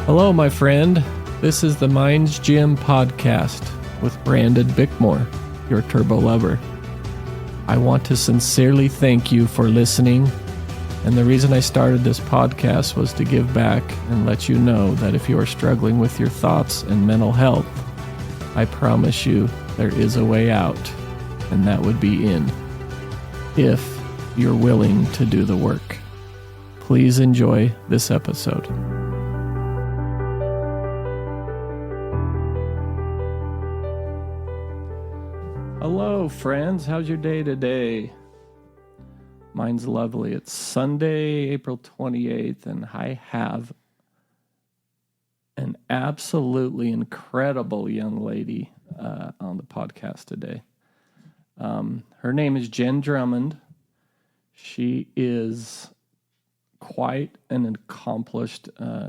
Hello, my friend. This is the Mind's Gym podcast with Brandon Bickmore, your turbo lover. I want to sincerely thank you for listening. And the reason I started this podcast was to give back and let you know that if you are struggling with your thoughts and mental health, I promise you there is a way out, and that would be in, if you're willing to do the work. Please enjoy this episode. Hello, friends. How's your day today? Mine's lovely. It's Sunday, April 28th, and I have an absolutely incredible young lady on the podcast today. Her name is Jenn Drummond. She is quite an accomplished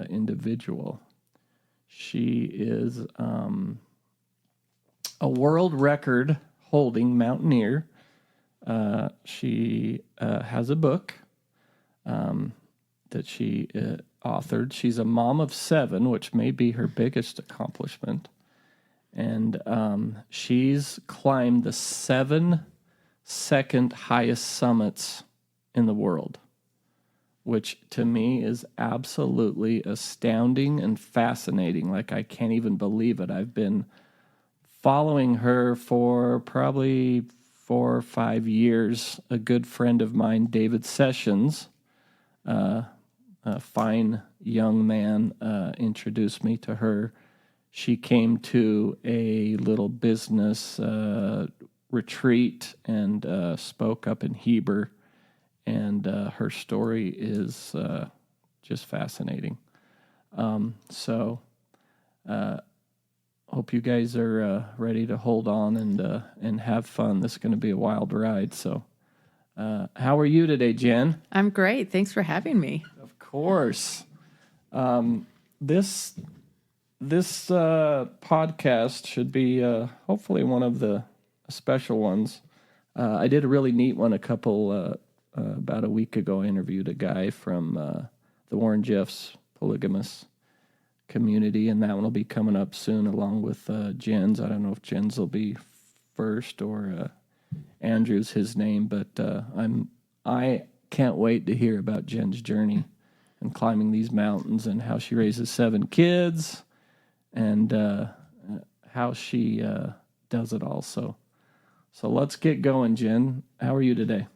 individual. She is a world record holding mountaineer. She has a book that she authored. She's a mom of 7, which may be her biggest accomplishment. And she's climbed the 7 second highest summits in the world, which to me is absolutely astounding and fascinating. Like, I can't even believe it. I've been following her for probably 4 or 5 years. A good friend of mine, David Sessions, a fine young man, introduced me to her. She came to a little business retreat and spoke up in Heber, and her story is just fascinating. Hope you guys are ready to hold on and have fun. This is going to be a wild ride. So, how are you today, Jen? I'm great. Thanks for having me. Of course. This podcast should be hopefully one of the special ones. I did a really neat one about a week ago. I interviewed a guy from the Warren Jeffs polygamous community, and that one will be coming up soon along with Jen's. I don't know if Jen's will be first or Andrew's his name, but I can't wait to hear about Jen's journey and climbing these mountains and how she raises 7 kids and how she does it all. So let's get going, Jen. How are you today?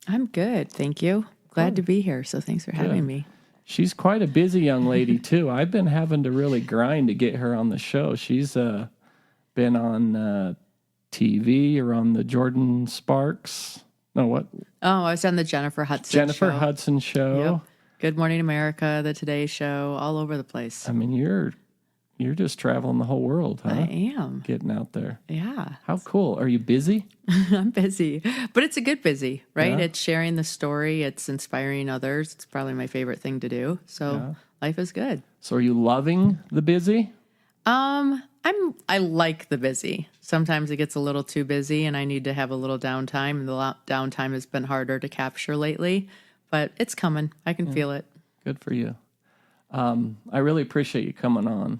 I'm good. Thank you. Glad to be here. So thanks for having me. She's quite a busy young lady, too. I've been having to really grind to get her on the show. She's been on TV or on the Jordan Sparks. No, what? Oh, I was on the Jennifer Hudson show. Yep. Good Morning America, the Today Show, all over the place. I mean, you're just traveling the whole world, huh? I am. Getting out there. Yeah. How cool. Are you busy? I'm busy. But it's a good busy, right? Yeah. It's sharing the story. It's inspiring others. It's probably my favorite thing to do. So life is good. So are you loving the busy? I like the busy. Sometimes it gets a little too busy and I need to have a little downtime. And the downtime has been harder to capture lately. But it's coming. I can feel it. Good for you. I really appreciate you coming on.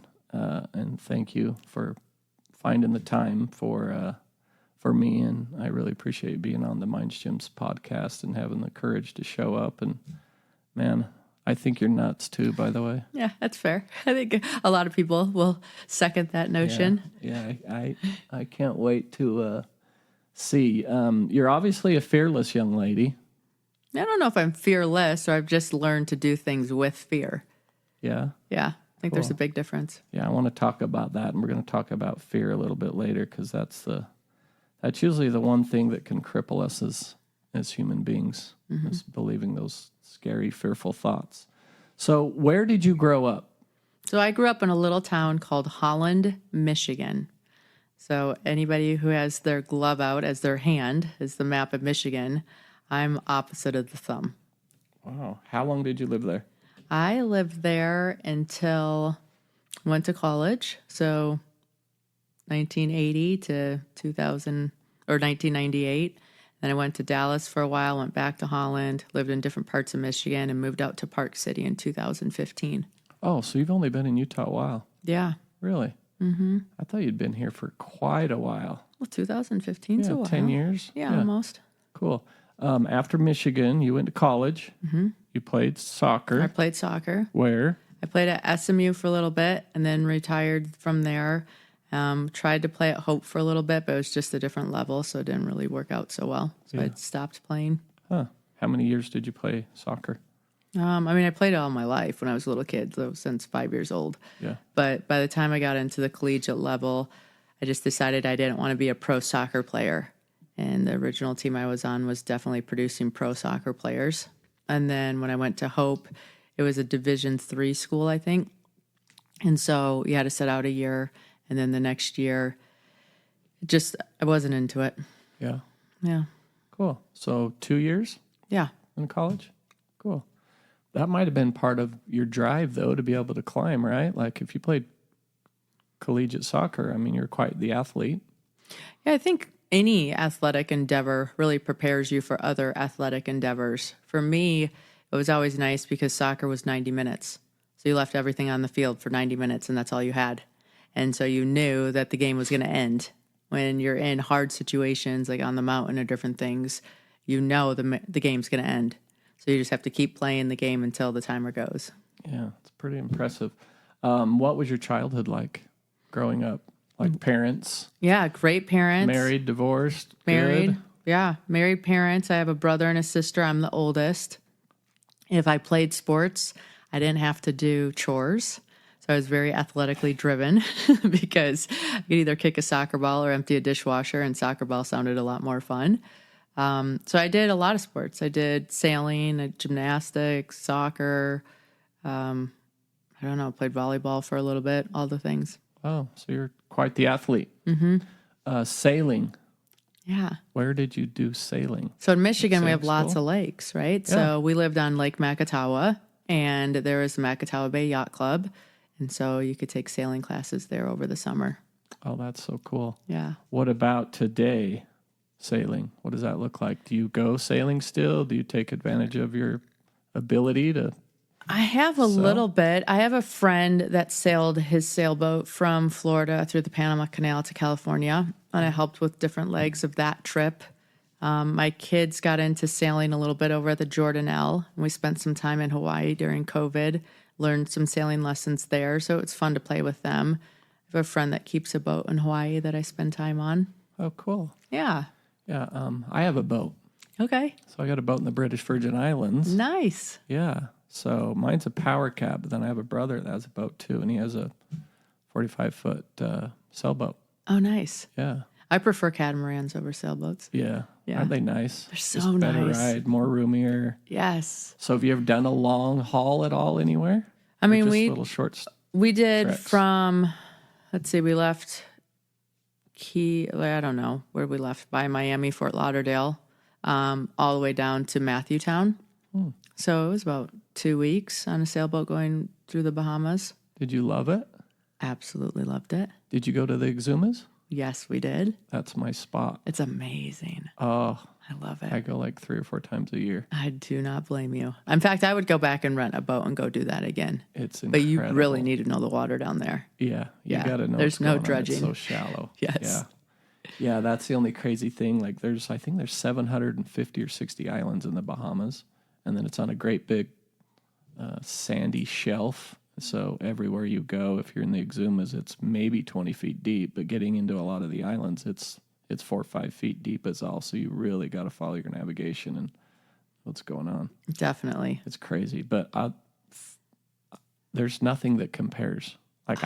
And thank you for finding the time for me, and I really appreciate being on the Mind's Gym's podcast and having the courage to show up. And man, I think you're nuts too, by the way. Yeah, that's fair. I think a lot of people will second that notion. Yeah, I can't wait to see. You're obviously a fearless young lady. I don't know if I'm fearless or I've just learned to do things with fear. Yeah. Yeah. I think there's a big difference. Yeah, I want to talk about that, and we're going to talk about fear a little bit later, because that's usually the one thing that can cripple us as human beings, is believing those scary, fearful thoughts. So where did you grow up? So I grew up in a little town called Holland, Michigan. So anybody who has their glove out as their hand is the map of Michigan. I'm opposite of the thumb. Wow. How long did you live there? I lived there until I went to college. So 1980 to 2000 or 1998. Then I went to Dallas for a while, went back to Holland, lived in different parts of Michigan, and moved out to Park City in 2015. Oh, so you've only been in Utah a while. Yeah. Really? Mm-hmm. I thought you'd been here for quite a while. Well, 2015 's a while. 10 years? Yeah, almost. Cool. After Michigan, you went to college. Mm-hmm. You played soccer. I played soccer. Where? I played at SMU for a little bit and then retired from there. Tried to play at Hope for a little bit, but it was just a different level, so it didn't really work out so well. So I stopped playing. Huh. How many years did you play soccer? I played it all my life when I was a little kid, so since 5 years old. Yeah. But by the time I got into the collegiate level, I just decided I didn't want to be a pro soccer player. And the original team I was on was definitely producing pro soccer players. And then when I went to Hope, it was a Division III school, I think. And so you had to sit out a year. And then the next year, I wasn't into it. Yeah. Yeah. Cool. So 2 years Yeah. in college? Cool. That might have been part of your drive, though, to be able to climb, right? Like if you played collegiate soccer, I mean, you're quite the athlete. Yeah, I think any athletic endeavor really prepares you for other athletic endeavors. For me, it was always nice because soccer was 90 minutes. So you left everything on the field for 90 minutes and that's all you had. And so you knew that the game was going to end. When you're in hard situations like on the mountain or different things, you know the game's going to end. So you just have to keep playing the game until the timer goes. Yeah, it's pretty impressive. What was your childhood like growing up? Like parents? Yeah, great parents. Married, divorced? Married. Good? Yeah, married parents. I have a brother and a sister. I'm the oldest. If I played sports, I didn't have to do chores. So I was very athletically driven because I could either kick a soccer ball or empty a dishwasher, and soccer ball sounded a lot more fun. So I did a lot of sports. I did sailing, gymnastics, soccer. I don't know, played volleyball for a little bit, all the things. Oh, so you're quite the athlete. Mm-hmm. Sailing. Yeah. Where did you do sailing? So in Michigan, we Sailing have lots school? of lakes, right? Yeah. So we lived on Lake Macatawa, and there was the Macatawa Bay Yacht Club. And so you could take sailing classes there over the summer. Oh, that's so cool. Yeah. What about today, sailing? What does that look like? Do you go sailing still? Do you take advantage of your ability to? I have a little bit. I have a friend that sailed his sailboat from Florida through the Panama Canal to California, and I helped with different legs of that trip. My kids got into sailing a little bit over at the Jordanelle, and we spent some time in Hawaii during COVID, learned some sailing lessons there, so it's fun to play with them. I have a friend that keeps a boat in Hawaii that I spend time on. Oh, cool. Yeah. Yeah, I have a boat. Okay. So I got a boat in the British Virgin Islands. Nice. Yeah. So mine's a power cab, but then I have a brother that has a boat too, and he has a 45-foot sailboat. Oh, nice. Yeah. I prefer catamarans over sailboats. Yeah. Yeah. Aren't they nice? They're so Just better nice. ride, more roomier. Yes. So have you ever done a long haul at all anywhere? I mean, Or just we little short. We did treks? from, let's see, we left I don't know where we left, by Miami, Fort Lauderdale, all the way down to Matthewtown. So it was about 2 weeks on a sailboat going through the Bahamas. Did you love it? Absolutely loved it. Did you go to the Exumas? Yes, we did. That's my spot. It's amazing. Oh, I love it. I go like 3 or 4 times a year. I do not blame you. In fact, I would go back and rent a boat and go do that again. It's But incredible. you really need to know the water down there. Yeah, you Yeah, got to know. there's what's no going on. dredging. It's so shallow. Yes. Yeah. Yeah, that's the only crazy thing. Like I think there's 750 or 60 islands in the Bahamas, and then it's on a great big sandy shelf. So everywhere you go, if you're in the Exumas, it's maybe 20 feet deep, but getting into a lot of the islands, it's 4 or 5 feet deep as all. So you really got to follow your navigation and what's going on. Definitely. It's crazy, but there's nothing that compares. Like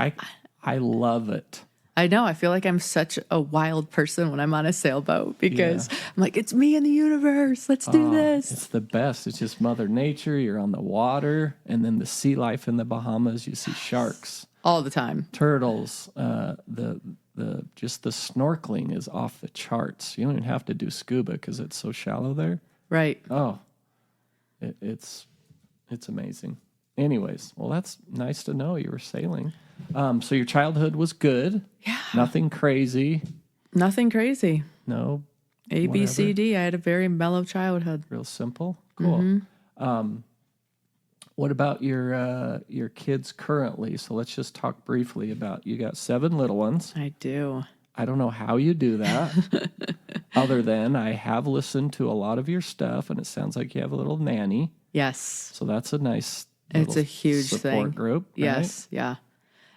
I love it. I know. I feel like I'm such a wild person when I'm on a sailboat because I'm like, it's me and the universe. Let's do this. It's the best. It's just Mother Nature. You're on the water, and then the sea life in the Bahamas. You see sharks, All the time. turtles. Just the snorkeling is off the charts. You don't even have to do scuba because it's so shallow there. Right. Oh, it's amazing. Anyways, well, that's nice to know you were sailing. So your childhood was good. Yeah. Nothing crazy. Nothing crazy. No. A, B, C, Whatever. D. I had a very mellow childhood. Real simple. Cool. What about your kids currently? So let's just talk briefly about, you got 7 little ones. I do. I don't know how you do that, other than I have listened to a lot of your stuff, and it sounds like you have a little nanny. Yes. So that's a nice It's a huge support thing. group. Right? Yes. Yeah.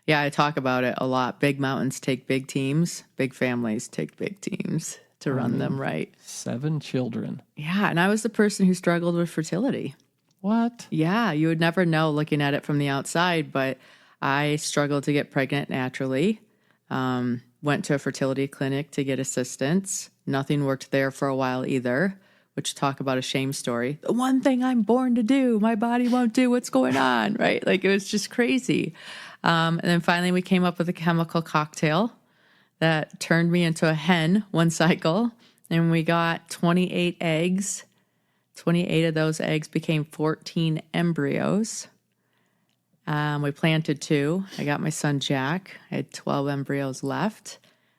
Yeah. I talk about it a lot. Big mountains take big teams. Big families take big teams to run them right. 7 children. Yeah. And I was the person who struggled with fertility. What? Yeah. You would never know looking at it from the outside, but I struggled to get pregnant naturally. Went to a fertility clinic to get assistance. Nothing worked there for a while either, which talk about a shame story. The one thing I'm born to do, my body won't do. What's going on, right? Like it was just crazy. And then finally we came up with a chemical cocktail that turned me into a hen one cycle. And we got 28 eggs. 28 of those eggs became 14 embryos. We planted 2. I got my son Jack. I had 12 embryos left.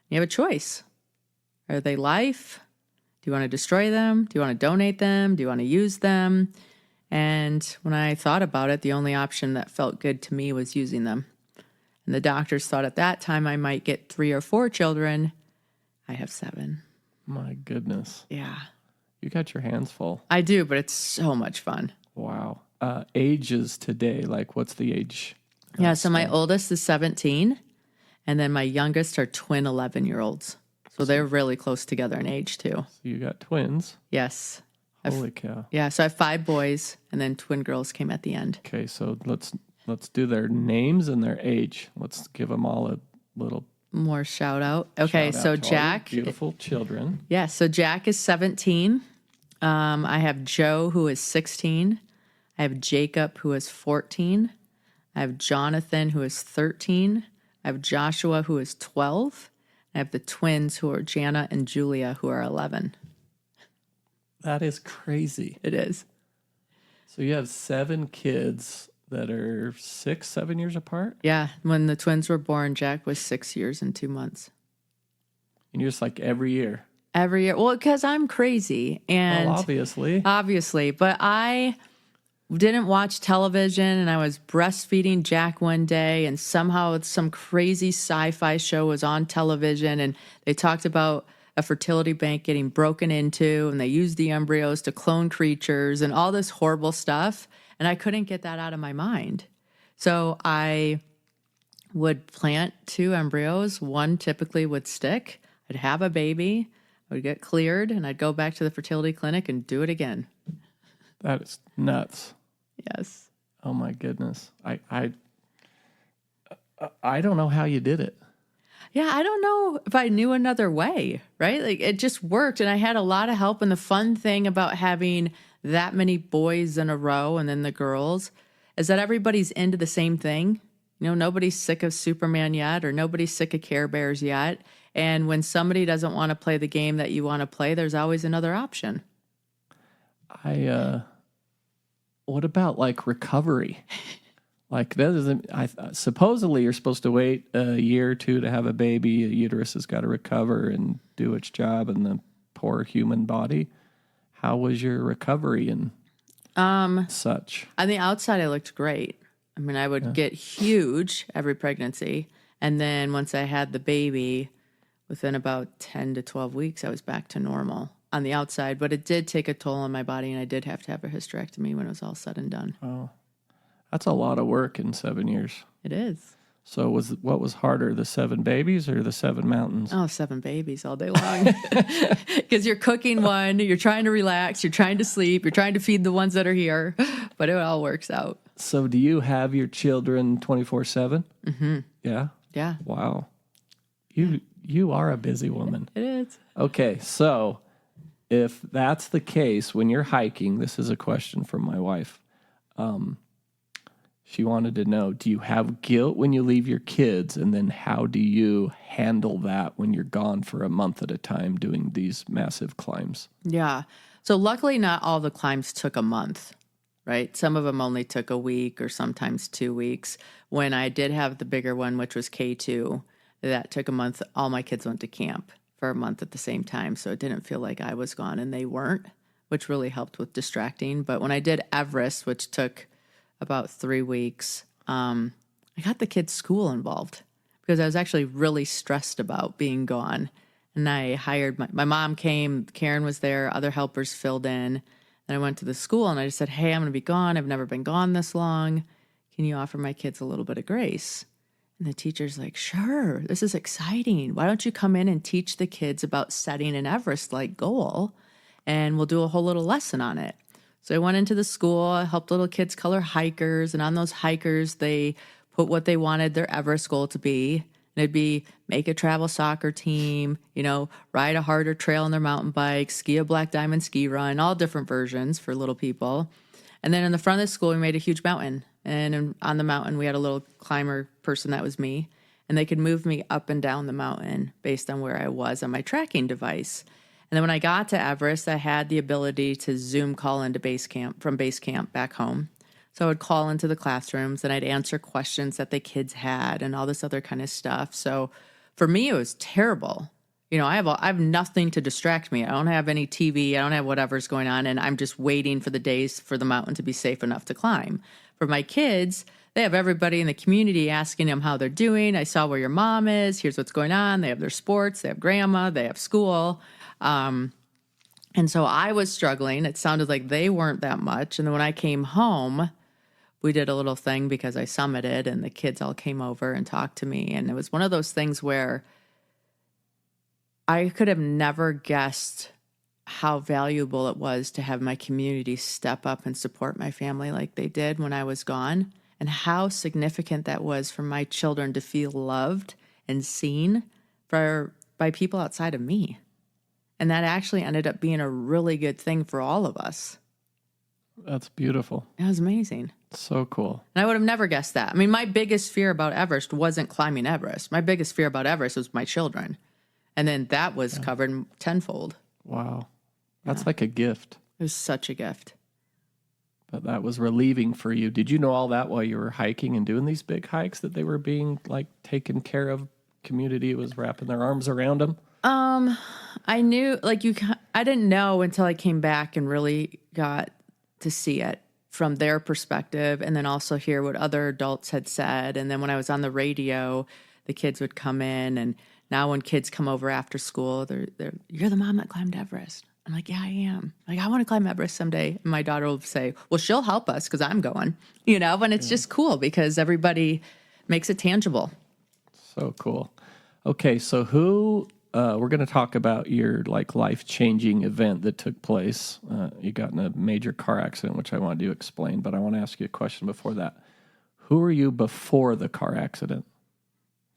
You have a choice. Are they life? Do you want to destroy them? Do you want to donate them? Do you want to use them? And when I thought about it, the only option that felt good to me was using them. And the doctors thought at that time I might get 3 or 4 children. I have 7. My goodness. Yeah. You got your hands full. I do, but it's so much fun. Wow. Ages today, like what's the age? Yeah, so my oldest is 17, and then my youngest are twin 11-year-olds. So they're really close together in age, too. So you got twins. Yes. Holy cow. Yeah, so I have 5 boys, and then twin girls came at the end. Okay, so let's do their names and their age. Let's give them all a little More shout out. Okay, shout so out to all your Jack. beautiful children. Yeah, so Jack is 17. I have Joe, who is 16. I have Jacob, who is 14. I have Jonathan, who is 13. I have Joshua, who is 12. I have the twins, who are Jana and Julia, who are 11. That is crazy. It is. So you have 7 kids that are 6, 7 years apart? Yeah, when the twins were born, Jack was 6 years and 2 months. And you're just like every year. Every year. Well, because I'm crazy. And Well, obviously. Obviously. But I didn't watch television, and I was breastfeeding Jack one day, and somehow some crazy sci-fi show was on television, and they talked about a fertility bank getting broken into, and they used the embryos to clone creatures and all this horrible stuff. And I couldn't get that out of my mind. So I would plant 2 embryos. One typically would stick. I'd have a baby. I would get cleared, and I'd go back to the fertility clinic and do it again. That is nuts. Yes. Oh my goodness. I don't know how you did it. Yeah, I don't know if I knew another way, right? Like it just worked, and I had a lot of help. And the fun thing about having that many boys in a row and then the girls is that everybody's into the same thing. You know, nobody's sick of Superman yet, or nobody's sick of Care Bears yet. And when somebody doesn't want to play the game that you want to play, there's always another option. What about like recovery? Like that isn't. Supposedly you're supposed to wait a year or 2 to have a baby. A uterus has got to recover and do its job in the poor human body. How was your recovery and such? On the outside, I looked great. I mean, I would get huge every pregnancy. And then once I had the baby, within about 10 to 12 weeks, I was back to normal on the outside. But it did take a toll on my body, and I did have to have a hysterectomy when it was all said and done. Oh, that's a lot of work in 7 years. It is. So what was harder, the 7 babies or the 7 mountains? Oh, 7 babies all day long. Because you're cooking one, you're trying to relax, you're trying to sleep, you're trying to feed the ones that are here. But it all works out. So do you have your children 24/7? Mm-hmm. Yeah? Yeah. Wow. You are a busy woman. It is. Okay, so if that's the case, when you're hiking, this is a question from my wife. She wanted to know, do you have guilt when you leave your kids? And then how do you handle that when you're gone for a month at a time doing these massive climbs? Yeah. So luckily, not all the climbs took a month, right? Some of them only took a week or sometimes 2 weeks. When I did have the bigger one, which was K2, that took a month. All my kids went to camp for a month at the same time. So it didn't feel like I was gone and they weren't, which really helped with distracting. But when I did Everest, which took about 3 weeks, I got the kids' school involved because I was actually really stressed about being gone. And I hired my mom came, Karen was there, other helpers filled in. And I went to the school and I just said, hey, I'm going to be gone. I've never been gone this long. Can you offer my kids a little bit of grace? And the teacher's like, sure, this is exciting. Why don't you come in and teach the kids about setting an Everest-like goal? And we'll do a whole little lesson on it. So I went into the school, I helped little kids color hikers. And on those hikers, they put what they wanted their Everest goal to be. And it'd be make a travel soccer team, ride a harder trail on their mountain bike, ski a black diamond ski run, all different versions for little people. And then in the front of the school, we made a huge mountain. And on the mountain, we had a little climber person that was me. And they could move me up and down the mountain based on where I was on my tracking device. And then when I got to Everest, I had the ability to Zoom call into base camp from base camp back home. So I would call into the classrooms and I'd answer questions that the kids had and all this other kind of stuff. So for me, it was terrible. I have nothing to distract me. I don't have any TV. I don't have whatever's going on. And I'm just waiting for the days for the mountain to be safe enough to climb. For my kids, they have everybody in the community asking them how they're doing. I saw where your mom is. Here's what's going on. They have their sports. They have grandma. They have school. And so I was struggling. It sounded like they weren't that much. And then when I came home, we did a little thing because I summited and the kids all came over and talked to me. And it was one of those things where I could have never guessed how valuable it was to have my community step up and support my family like they did when I was gone, and how significant that was for my children to feel loved and seen by people outside of me. And that actually ended up being a really good thing for all of us. That's beautiful. It was amazing. So cool. And I would have never guessed that. I mean, my biggest fear about Everest wasn't climbing Everest. My biggest fear about Everest was my children. And then that was covered tenfold. Wow. That's like a gift. It was such a gift. But that was relieving for you. Did you know all that while you were hiking and doing these big hikes, that they were being taken care of? Community was wrapping their arms around them? I knew, I didn't know until I came back and really got to see it from their perspective, and then also hear what other adults had said. And then when I was on the radio, the kids would come in, and now when kids come over after school, they're you're the mom that climbed Everest. I'm like, yeah, I am. I want to climb Everest someday. And my daughter will say, well, she'll help us because I'm going, and it's just cool because everybody makes it tangible. So cool. Okay, so we're going to talk about your life-changing event that took place. You got in a major car accident, which I wanted to explain, but I want to ask you a question before that. Who were you before the car accident?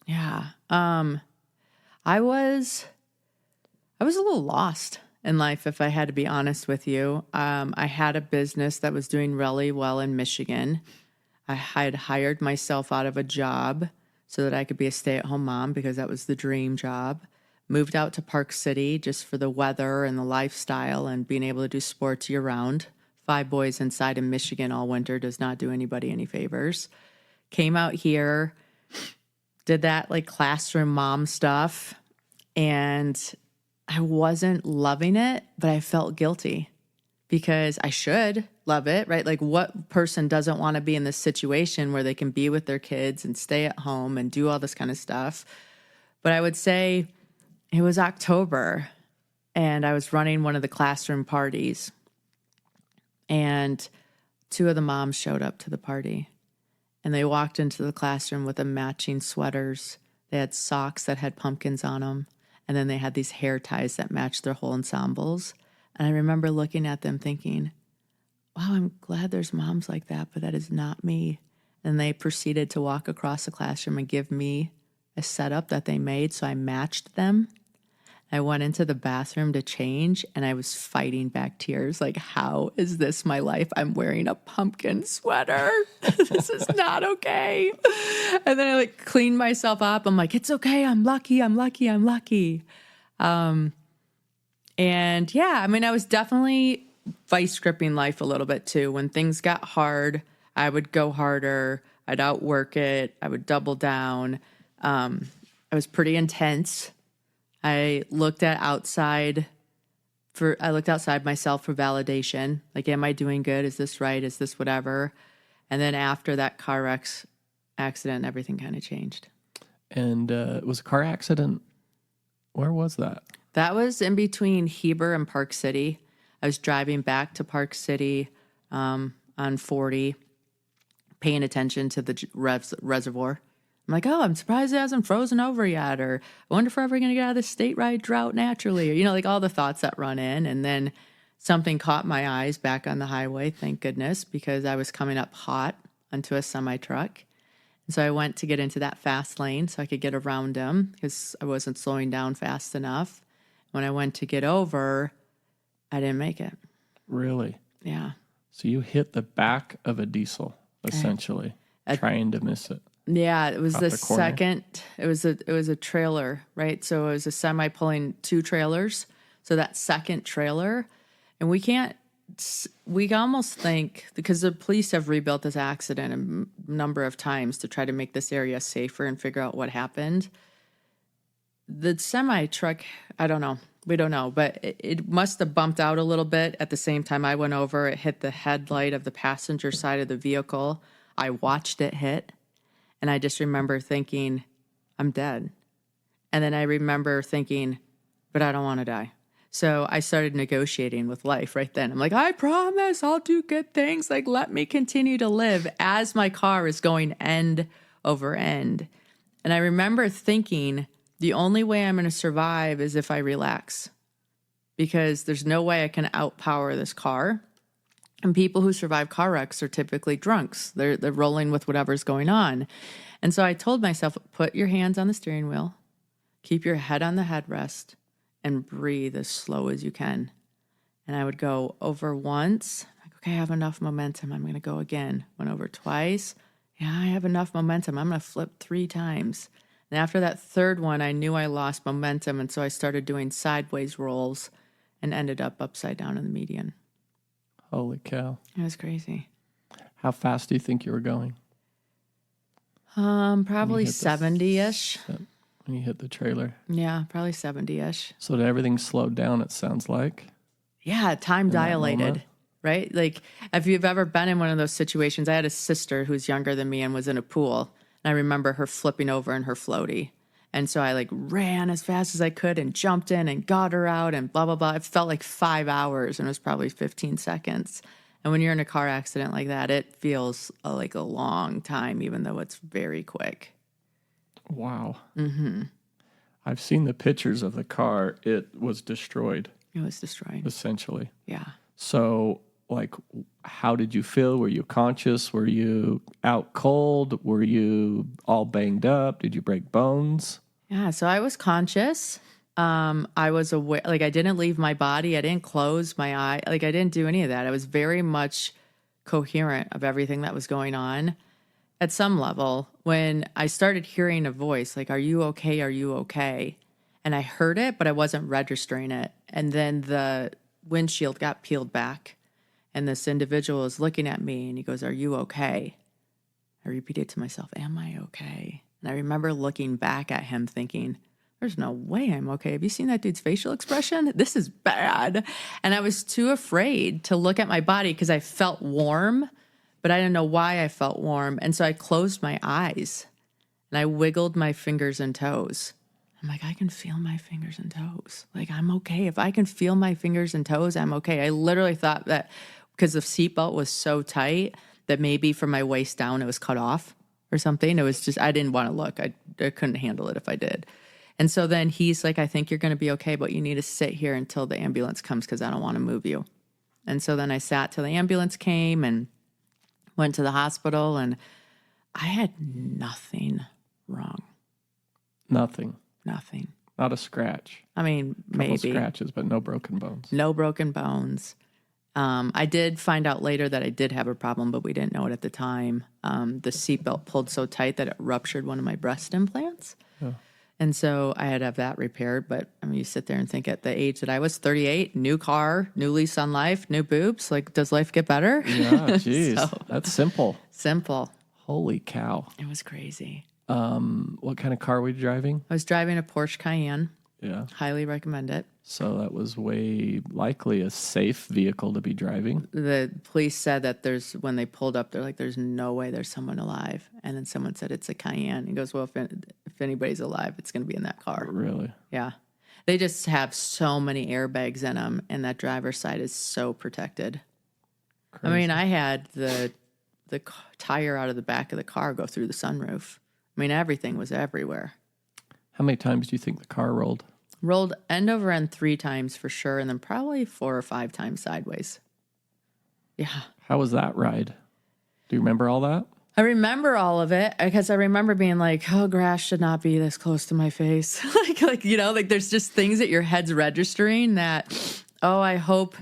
Yeah. I was a little lost in life, if I had to be honest with you. I had a business that was doing really well in Michigan. I had hired myself out of a job so that I could be a stay-at-home mom because that was the dream job. Moved out to Park City just for the weather and the lifestyle and being able to do sports year-round. 5 boys inside in Michigan all winter does not do anybody any favors. Came out here, did that classroom mom stuff, and I wasn't loving it, but I felt guilty because I should love it, right? What person doesn't want to be in this situation where they can be with their kids and stay at home and do all this kind of stuff? But I would say it was October and I was running one of the classroom parties, and 2 of the moms showed up to the party, and they walked into the classroom with the matching sweaters. They had socks that had pumpkins on them. And then they had these hair ties that matched their whole ensembles. And I remember looking at them thinking, wow, I'm glad there's moms like that, but that is not me. And they proceeded to walk across the classroom and give me a setup that they made. So I matched them. I went into the bathroom to change, and I was fighting back tears. How is this my life? I'm wearing a pumpkin sweater. This is not okay. And then I cleaned myself up. I'm like, it's okay. I'm lucky. I'm lucky. I'm lucky. And yeah, I was definitely vice gripping life a little bit too. When things got hard, I would go harder. I'd outwork it. I would double down. I was pretty intense. I looked outside myself for validation. Am I doing good? Is this right? Is this whatever? And then after that accident, everything kind of changed. And it was a car accident. Where was that? That was in between Heber and Park City. I was driving back to Park City on 40, paying attention to the reservoir. I'm like, oh, I'm surprised it hasn't frozen over yet. Or I wonder if we're ever going to get out of this state-wide drought naturally. Or, like all the thoughts that run in. And then something caught my eyes back on the highway, thank goodness, because I was coming up hot onto a semi-truck. And so I went to get into that fast lane so I could get around him because I wasn't slowing down fast enough. When I went to get over, I didn't make it. Really? Yeah. So you hit the back of a diesel, essentially, trying to miss it. Yeah, it was Off the the corner. second. It was a trailer, right? So it was a semi pulling 2 trailers. So that second trailer, and we almost think, because the police have rebuilt this accident a number of times to try to make this area safer and figure out what happened. The semi truck, I don't know. We don't know, but it must have bumped out a little bit at the same time I went over. It hit the headlight of the passenger side of the vehicle. I watched it hit, and I just remember thinking, I'm dead. And then I remember thinking, but I don't want to die. So I started negotiating with life right then. I'm like, I promise I'll do good things. Like, let me continue to live as my car is going end over end. And I remember thinking, the only way I'm going to survive is if I relax, because there's no way I can outpower this car. And people who survive car wrecks are typically drunks. They're rolling with whatever's going on. And so I told myself, put your hands on the steering wheel, keep your head on the headrest, and breathe as slow as you can. And I would go over once. Like, okay, I have enough momentum. I'm going to go again. Went over twice. Yeah, I have enough momentum. I'm going to flip 3 times. And after that third one, I knew I lost momentum. And so I started doing sideways rolls and ended up upside down in the median. Holy cow. It was crazy. How fast do you think you were going? Probably 70-ish. When you hit the trailer? Yeah, probably 70-ish. So did everything slow down, it sounds like? Yeah, time dilated, moment? right? Like, if you've ever been in one of those situations, I had a sister who's younger than me and was in a pool. And I remember her flipping over in her floaty. And so I ran as fast as I could and jumped in and got her out and blah, blah, blah. It felt like 5 hours and it was probably 15 seconds. And when you're in a car accident like that, it feels like a long time, even though it's very quick. Wow. Mm-hmm. I've seen the pictures of the car. It was destroyed. It was destroyed. Essentially. Yeah. So, how did you feel? Were you conscious? Were you out cold? Were you all banged up? Did you break bones? Yeah, so I was conscious. I was aware, I didn't leave my body. I didn't close my eye. I didn't do any of that. I was very much coherent of everything that was going on. At some level, when I started hearing a voice, are you okay? Are you okay? And I heard it, but I wasn't registering it. And then the windshield got peeled back. And this individual is looking at me and he goes, are you okay? I repeated to myself, am I okay? And I remember looking back at him thinking, there's no way I'm okay. Have you seen that dude's facial expression? This is bad. And I was too afraid to look at my body because I felt warm, but I didn't know why I felt warm. And so I closed my eyes and I wiggled my fingers and toes. I'm like, I can feel my fingers and toes. I'm okay. If I can feel my fingers and toes, I'm okay. I literally thought that because the seatbelt was so tight that maybe from my waist down it was cut off or something. It was just, I didn't want to look. I couldn't handle it if I did. And so then he's like, I think you're going to be okay, but you need to sit here until the ambulance comes because I don't want to move you. And so then I sat till the ambulance came and went to the hospital, and I had nothing wrong. Nothing. Nothing. Not a scratch. I mean, maybe. Couple scratches, but no broken bones. No broken bones. I did find out later that I did have a problem, but we didn't know it at the time. The seatbelt pulled so tight that it ruptured one of my breast implants. Oh. And so I had to have that repaired. But I mean, you sit there and think at the age that I was, 38, new car, new lease on life, new boobs. Does life get better? Yeah, geez. That's simple. Simple. Holy cow. It was crazy. What kind of car were you driving? I was driving a Porsche Cayenne. Yeah. Highly recommend it. So that was way likely a safe vehicle to be driving. The police said that when they pulled up, they're like, there's no way there's someone alive. And then someone said it's a Cayenne. He goes, well, if anybody's alive, it's going to be in that car. Really? Yeah. They just have so many airbags in them, and that driver's side is so protected. Crazy. I mean, I had the tire out of the back of the car go through the sunroof. I mean, everything was everywhere. How many times do you think the car rolled? Rolled end over end 3 times for sure, and then probably 4 or 5 times sideways. Yeah. How was that ride? Do you remember all that? I remember all of it because I remember being like, oh, grass should not be this close to my face. like there's just things that your head's registering that, oh, I hope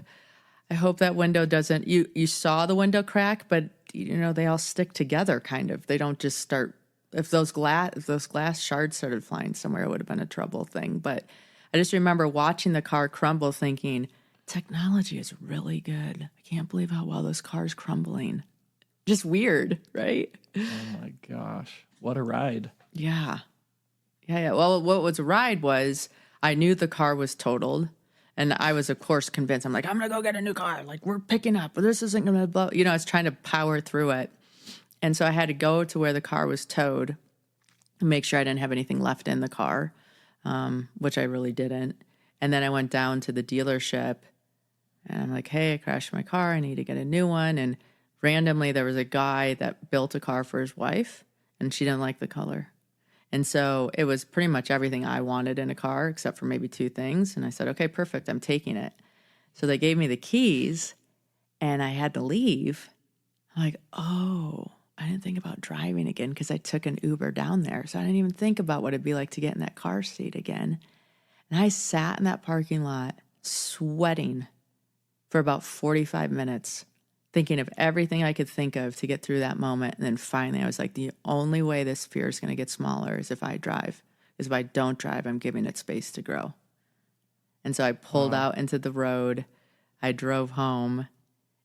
that window doesn't, you saw the window crack, but they all stick together kind of. They don't just start, if those glass shards started flying somewhere, it would have been a trouble thing. But I just remember watching the car crumble thinking, technology is really good. I can't believe how well this car's crumbling. Just weird, right? Oh my gosh. What a ride. Yeah. Well, what was a ride was I knew the car was totaled. And I was, of course, convinced. I'm like, I'm going to go get a new car. Like, we're picking up. But this isn't going to blow. I was trying to power through it. And so I had to go to where the car was towed and make sure I didn't have anything left in the car, which I really didn't. And then I went down to the dealership. And I'm like, hey, I crashed my car. I need to get a new one. And randomly, there was a guy that built a car for his wife, and she didn't like the color. And so it was pretty much everything I wanted in a car, except for maybe 2 things. And I said, okay, perfect, I'm taking it. So they gave me the keys, and I had to leave. I'm like, oh, I didn't think about driving again because I took an Uber down there. So I didn't even think about what it'd be like to get in that car seat again. And I sat in that parking lot sweating for about 45 minutes, thinking of everything I could think of to get through that moment. And then finally I was like, the only way this fear is going to get smaller is if I drive. Because if I don't drive, I'm giving it space to grow. And so I pulled out into the road. I drove home.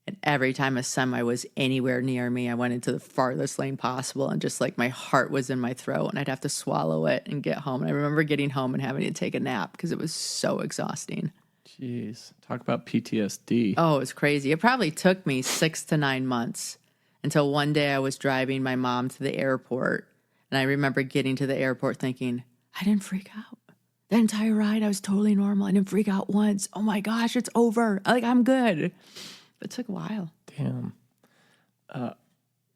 And every time a semi was anywhere near me, I went into the farthest lane possible. And just like my heart was in my throat and I'd have to swallow it and get home. And I remember getting home and having to take a nap because it was so exhausting. Jeez, talk about PTSD. Oh, it was crazy. It probably took me 6 to 9 months until one day I was driving my mom to the airport. And I remember getting to the airport thinking, I didn't freak out. That entire ride, I was totally normal. I didn't freak out once. Oh my gosh, it's over. I'm good. But it took a while. Damn.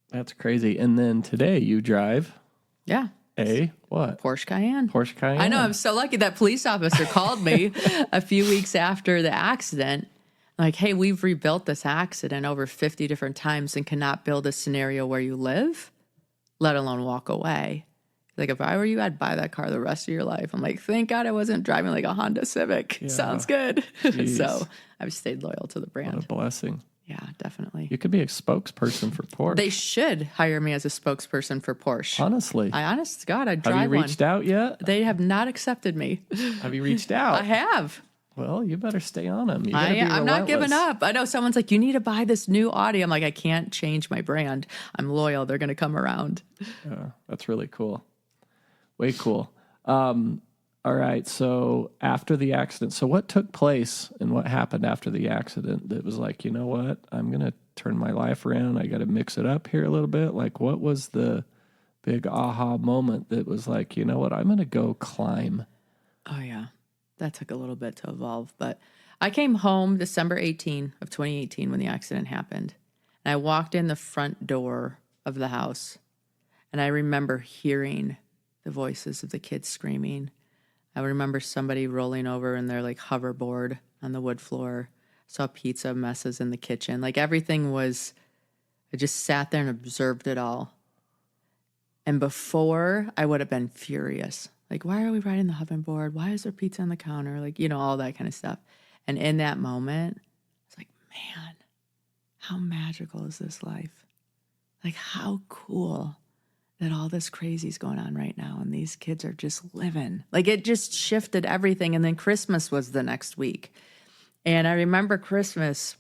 That's crazy. And then today you drive Yeah. a what? Porsche Cayenne. Porsche Cayenne. I know. I'm so lucky that police officer called me a few weeks after the accident. Like, hey, we've rebuilt this accident over 50 different times and cannot build a scenario where you live, let alone walk away. Like, if I were you, I'd buy that car the rest of your life. I'm like, thank God I wasn't driving like a Honda Civic. Yeah. Sounds good. Jeez. So I've stayed loyal to the What brand. a blessing. Yeah, definitely. You could be a spokesperson for Porsche. They should hire me as a spokesperson for Porsche. Honestly. I honest to God, I'd drive Have you one. reached out yet? They have not accepted me. Have you reached out? I have. Well, you better stay on them. I'm not giving up. I know someone's like, you need to buy this new Audi. I'm like, I can't change my brand. I'm loyal. They're going to come around. Yeah, that's really cool. Way cool. All right. So after the accident, so what took place and what happened after the accident that was like, you know what? I'm going to turn my life around. I got to mix it up here a little bit. Like, what was the big aha moment that was like, you know what? I'm going to go climb. Oh, yeah. That took a little bit to evolve. But I came home December 18 of 2018 when the accident happened. And I walked in the front door of the house. And I remember hearing the voices of the kids screaming. I remember somebody rolling over in their like hoverboard on the wood floor. Saw pizza messes in the kitchen. Like everything was, I just sat there and observed it all. And before, I would have been furious. Like, why are we riding the hoverboard? Why is there pizza on the counter? Like, all that kind of stuff. And in that moment, it's like, man, how magical is this life? Like, how cool that all this crazy is going on right now and these kids are just living. Like, it just shifted everything. And then Christmas was the next week. And I remember Christmas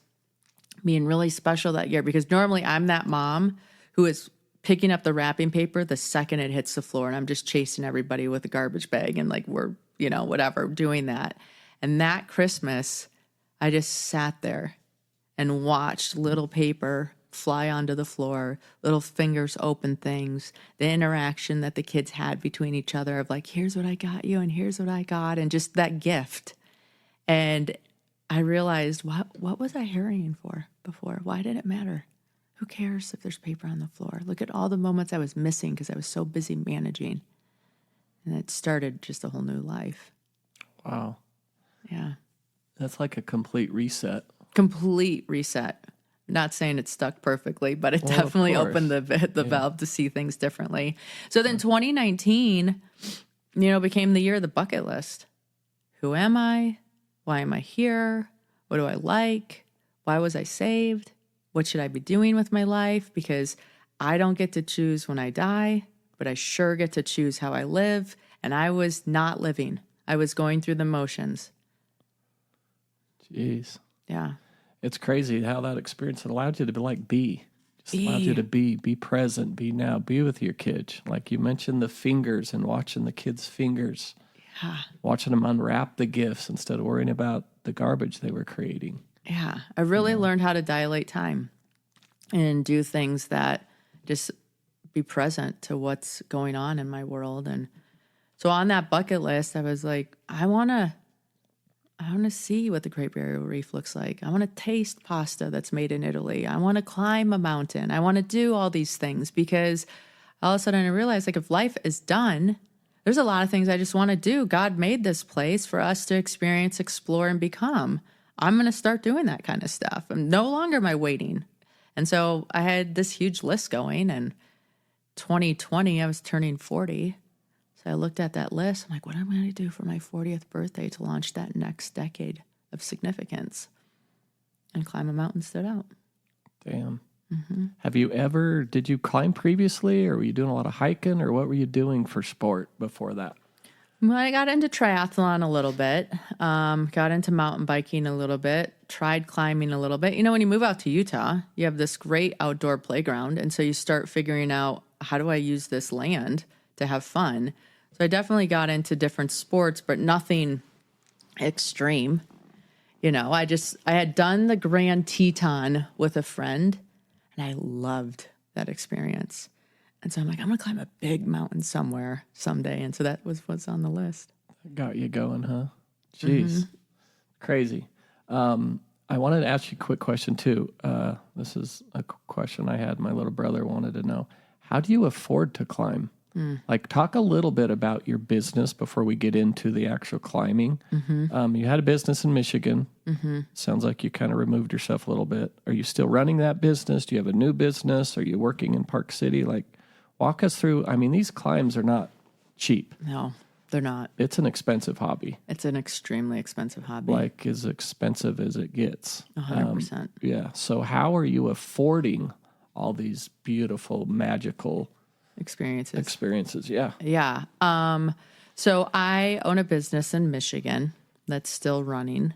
being really special that year because normally I'm that mom who is picking up the wrapping paper the second it hits the floor and I'm just chasing everybody with a garbage bag and like we're whatever, doing that. And that Christmas, I just sat there and watched little paper fly onto the floor, little fingers open things, the interaction that the kids had between each other of like, here's what I got you and here's what I got, and just that gift. And I realized, what was I hurrying for before? Why did it matter? Who cares if there's paper on the floor? Look at all the moments I was missing because I was so busy managing. And it started just a whole new life. Wow. Yeah. That's like a complete reset. Complete reset. Not saying it stuck perfectly, but it definitely opened the valve to see things differently. So then 2019, became the year of the bucket list. Who am I? Why am I here? What do I like? Why was I saved? What should I be doing with my life? Because I don't get to choose when I die, but I sure get to choose how I live. And I was not living. I was going through the motions. Jeez. Yeah. It's crazy how that experience allowed you to be. Just allowed you to be present, be now, be with your kids. Like you mentioned the fingers and watching the kids' fingers. Yeah. Watching them unwrap the gifts instead of worrying about the garbage they were creating. Yeah. I really learned how to dilate time and do things that just be present to what's going on in my world. And so on that bucket list, I was like, I want to see what the Great Barrier Reef looks like. I want to taste pasta that's made in Italy. I want to climb a mountain. I want to do all these things because all of a sudden I realized, like, if life is done, there's a lot of things I just want to do. God made this place for us to experience, explore, and become. I'm going to start doing that kind of stuff. And no longer am I waiting. And so I had this huge list going, and 2020, I was turning 40. So I looked at that list. I'm like, what am I going to do for my 40th birthday to launch that next decade of significance? And Climb a Mountain stood out. Damn. Mm-hmm. Did you climb previously, or were you doing a lot of hiking, or what were you doing for sport before that? Well, I got into triathlon a little bit, got into mountain biking a little bit, tried climbing a little bit. When you move out to Utah, you have this great outdoor playground. And so you start figuring out, how do I use this land to have fun? So I definitely got into different sports, but nothing extreme. I had done the Grand Teton with a friend, and I loved that experience. And so I'm like, I'm going to climb a big mountain somewhere someday. And so that was what's on the list. Got you going, huh? Jeez. Crazy. I wanted to ask you a quick question, too. This is a question I had. My little brother wanted to know. How do you afford to climb? Like, talk a little bit about your business before we get into the actual climbing. You had a business in Michigan. Sounds like you kind of removed yourself a little bit. Are you still running that business? Do you have a new business? Are you working in Park City? Like, walk us through. I mean, these climbs are not cheap. No, they're not. It's an expensive hobby. It's an extremely expensive hobby. Like, as expensive as it gets. 100%. Yeah. So how are you affording all these beautiful, magical experiences? Yeah. Yeah. So I own a business in Michigan that's still running.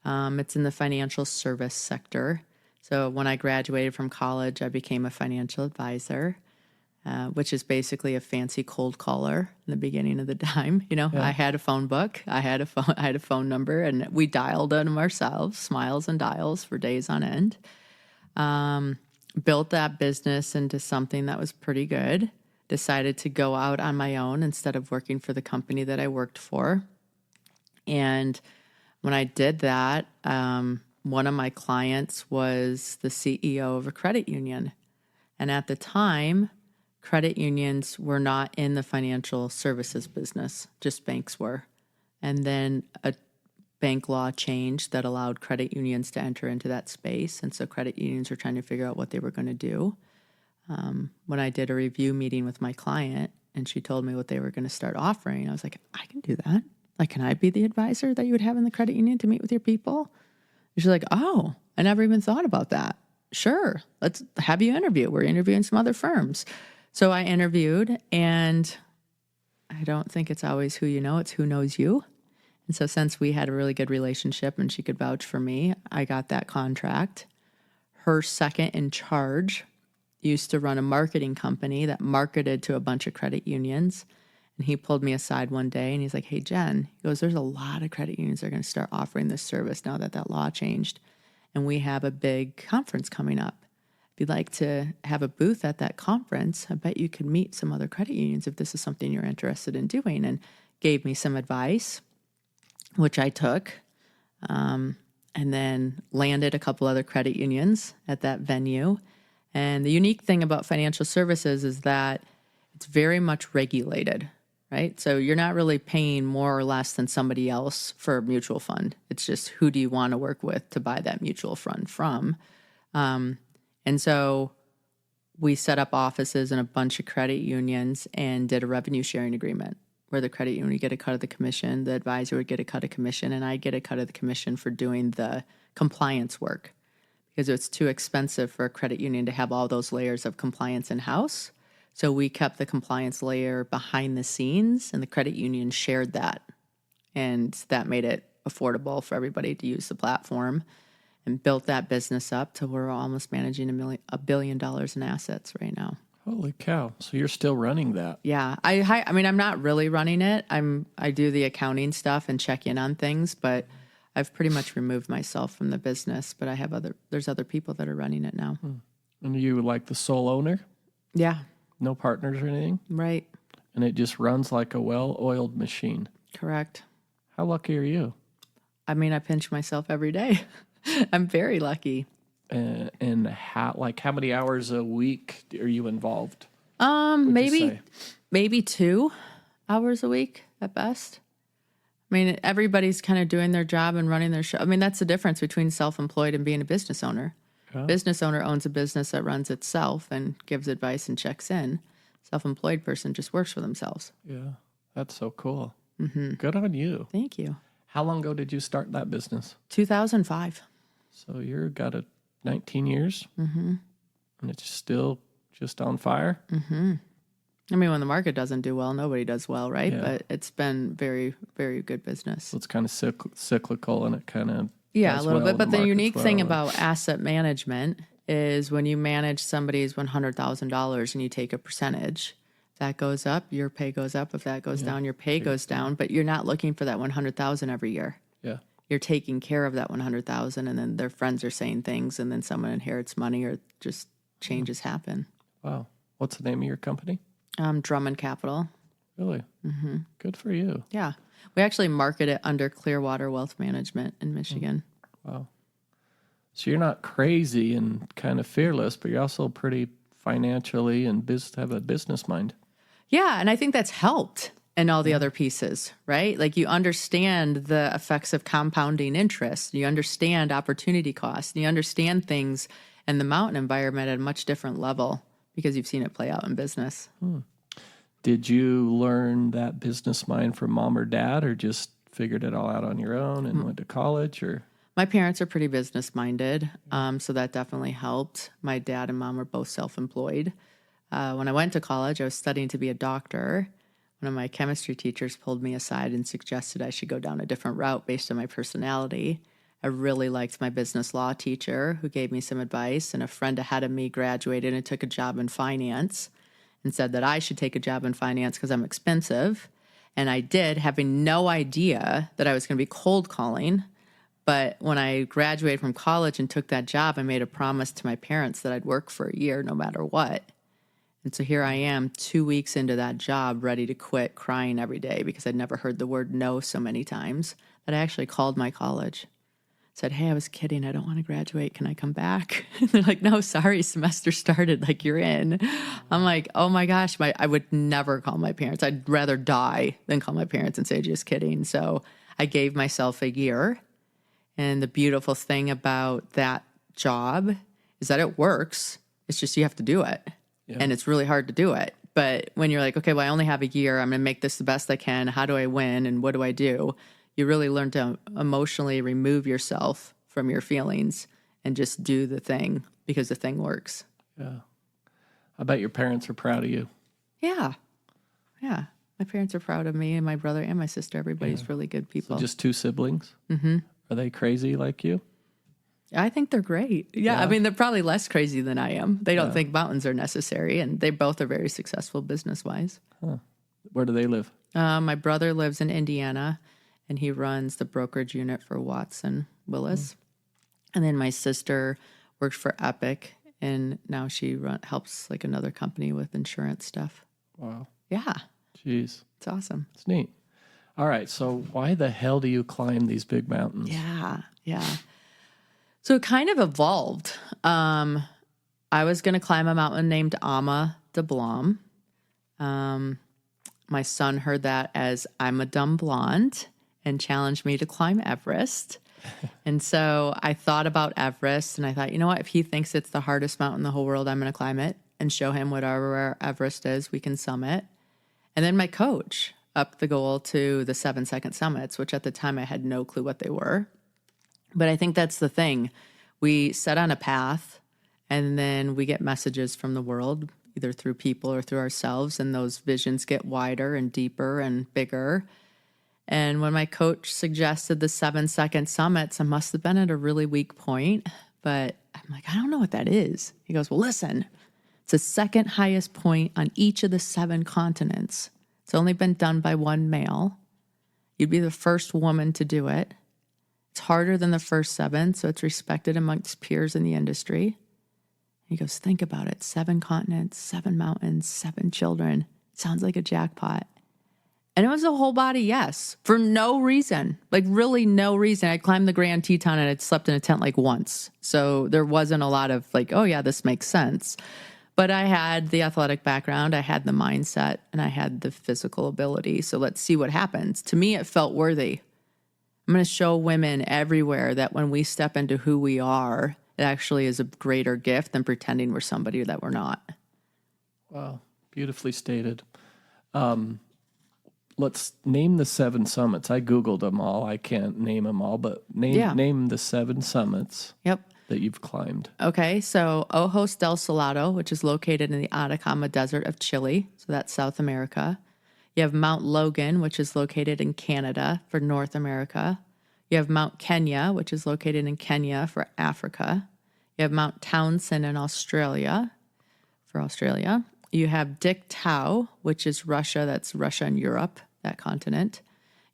It's in the financial service sector. So when I graduated from college, I became a financial advisor, which is basically a fancy cold caller in the beginning of the time. I had a phone book, I had a phone number, and we dialed them ourselves, smiles and dials for days on end. Built that business into something that was pretty good. Decided to go out on my own instead of working for the company that I worked for. And when I did that, one of my clients was the CEO of a credit union. And at the time, credit unions were not in the financial services business, just banks were. And then a bank law changed that allowed credit unions to enter into that space. And so credit unions were trying to figure out what they were going to do. When I did a review meeting with my client and she told me what they were going to start offering, I was like, I can do that. Like, can I be the advisor that you would have in the credit union to meet with your people? And she's like, oh, I never even thought about that. Sure, let's have you interview. We're interviewing some other firms. So I interviewed, and I don't think it's always who you know, it's who knows you. And so since we had a really good relationship and she could vouch for me, I got that contract. Her second in charge used to run a marketing company that marketed to a bunch of credit unions. And he pulled me aside one day and he's like, hey, Jen, he goes, there's a lot of credit unions that are going to start offering this service now that that law changed. And we have a big conference coming up. If you'd like to have a booth at that conference, I bet you could meet some other credit unions if this is something you're interested in doing. And gave me some advice, which I took, and then landed a couple other credit unions at that venue. And the unique thing about financial services is that it's very much regulated, right? So you're not really paying more or less than somebody else for a mutual fund. It's just who do you want to work with to buy that mutual fund from? And so we set up offices in a bunch of credit unions and did a revenue sharing agreement where the credit union would get a cut of the commission, the advisor would get a cut of commission, and I'd get a cut of the commission for doing the compliance work because it's too expensive for a credit union to have all those layers of compliance in-house. So we kept the compliance layer behind the scenes, and the credit union shared that. And that made it affordable for everybody to use the platform and built that business up to where we're almost managing $1 billion in assets right now. Holy cow. So you're still running that? Yeah. I mean, I'm not really running it. I do the accounting stuff and check in on things, but I've pretty much removed myself from the business, but there's other people that are running it now. And you like the sole owner? Yeah. No partners or anything? Right. And it just runs like a well-oiled machine. Correct. How lucky are you? I mean, I pinch myself every day. I'm very lucky. And how many hours a week are you involved? Maybe 2 hours a week at best. I mean, everybody's kind of doing their job and running their show. I mean, that's the difference between self-employed and being a business owner. Yeah. Business owner owns a business that runs itself and gives advice and checks in. Self-employed person just works for themselves. Yeah, that's so cool. Mm-hmm. Good on you. Thank you. How long ago did you start that business? 2005. So you've got 19 years, and it's still just on fire? Mm-hmm. I mean, when the market doesn't do well, nobody does well, right? Yeah. But it's been very, very good business. So it's kind of cyclical, and it kind of a little bit. But the unique thing about asset management is when you manage somebody's $100,000 and you take a percentage, if that goes up, your pay goes up. If that goes down, your pay goes down. But you're not looking for that $100,000 every year. Yeah. You're taking care of that $100,000, and then their friends are saying things, and then someone inherits money, or just changes happen. Wow. What's the name of your company? Drummond Capital. Really? Mm-hmm. Good for you. Yeah. We actually market it under Clearwater Wealth Management in Michigan. Wow. So you're not crazy and kind of fearless, but you're also pretty financially and have a business mind. Yeah, and I think that's helped in all the other pieces, right? Like you understand the effects of compounding interest. You understand opportunity costs. And you understand things in the mountain environment at a much different level because you've seen it play out in business. Did you learn that business mind from mom or dad, or just figured it all out on your own and went to college? Or my parents are pretty business-minded, so that definitely helped. My dad and mom were both self-employed. When I went to college, I was studying to be a doctor. One of my chemistry teachers pulled me aside and suggested I should go down a different route based on my personality. I really liked my business law teacher who gave me some advice, and a friend ahead of me graduated and took a job in finance and said that I should take a job in finance because I'm expensive. And I did, having no idea that I was going to be cold calling. But when I graduated from college and took that job, I made a promise to my parents that I'd work for a year no matter what. And so here I am 2 weeks into that job, ready to quit, crying every day because I'd never heard the word no so many times that I actually called my college. Said, hey, I was kidding. I don't want to graduate. Can I come back? And they're like, no, sorry, semester started. Like, you're in. I'm like, oh my gosh, I would never call my parents. I'd rather die than call my parents and say, just kidding. So I gave myself a year. And the beautiful thing about that job is that it works. It's just you have to do it. Yeah. And it's really hard to do it. But when you're like, okay, well, I only have a year. I'm going to make this the best I can. How do I win? And what do I do? You really learn to emotionally remove yourself from your feelings and just do the thing because the thing works. Yeah. I bet your parents are proud of you. Yeah. Yeah. My parents are proud of me and my brother and my sister. Everybody's really good people. So just 2 siblings? Mm-hmm. Are they crazy like you? I think they're great. Yeah. I mean, they're probably less crazy than I am. They don't think mountains are necessary, and they both are very successful business-wise. Huh. Where do they live? My brother lives in Indiana, and he runs the brokerage unit for Watson Willis. And then my sister worked for Epic, and now she helps like another company with insurance stuff. Wow. Yeah. Jeez. It's awesome. It's neat. All right. So why the hell do you climb these big mountains? Yeah. So it kind of evolved. I was going to climb a mountain named Ama de Blanc. My son heard that as I'm a dumb blonde and challenged me to climb Everest. And so I thought about Everest, and I thought, you know what? If he thinks it's the hardest mountain in the whole world, I'm going to climb it and show him whatever Everest is, we can summit. And then my coach upped the goal to the 7-second summits, which at the time I had no clue what they were. But I think that's the thing. We set on a path, and then we get messages from the world, either through people or through ourselves, and those visions get wider and deeper and bigger. And when my coach suggested the 7-second summits, I must have been at a really weak point, but I'm like, I don't know what that is. He goes, well, listen, it's the second highest point on each of the 7 continents. It's only been done by one male. You'd be the first woman to do it. It's harder than the first 7, so it's respected amongst peers in the industry. He goes, think about it. 7 continents, 7 mountains, 7 children. Sounds like a jackpot. And it was a whole body yes, for no reason, like really no reason. I climbed the Grand Teton and I'd slept in a tent like once. So there wasn't a lot of like, oh yeah, this makes sense. But I had the athletic background, I had the mindset, and I had the physical ability. So let's see what happens. To me, it felt worthy. I'm going to show women everywhere that when we step into who we are, it actually is a greater gift than pretending we're somebody that we're not. Wow. Beautifully stated. Let's name the 7 summits. I Googled them all. I can't name them all, but name the 7 summits that you've climbed. Okay, so Ojos del Salado, which is located in the Atacama Desert of Chile. So that's South America. You have Mount Logan, which is located in Canada for North America. You have Mount Kenya, which is located in Kenya for Africa. You have Mount Townsend in Australia for Australia. You have Dik Tau, which is Russia. That's Russia and Europe, that continent.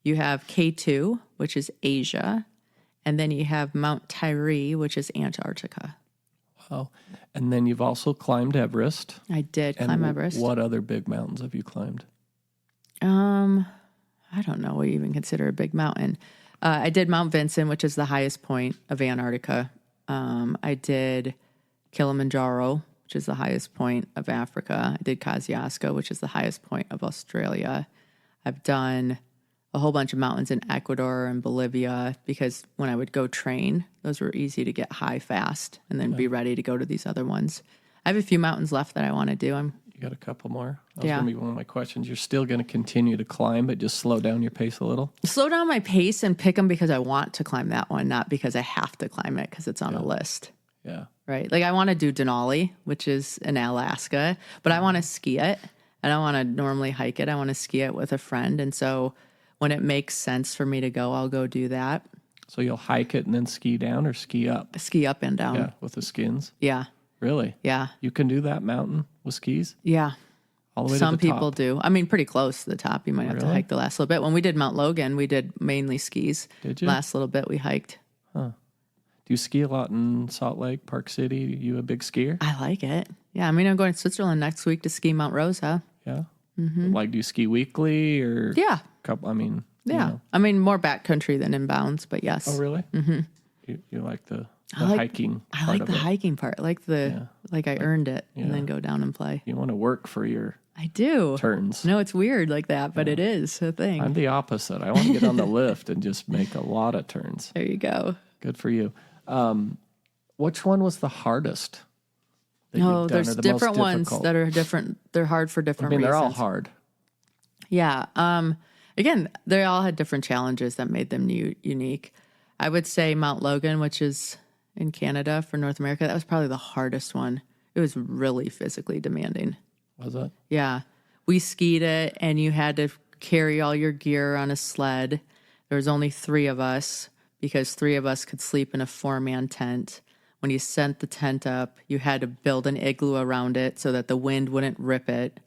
You have K2, which is Asia. And then you have Mount Tyree, which is Antarctica. Wow. And then you've also climbed Everest. I did climb Everest. What other big mountains have you climbed? I don't know what you even consider a big mountain. I did Mount Vincent, which is the highest point of Antarctica. I did Kilimanjaro, which is the highest point of Africa. I did Kosciuszko, which is the highest point of Australia. I've done a whole bunch of mountains in Ecuador and Bolivia because when I would go train, those were easy to get high fast and then be ready to go to these other ones. I have a few mountains left that I want to do. You got a couple more? That was going to be one of my questions. You're still going to continue to climb, but just slow down your pace a little? Slow down my pace and pick them because I want to climb that one, not because I have to climb it because it's on a list. Yeah. Right. Like I want to do Denali, which is in Alaska, but I want to ski it. I don't want to normally hike it. I want to ski it with a friend. And so when it makes sense for me to go, I'll go do that. So you'll hike it and then ski down or ski up? Ski up and down. Yeah, with the skins? Yeah. Really? Yeah. You can do that mountain with skis? Yeah. All the way Some to the top? people do. I mean, pretty close to the top. You might have to hike the last little bit. When we did Mount Logan, we did mainly skis. Did you? Last little bit we hiked. Huh. Do you ski a lot in Salt Lake, Park City? You a big skier? I like it. Yeah, I mean, I'm going to Switzerland next week to ski Mount Rosa. Yeah. Mm-hmm. Like, do you ski weekly or? Yeah. I mean. Yeah. You know. I mean, more backcountry than inbounds, but yes. Oh, really? Mm-hmm. You like the hiking part I like of the it. hiking part. I like I earned it and then go down and play. You want to work for your I do. turns. No, it's weird like that, but it is a thing. I'm the opposite. I want to get on the lift and just make a lot of turns. There you go. Good for you. Which one was the hardest? There's different ones that are different. They're hard for different reasons. They're all hard. Yeah. Again, they all had different challenges that made them unique. I would say Mount Logan, which is in Canada for North America, that was probably the hardest one. It was really physically demanding. Was it? Yeah. We skied it, and you had to carry all your gear on a sled. There was only 3 of us because 3 of us could sleep in a 4-man tent. When you sent the tent up, you had to build an igloo around it so that the wind wouldn't rip it.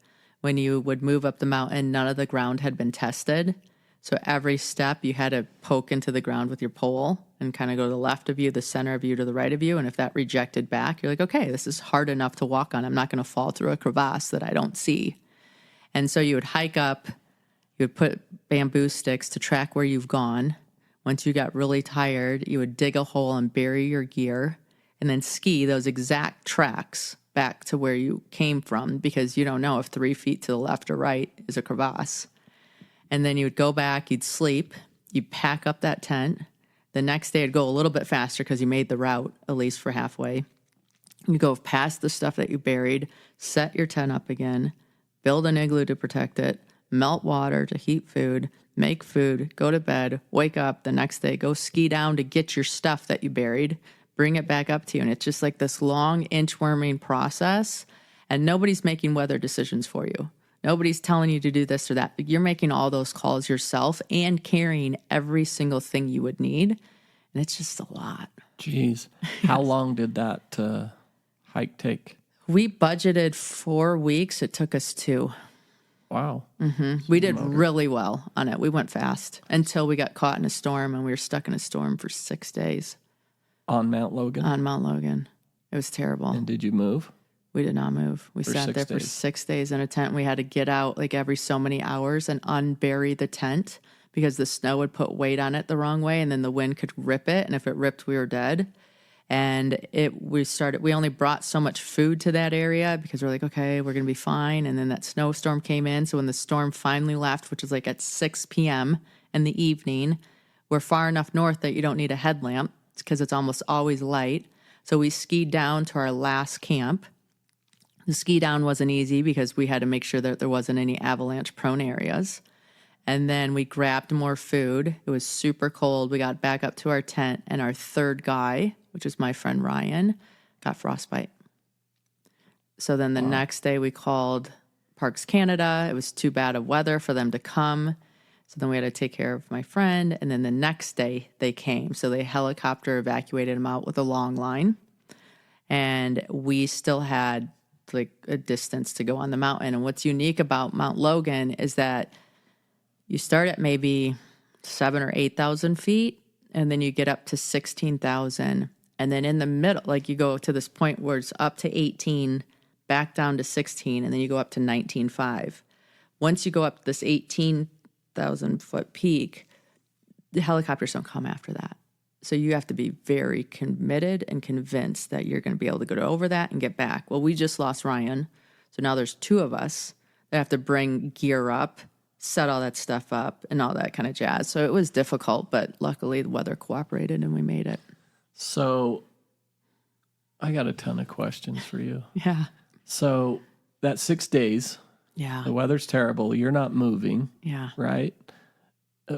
when you would move up the mountain, none of the ground had been tested. So every step you had to poke into the ground with your pole and kind of go to the left of you, the center of you, to the right of you. And if that rejected back, you're like, okay, this is hard enough to walk on. I'm not going to fall through a crevasse that I don't see. And so you would hike up, you would put bamboo sticks to track where you've gone. Once you got really tired, you would dig a hole and bury your gear and then ski those exact tracks back to where you came from, because you don't know if 3 feet to the left or right is a crevasse. And then you would go back, you'd sleep, you'd pack up that tent. The next day it'd go a little bit faster because you made the route, at least for halfway. You go past the stuff that you buried, set your tent up again, build an igloo to protect it, melt water to heat food, make food, go to bed, wake up the next day, go ski down to get your stuff that you buried, bring it back up to you. And it's just like this long inchworming process, and nobody's making weather decisions for you. Nobody's telling you to do this or that. You're making all those calls yourself and carrying every single thing you would need. And it's just a lot. Jeez. How long did that hike take? We budgeted 4 weeks. It took us 2. Wow. We did really well on it. We went fast until we got caught in a storm, and we were stuck in a storm for 6 days. On Mount Logan? On Mount Logan. It was terrible. And did you move? We did not move. We For sat 6 there for days. 6 days in a tent. We had to get out like every so many hours and unbury the tent because the snow would put weight on it the wrong way, and then the wind could rip it. And if it ripped, we were dead. And we only brought so much food to that area because we're like, okay, we're going to be fine. And then that snowstorm came in. So when the storm finally left, which was like at 6 p.m. in the evening, we're far enough north that you don't need a headlamp because it's almost always light. So we skied down to our last camp. The ski down wasn't easy because we had to make sure that there wasn't any avalanche prone areas. And then we grabbed more food. It was super cold. We got back up to our tent, and our third guy, which is my friend Ryan, got frostbite. So then the next day we called Parks Canada. It was too bad of weather for them to come. So then we had to take care of my friend. And then the next day they came. So they helicopter evacuated him out with a long line. And we still had like a distance to go on the mountain. And what's unique about Mount Logan is that you start at maybe 7,000 or 8,000 feet, and then you get up to 16,000. And then in the middle, like you go to this point where it's up to 18, back down to 16, and then you go up to 19.5. Once you go up this 18,000 foot peak, the helicopters don't come after that. So you have to be very committed and convinced that you're going to be able to go over that and get back. Well, we just lost Ryan. So now there's 2 of us that have to bring gear up, set all that stuff up, and all that kind of jazz. So it was difficult, but luckily the weather cooperated and we made it. So I got a ton of questions for you. Yeah. So that 6 days, Yeah. the weather's terrible. You're not moving, Yeah. right?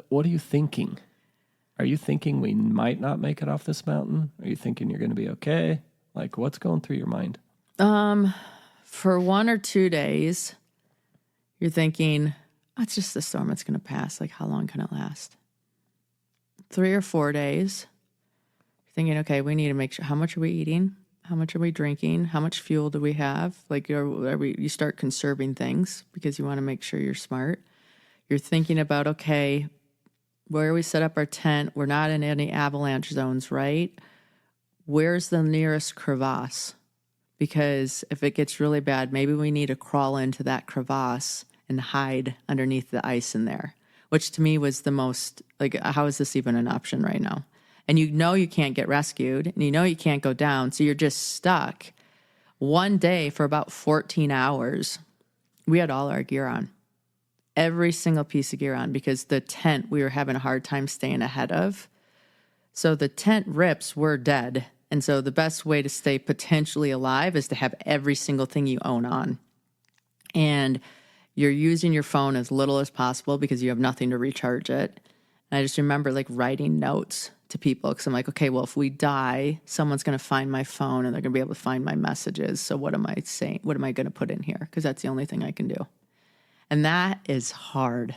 What are you thinking? Are you thinking we might not make it off this mountain? Are you thinking you're going to be okay? Like, what's going through your mind? For 1 or 2 days, you're thinking, oh, it's just a storm. It's going to pass. Like, how long can it last? 3 or 4 days, you're thinking, okay, we need to make sure, how much are we eating? How much are we drinking? How much fuel do we have? Like, you start conserving things because you want to make sure you're smart. You're thinking about, okay, where we set up our tent, we're not in any avalanche zones, right? Where's the nearest crevasse? Because if it gets really bad, maybe we need to crawl into that crevasse and hide underneath the ice in there, which to me was the most, like, how is this even an option right now? And you know you can't get rescued, and you know you can't go down, so you're just stuck. One day for about 14 hours, we had all our gear on. Every single piece of gear on, because the tent we were having a hard time staying ahead of. So the tent rips, we're dead. And so the best way to stay potentially alive is to have every single thing you own on. And you're using your phone as little as possible because you have nothing to recharge it. And I just remember like writing notes to people because I'm like, okay, well, if we die, someone's going to find my phone and they're going to be able to find my messages. So what am I saying? What am I going to put in here? Because that's the only thing I can do. And that is hard.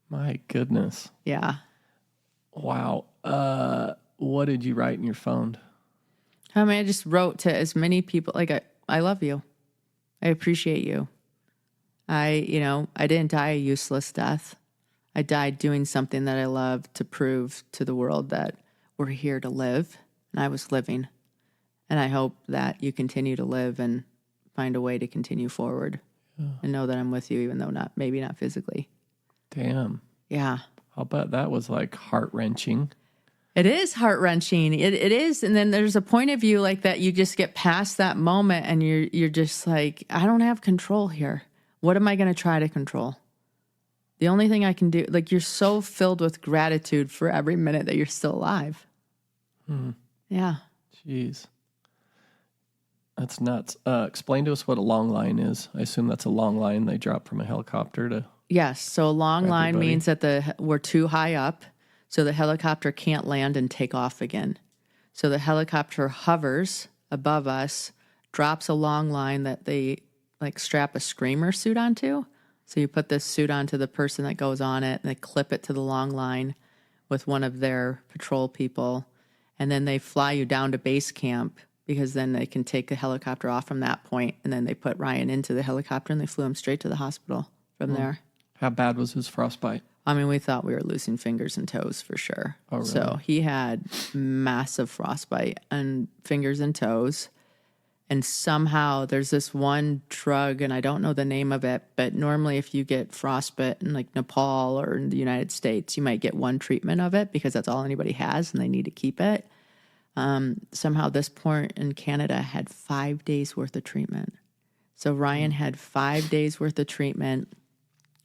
My goodness. Yeah. Wow. What did you write in your phone? I mean, I just wrote to as many people, like, I love you. I appreciate you. I didn't die a useless death. I died doing something that I love to prove to the world that we're here to live, and I was living. And I hope that you continue to live and find a way to continue forward and know that I'm with you, even though maybe not physically. Damn. Yeah. I'll bet that was like heart-wrenching. It is heart-wrenching. It is. And then there's a point of view like that. You just get past that moment and you're just like, I don't have control here. What am I going to try to control? The only thing I can do, like, you're so filled with gratitude for every minute that you're still alive. Yeah. Jeez. That's nuts. Explain to us what a long line is. I assume that's a long line they drop from a helicopter to... Yes. So a long line everybody. means that we're too high up, so the helicopter can't land and take off again. So the helicopter hovers above us, drops a long line that they like strap a screamer suit onto. So you put this suit onto the person that goes on it, and they clip it to the long line with one of their patrol people. And then they fly you down to base camp, because then they can take the helicopter off from that point. And then they put Ryan into the helicopter and they flew him straight to the hospital from there. How bad was his frostbite? I mean, we thought we were losing fingers and toes for sure. Oh, really? So he had massive frostbite on fingers and toes. And somehow there's this one drug, and I don't know the name of it, but normally if you get frostbite in like Nepal or in the United States, you might get one treatment of it because that's all anybody has and they need to keep it. Somehow this port in Canada had 5 days worth of treatment. So Ryan had 5 days worth of treatment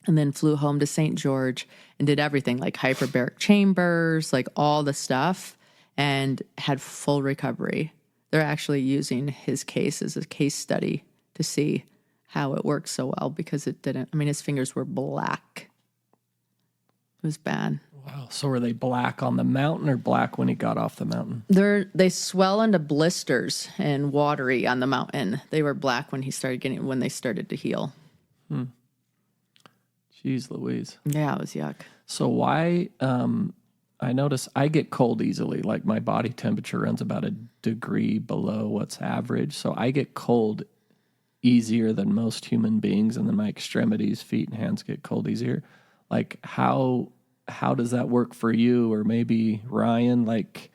and then flew home to St. George and did everything like hyperbaric chambers, like all the stuff, and had full recovery. They're actually using his case as a case study to see how it works so well, because it didn't. I mean, his fingers were black. It was bad. Wow. So were they black on the mountain or black when he got off the mountain? They swell into blisters and watery on the mountain. They were black when they started to heal. Jeez Louise. Yeah, it was yuck. So why, I notice I get cold easily. Like my body temperature runs about a degree below what's average. So I get cold easier than most human beings. And then my extremities, feet and hands get cold easier. Like how does that work for you? Or maybe Ryan, like,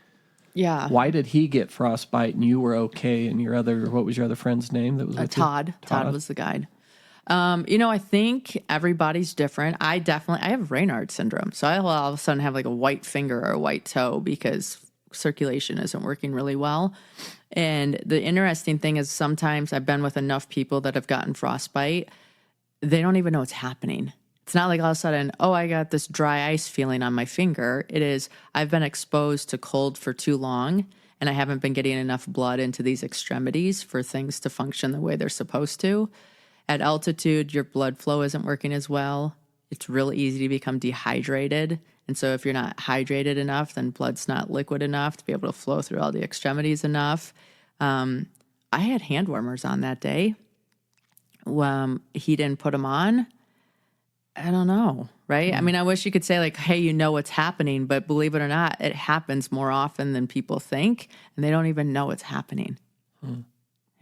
yeah. Why did he get frostbite and you were okay? And what was your other friend's name that was with Todd. you? Todd was the guide. I think everybody's different. I have Raynaud's syndrome. So I'll all of a sudden have like a white finger or a white toe because circulation isn't working really well. And the interesting thing is sometimes I've been with enough people that have gotten frostbite, they don't even know what's happening. It's not like all of a sudden, oh, I got this dry ice feeling on my finger. It is, I've been exposed to cold for too long and I haven't been getting enough blood into these extremities for things to function the way they're supposed to. At altitude, your blood flow isn't working as well. It's really easy to become dehydrated. And so if you're not hydrated enough, then blood's not liquid enough to be able to flow through all the extremities enough. I had hand warmers on that day. He didn't put them on. I don't know, right? I mean, I wish you could say like, hey, you know what's happening, but believe it or not, it happens more often than people think, and they don't even know what's happening.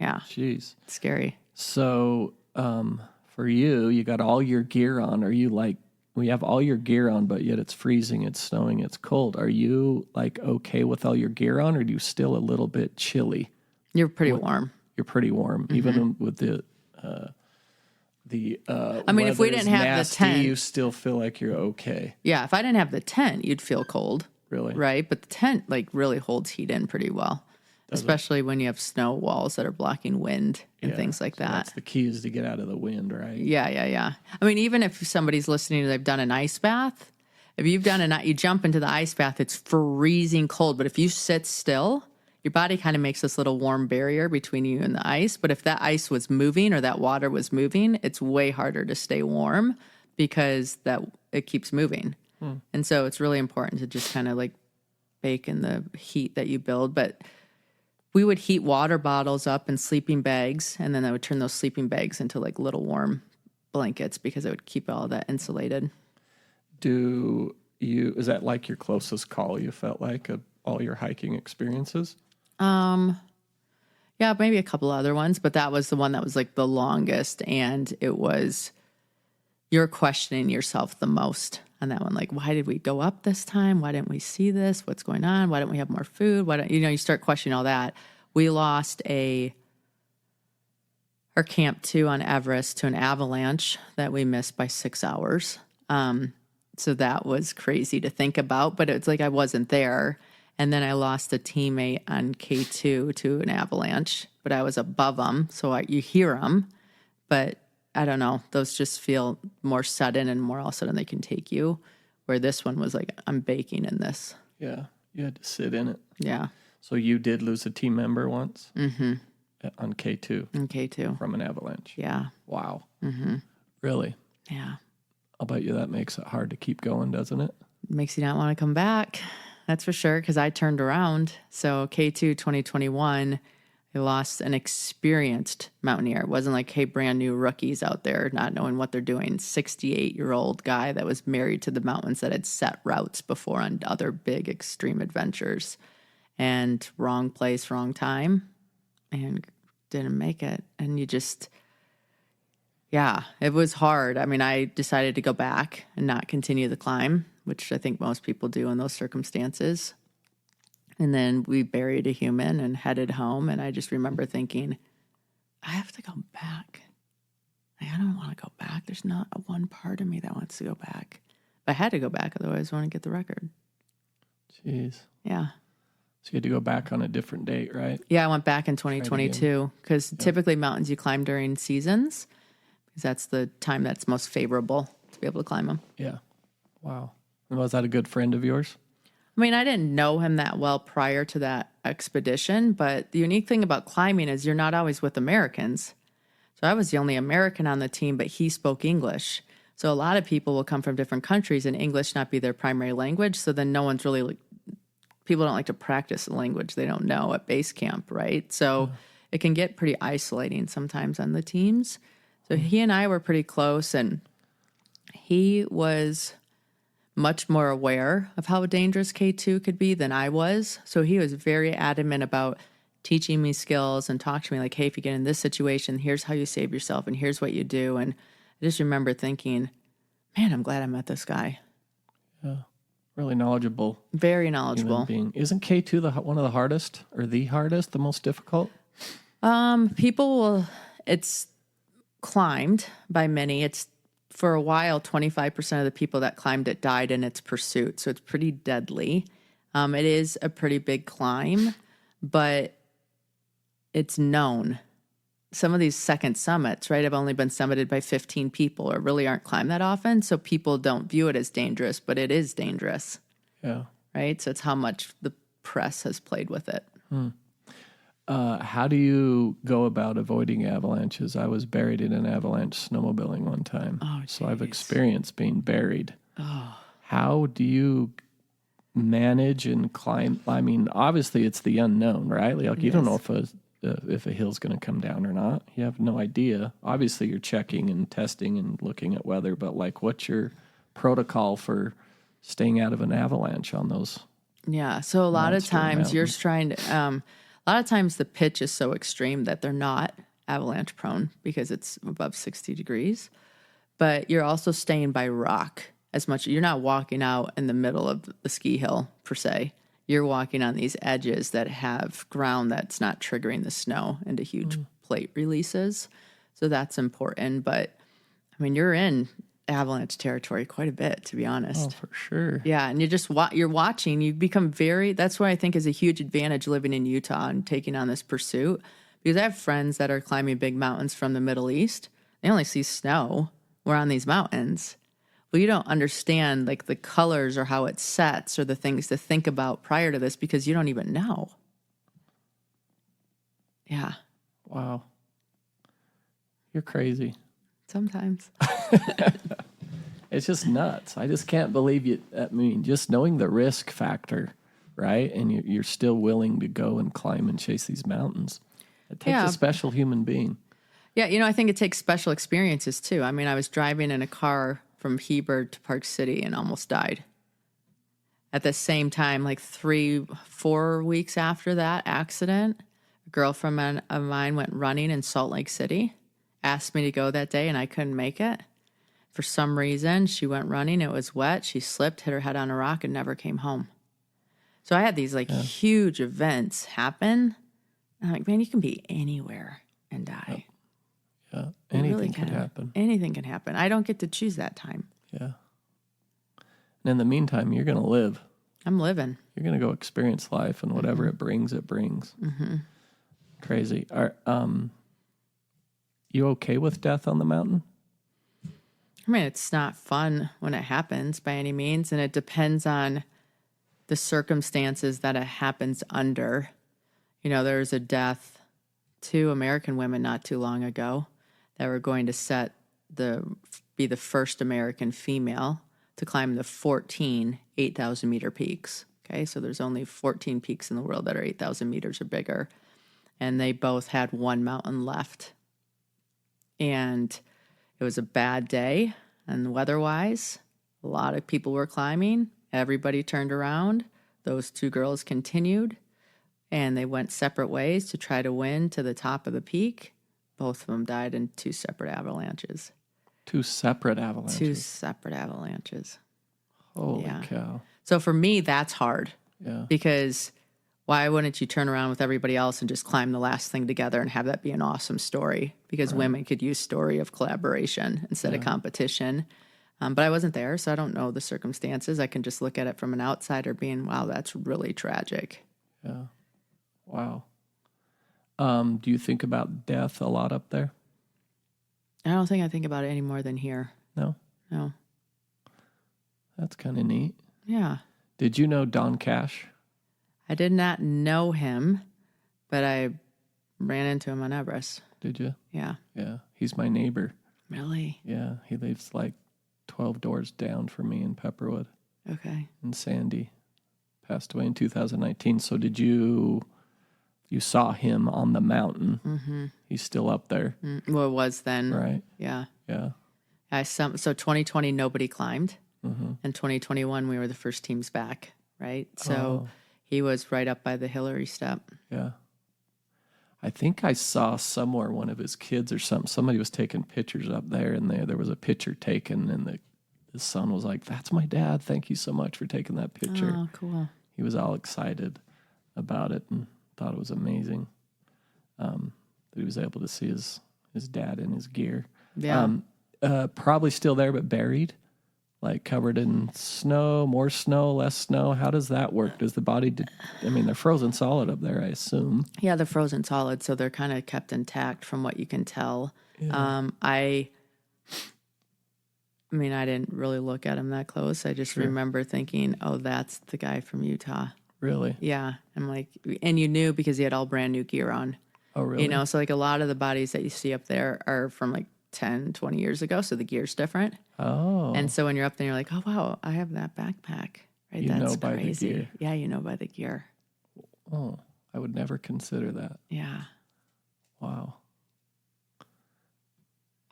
Yeah. Jeez. It's scary. So for you got all your gear on. Are you like, we have all your gear on, but yet it's freezing, it's snowing, it's cold. Are you like okay with all your gear on, or do you still a little bit chilly? You're pretty warm. You're pretty warm, even with the I mean, if we didn't have nasty, the tent, you still feel like you're okay. Yeah, if I didn't have the tent, you'd feel cold. Really? Right? But the tent like really holds heat in pretty well. Especially when you have snow walls that are blocking wind and things like that. That's the key, is to get out of the wind, right? Yeah. I mean, even if somebody's listening and they've done an ice bath, if you've done you jump into the ice bath, it's freezing cold. But if you sit still, your body kind of makes this little warm barrier between you and the ice. But if that ice was moving or that water was moving, it's way harder to stay warm because it keeps moving. And so it's really important to just kind of like bake in the heat that you build. But we would heat water bottles up in sleeping bags, and then I would turn those sleeping bags into like little warm blankets because it would keep all that insulated. Is that like your closest call you felt like of all your hiking experiences? Yeah, maybe a couple other ones, but that was the one that was like the longest, and it was you're questioning yourself the most on that one. Like, why did we go up this time? Why didn't we see this? What's going on? Why don't we have more food? Why don't, you start questioning all that. We lost our camp 2 on Everest to an avalanche that we missed by 6 hours. So that was crazy to think about, but it's like I wasn't there. And then I lost a teammate on K2 to an avalanche, but I was above them. So you hear them, but I don't know. Those just feel more sudden and more all of a sudden they can take you. Where this one was like, I'm baking in this. Yeah, you had to sit in it. Yeah. So you did lose a team member once? Mm-hmm. On K2? On K2. From an avalanche? Yeah. Wow. Mm-hmm. Really? Yeah. I'll bet you that makes it hard to keep going, doesn't it? Makes you not want to come back. That's for sure, because I turned around. So K2 2021, I lost an experienced mountaineer. It wasn't like, hey, brand new rookies out there not knowing what they're doing. 68-year-old guy that was married to the mountains that had set routes before on other big extreme adventures. And wrong place, wrong time, and didn't make it. And you just, yeah, it was hard. I mean, I decided to go back and not continue the climb, which I think most people do in those circumstances. And then we buried a human and headed home. And I just remember thinking, I have to go back. Like, I don't want to go back. There's not a one part of me that wants to go back. But I had to go back, otherwise I want to get the record. Jeez. Yeah. So you had to go back on a different date, right? Yeah, I went back in 2022 because typically mountains you climb during seasons because that's the time that's most favorable to be able to climb them. Yeah. Wow. And was that a good friend of yours? I mean, I didn't know him that well prior to that expedition, but the unique thing about climbing is you're not always with Americans. So I was the only American on the team, but he spoke English. So a lot of people will come from different countries and English not be their primary language. So then no one's really, people don't like to practice the language they don't know at base camp, right? So it can get pretty isolating sometimes on the teams. So he and I were pretty close, and he was much more aware of how dangerous K2 could be than I was. So he was very adamant about teaching me skills and talking to me like, hey, if you get in this situation, here's how you save yourself and here's what you do. And I just remember thinking, man, I'm glad I met this guy. Yeah. Really knowledgeable. Very knowledgeable. Being. Isn't K2 one of the hardest or the hardest, the most difficult? It's climbed by many. It's for a while, 25% of the people that climbed it died in its pursuit. So it's pretty deadly. It is a pretty big climb, but it's known. Some of these second summits, right, have only been summited by 15 people or really aren't climbed that often. So people don't view it as dangerous, but it is dangerous. Yeah. Right? So it's how much the press has played with it. How do you go about avoiding avalanches? I was buried in an avalanche snowmobiling one time. Oh, so I've experienced being buried. Oh. How do you manage and climb? I mean, obviously it's the unknown, right? Like you don't know if a hill's going to come down or not. You have no idea. Obviously you're checking and testing and looking at weather, but like what's your protocol for staying out of an avalanche on those? Yeah. So a lot of times mountains? you're trying to, a lot of times the pitch is so extreme that they're not avalanche prone because it's above 60 degrees, but you're also staying by rock as much. You're not walking out in the middle of the ski hill per se. You're walking on these edges that have ground that's not triggering the snow into huge plate releases. So that's important. But I mean, you're in avalanche territory quite a bit, to be honest. Oh, for sure. Yeah, and you're watching. You become that's what I think is a huge advantage living in Utah and taking on this pursuit. Because I have friends that are climbing big mountains from the Middle East. They only see snow. We're on these mountains. Well, you don't understand like the colors or how it sets or the things to think about prior to this because you don't even know. Yeah. Wow. You're crazy. Sometimes. It's just nuts. I just can't believe you. I mean, just knowing the risk factor, right? And you're still willing to go and climb and chase these mountains. It takes a special human being. Yeah, I think it takes special experiences too. I mean, I was driving in a car from Heber to Park City and almost died. At the same time, like 3-4 weeks after that accident, a girlfriend of mine went running in Salt Lake City, asked me to go that day, and I couldn't make it. For some reason, she went running. It was wet. She slipped, hit her head on a rock, and never came home. So I had these like huge events happen. I'm like, man, you can be anywhere and die. Yeah. You Anything really could can. happen. Anything can happen. I don't get to choose that time. Yeah. And in the meantime, you're going to live. I'm living. You're going to go experience life, and whatever it brings, it brings. Mm-hmm. Crazy. Are you okay with death on the mountain? I mean, it's not fun when it happens by any means, and it depends on the circumstances that it happens under. You know, there was a death, 2 American women not too long ago that were going to be the first American female to climb the 14 8,000-meter peaks. Okay, so there's only 14 peaks in the world that are 8,000 meters or bigger, and they both had 1 mountain left. And it was a bad day, and weather-wise, a lot of people were climbing. Everybody turned around. Those 2 girls continued, and they went separate ways to try to win to the top of the peak. Both of them died in 2 separate avalanches. 2 separate avalanches? 2 separate avalanches. Holy cow. So for me, that's hard. Yeah. Because why wouldn't you turn around with everybody else and just climb the last thing together and have that be an awesome story? Because women could use story of collaboration instead of competition. But I wasn't there, so I don't know the circumstances. I can just look at it from an outsider being, wow, that's really tragic. Yeah. Wow. Do you think about death a lot up there? I don't think I think about it any more than here. No? No. That's kind of neat. Yeah. Did you know Don Cash? I did not know him, but I ran into him on Everest. Did you? Yeah. Yeah. He's my neighbor. Really? Yeah. He lives like 12 doors down from me in Pepperwood. Okay. And Sandy passed away in 2019. So did you saw him on the mountain? Mm-hmm. He's still up there. Well, it was then. Right. Yeah. Yeah. So 2020, nobody climbed. Mm-hmm. And 2021, we were the first teams back, right? So he was right up by the Hillary step. Yeah. I think I saw somewhere one of his kids or something. Somebody was taking pictures up there, and there was a picture taken, and the son was like, "That's my dad. Thank you so much for taking that picture." Oh, cool. He was all excited about it and thought it was amazing that he was able to see his dad in his gear. Yeah. Probably still there, but buried, like covered in snow, more snow, less snow. How does that work? Does the body, they're frozen solid up there, I assume. Yeah, they're frozen solid, so they're kind of kept intact from what you can tell. Yeah. I didn't really look at him that close. I just remember thinking, oh, that's the guy from Utah. Really? Yeah. I'm like, and you knew because he had all brand new gear on. Oh, really? You know, so like a lot of the bodies that you see up there are from like 10, 20 years ago, so the gear's different. Oh. And so when you're up there, you're like, oh, wow, I have that backpack. Right? You That's know by crazy. the gear. Yeah, you know by the gear. Oh, I would never consider that. Yeah. Wow.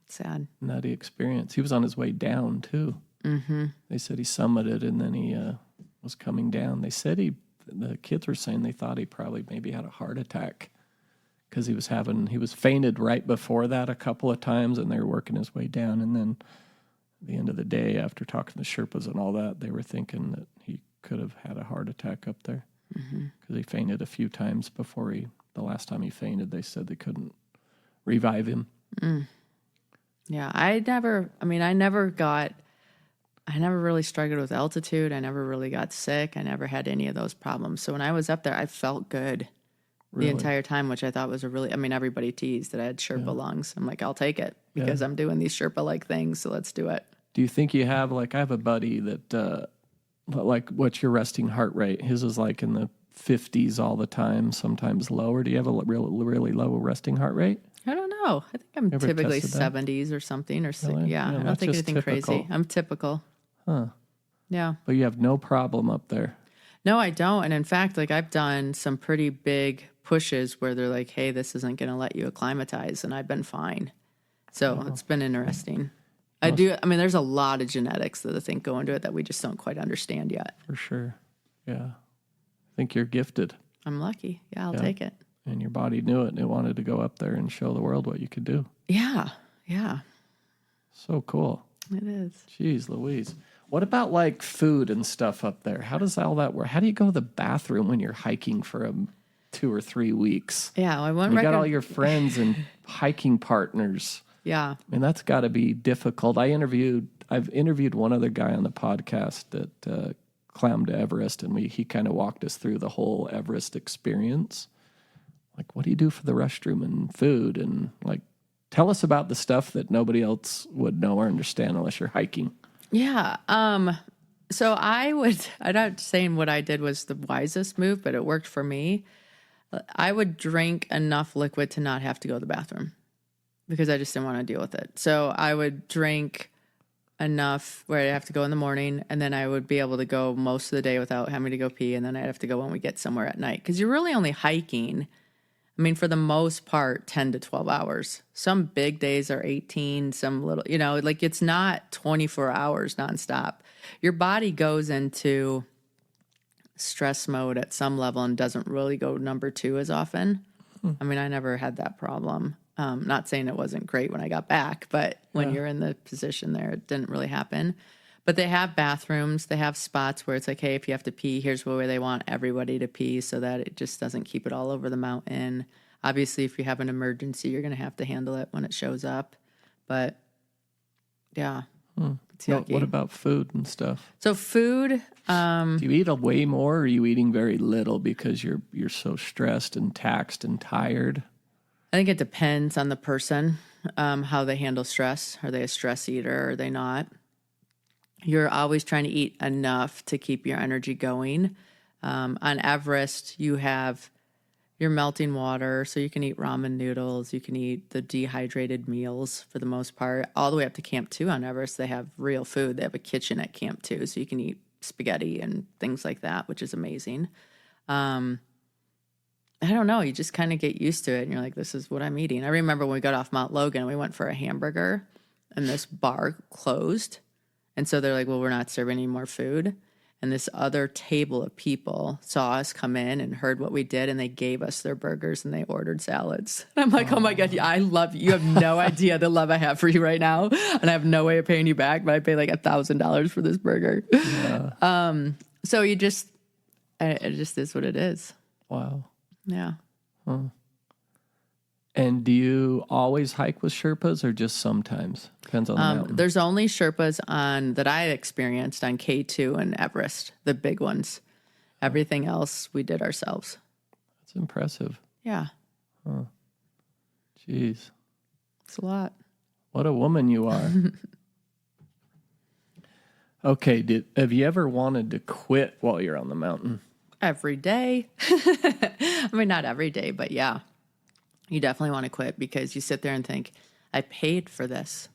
Sad. Nutty experience. He was on his way down, too. Mm-hmm. They said he summited and then he was coming down. They said the kids were saying they thought he probably maybe had a heart attack because he was fainted right before that a couple of times, and they were working his way down. And then at the end of the day, after talking to the Sherpas and all that, they were thinking that he could have had a heart attack up there because he fainted a few times before the last time he fainted, they said they couldn't revive him. Yeah, I never really struggled with altitude. I never really got sick. I never had any of those problems. So when I was up there, I felt good the entire time, which I thought was everybody teased that I had Sherpa lungs. I'm like, I'll take it because I'm doing these Sherpa-like things, so let's do it. Do you think you have, I have a buddy that, what's your resting heart rate? His is like in the 50s all the time, sometimes lower. Do you have a really low resting heart rate? I don't know. I think I'm typically tested that? 70s or something. Or Really? yeah, I don't that's think just anything typical. crazy. I'm typical. Huh. Yeah. But you have no problem up there. No, I don't. And in fact, I've done some pretty big pushes where they're like, hey, this isn't going to let you acclimatize. And I've been fine. So it's been interesting. There's a lot of genetics that I think go into it that we just don't quite understand yet. For sure. Yeah. I think you're gifted. I'm lucky. Yeah, I'll take it. And your body knew it and it wanted to go up there and show the world what you could do. Yeah. Yeah. So cool. It is. Jeez Louise. What about like food and stuff up there? How does all that work? How do you go to the bathroom when you're hiking for 2 or 3 weeks? Yeah, I went. You got all your friends and hiking partners. Yeah. I mean, that's got to be difficult. I've interviewed one other guy on the podcast that climbed Everest, and he kind of walked us through the whole Everest experience. Like, what do you do for the restroom and food? And like, tell us about the stuff that nobody else would know or understand unless you're hiking. Yeah. So I'm not saying what I did was the wisest move, but it worked for me. I would drink enough liquid to not have to go to the bathroom because I just didn't want to deal with it. So I would drink enough where I'd have to go in the morning, and then I would be able to go most of the day without having to go pee, and then I'd have to go when we get somewhere at night. Because you're really only hiking, I mean, for the most part, 10 to 12 hours. Some big days are 18, some little, like it's not 24 hours nonstop. Your body goes into stress mode at some level and doesn't really go number 2 as often. I mean, I never had that problem. Not saying it wasn't great when I got back, but when you're in the position there, it didn't really happen. But they have bathrooms. They have spots where it's like, hey, if you have to pee, here's where they want everybody to pee so that it just doesn't keep it all over the mountain. Obviously, if you have an emergency, you're going to have to handle it when it shows up. But, yeah. It's yucky. What about food and stuff? So food... do you eat way more, or are you eating very little because you're so stressed and taxed and tired? I think it depends on the person, how they handle stress. Are they a stress eater or are they not? You're always trying to eat enough to keep your energy going. On Everest, you have your melting water, so you can eat ramen noodles. You can eat the dehydrated meals for the most part. All the way up to Camp 2 on Everest, they have real food. They have a kitchen at Camp 2, so you can eat spaghetti and things like that, which is amazing. I don't know. You just kind of get used to it, and you're like, this is what I'm eating. I remember when we got off Mount Logan, we went for a hamburger, and this bar closed. And so they're like, well, we're not serving any more food. And this other table of people saw us come in and heard what we did, and they gave us their burgers, and they ordered salads. And I'm like, oh my God, I love you. You have no idea the love I have for you right now. And I have no way of paying you back, but I paid like $1,000 for this burger. Yeah. So it just is what it is. Wow. Yeah. Huh. And do you always hike with Sherpas or just sometimes? Depends on the mountain. There's only Sherpas that I experienced on K2 and Everest, the big ones. Everything else we did ourselves. That's impressive. Yeah. Huh. Jeez. It's a lot. What a woman you are. Okay, have you ever wanted to quit while you're on the mountain? Every day. I mean, not every day, but yeah. You definitely want to quit because you sit there and think, I paid for this.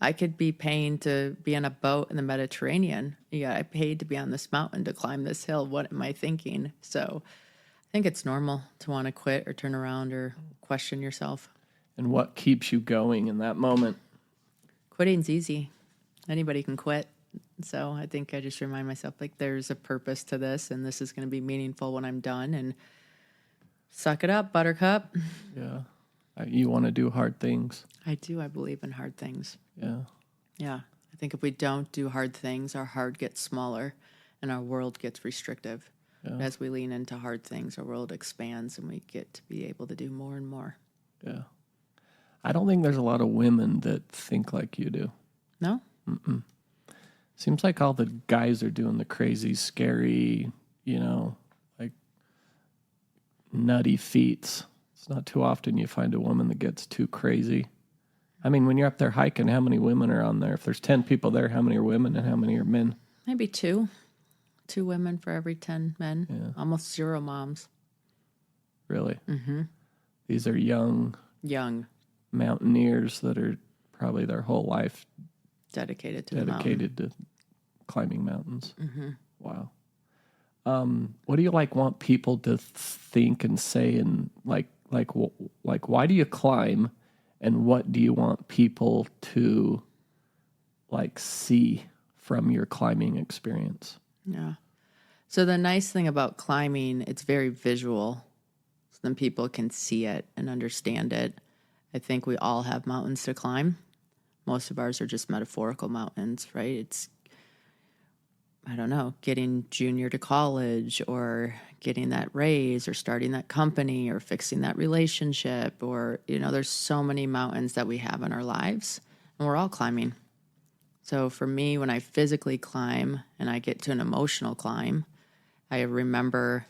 I could be paying to be on a boat in the Mediterranean. Yeah, I paid to be on this mountain to climb this hill. What am I thinking? So I think it's normal to want to quit or turn around or question yourself. And what keeps you going in that moment? Quitting's easy. Anybody can quit. So I think I just remind myself, like, there's a purpose to this, and this is going to be meaningful when I'm done, and suck it up, buttercup. Yeah. You want to do hard things. I do. I believe in hard things. Yeah. Yeah. I think if we don't do hard things, our heart gets smaller and our world gets restrictive. Yeah. As we lean into hard things, our world expands and we get to be able to do more and more. Yeah. I don't think there's a lot of women that think like you do. No? Mm-mm. Seems like all the guys are doing the crazy, scary, like nutty feats. It's not too often you find a woman that gets too crazy. I mean, when you're up there hiking, how many women are on there? If there's 10 people there, how many are women and how many are men? Maybe 2. 2 women for every 10 men. Yeah. Almost 0 moms. Really? Mm-hmm. These are young mountaineers that are probably their whole life dedicated to climbing mountains. Mm-hmm. Wow. What do you want people to think and say, and like why do you climb, and what do you want people to see from your climbing experience? Yeah. So the nice thing about climbing, it's very visual. So then people can see it and understand it. I think we all have mountains to climb. most of ours are just metaphorical mountains, right? It's, I don't know, getting junior to college or getting that raise or starting that company or fixing that relationship or, there's so many mountains that we have in our lives and we're all climbing. So for me, when I physically climb and I get to an emotional climb, I remember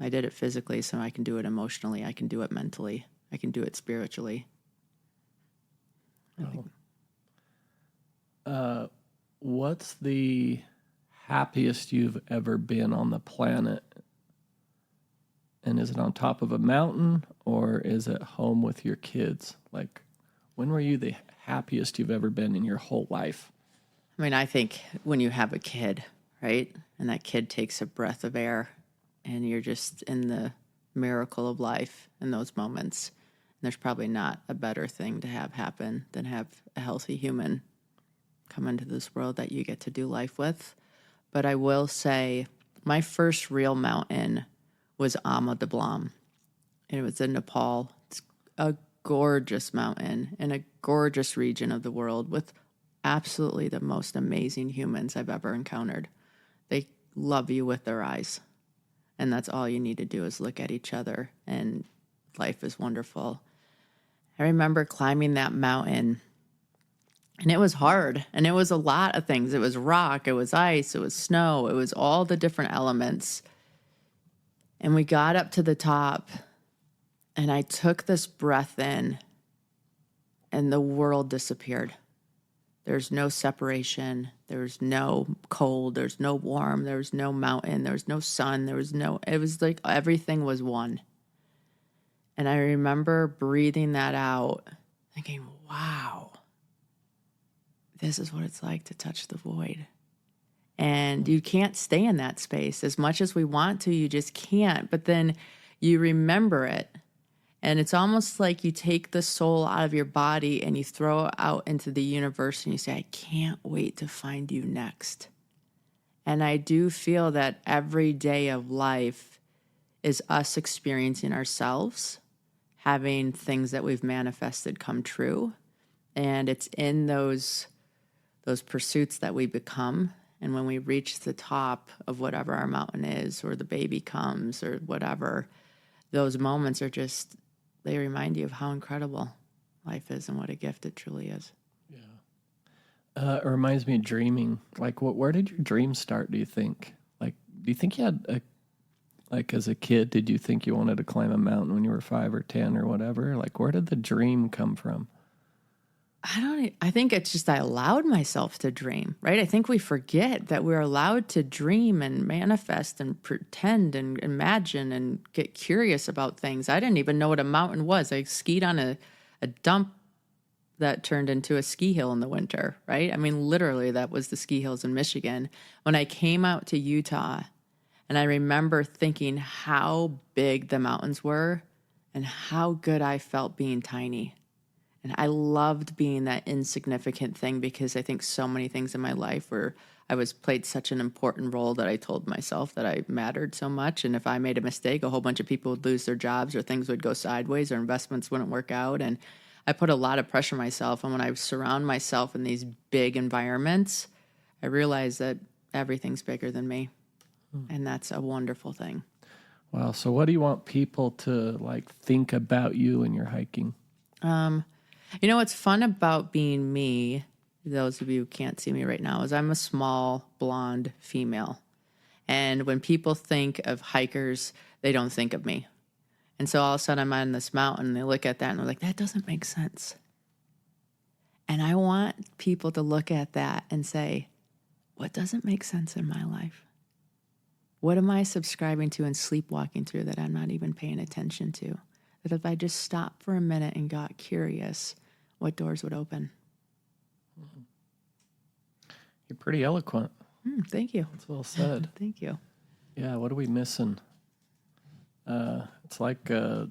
I did it physically, so I can do it emotionally. I can do it mentally. I can do it spiritually. What's the happiest you've ever been on the planet? And is it on top of a mountain or is it home with your kids? Like, when were you the happiest you've ever been in your whole life? I mean, I think when you have a kid, right? And that kid takes a breath of air and you're just in the miracle of life in those moments. And there's probably not a better thing to have happen than have a healthy human come into this world that you get to do life with. But I will say my first real mountain was Ama de Blam. And it was in Nepal. It's a gorgeous mountain in a gorgeous region of the world with absolutely the most amazing humans I've ever encountered. They love you with their eyes. And that's all you need to do is look at each other, and life is wonderful. I remember climbing that mountain, and it was hard, and it was a lot of things. It was rock, it was ice, it was snow, it was all the different elements. And we got up to the top, and I took this breath in, and the world disappeared. There's no separation. There's no cold. There's no warm. There's no mountain. There was no sun. It was like everything was one. And I remember breathing that out, thinking, wow, this is what it's like to touch the void. And you can't stay in that space. As much as we want to, you just can't. But then you remember it. And it's almost like you take the soul out of your body and you throw it out into the universe and you say, I can't wait to find you next. And I do feel that every day of life is us experiencing ourselves, having things that we've manifested come true. And it's in those pursuits that we become. And when we reach the top of whatever our mountain is, or the baby comes, or whatever, those moments are just, they remind you of how incredible life is and what a gift it truly is. Yeah. It reminds me of dreaming. Like, where did your dreams start, do you think? Like, do you think you had as a kid, did you think you wanted to climb a mountain when you were 5 or 10 or whatever? Like, where did the dream come from? I think it's just I allowed myself to dream, right? I think we forget that we're allowed to dream and manifest and pretend and imagine and get curious about things. I didn't even know what a mountain was. I skied on a dump that turned into a ski hill in the winter, right? I mean, literally, that was the ski hills in Michigan. When I came out to Utah, and I remember thinking how big the mountains were and how good I felt being tiny. And I loved being that insignificant thing because I think so many things in my life where I played such an important role that I told myself that I mattered so much. And if I made a mistake, a whole bunch of people would lose their jobs or things would go sideways or investments wouldn't work out. And I put a lot of pressure on myself. And when I surround myself in these big environments, I realize that everything's bigger than me. And that's a wonderful thing. Wow. So what do you want people to think about you when you're hiking? What's fun about being me, those of you who can't see me right now, is I'm a small, blonde female. And when people think of hikers, they don't think of me. And so all of a sudden I'm on this mountain and they look at that and they're like, that doesn't make sense. And I want people to look at that and say, what doesn't make sense in my life? What am I subscribing to and sleepwalking through that I'm not even paying attention to? That if I just stopped for a minute and got curious, what doors would open? You're pretty eloquent. Thank you. That's well said. Thank you. Yeah, what are we missing? It's like the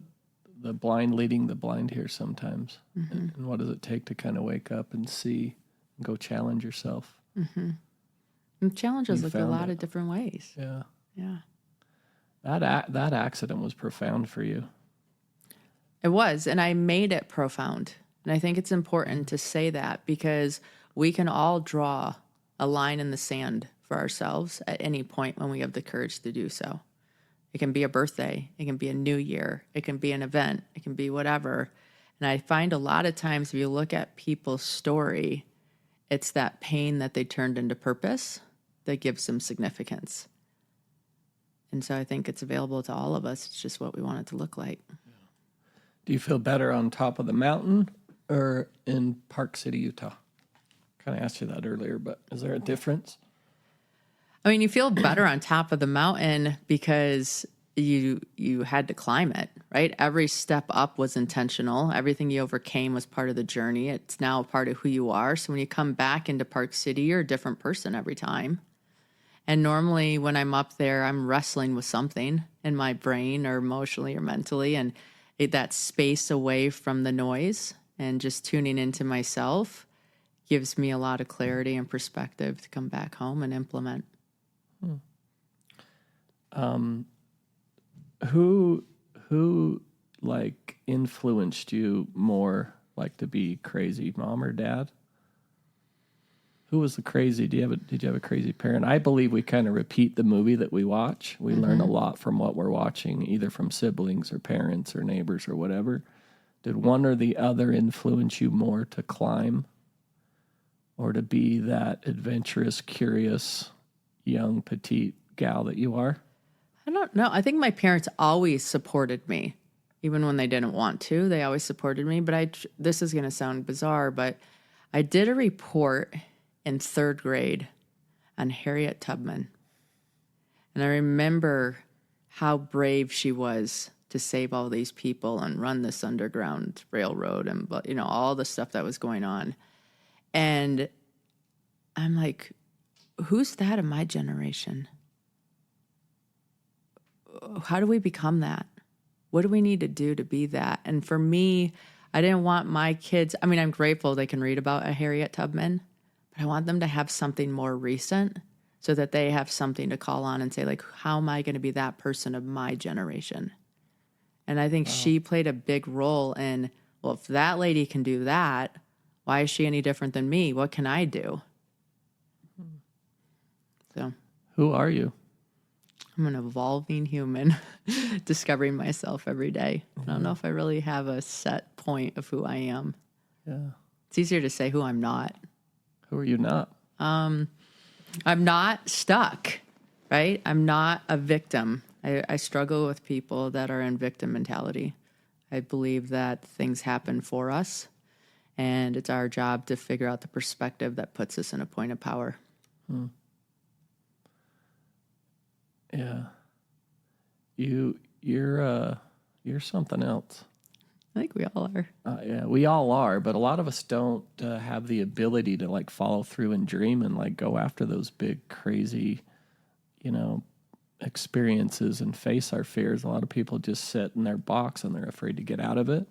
blind leading the blind here sometimes. And what does it take to kind of wake up and see and go challenge yourself? And challenges look a lot of different ways. Yeah. Yeah. That accident was profound for you. It was, and I made it profound. And I think it's important to say that because we can all draw a line in the sand for ourselves at any point when we have the courage to do so. It can be a birthday. It can be a new year. It can be an event. It can be whatever. And I find a lot of times if you look at people's story, it's that pain that they turned into purpose that gives them significance. And so I think it's available to all of us. It's just what we want it to look like. Do you feel better on top of the mountain or in Park City, Utah? Kind of asked you that earlier, but is there a difference? I mean, you feel better on top of the mountain because you had to climb it, right? Every step up was intentional. Everything you overcame was part of the journey. It's now a part of who you are. So when you come back into Park City, you're a different person every time. And normally when I'm up there, I'm wrestling with something in my brain or emotionally or mentally. And that space away from the noise and just tuning into myself gives me a lot of clarity and perspective to come back home and implement. Who like influenced you more, like to be crazy, mom or dad? Who was the crazy? Did you have a crazy parent? I believe we kind of repeat the movie that we watch. We learn a lot from what we're watching, either from siblings or parents or neighbors or whatever. Did one or the other influence you more to climb or to be that adventurous, curious, young, petite gal that you are? I don't know. I think my parents always supported me, even when they didn't want to. They always supported me. But this is going to sound bizarre, but I did a report in 3rd grade on Harriet Tubman. And I remember how brave she was to save all these people and run this underground railroad and, you know, all the stuff that was going on. And I'm like, who's that in my generation? How do we become that? What do we need to do to be that? And for me, I didn't want my kids, I mean, I'm grateful they can read about a Harriet Tubman, but I want them to have something more recent so that they have something to call on and say, like, how am I going to be that person of my generation? And I think she played a big role in, well, if that lady can do that, why is she any different than me? What can I do? So, who are you? I'm an evolving human, discovering myself every day. I don't know if I really have a set point of who I am. Yeah. It's easier to say who I'm not. Who are you not? I'm not stuck, right? I'm not a victim. I struggle with people that are in victim mentality. I believe that things happen for us, and it's our job to figure out the perspective that puts us in a point of power. Yeah. You're something else. I think we all are. Yeah, we all are, but a lot of us don't have the ability to like follow through and dream and like go after those big, crazy, experiences and face our fears. A lot of people just sit in their box and they're afraid to get out of it.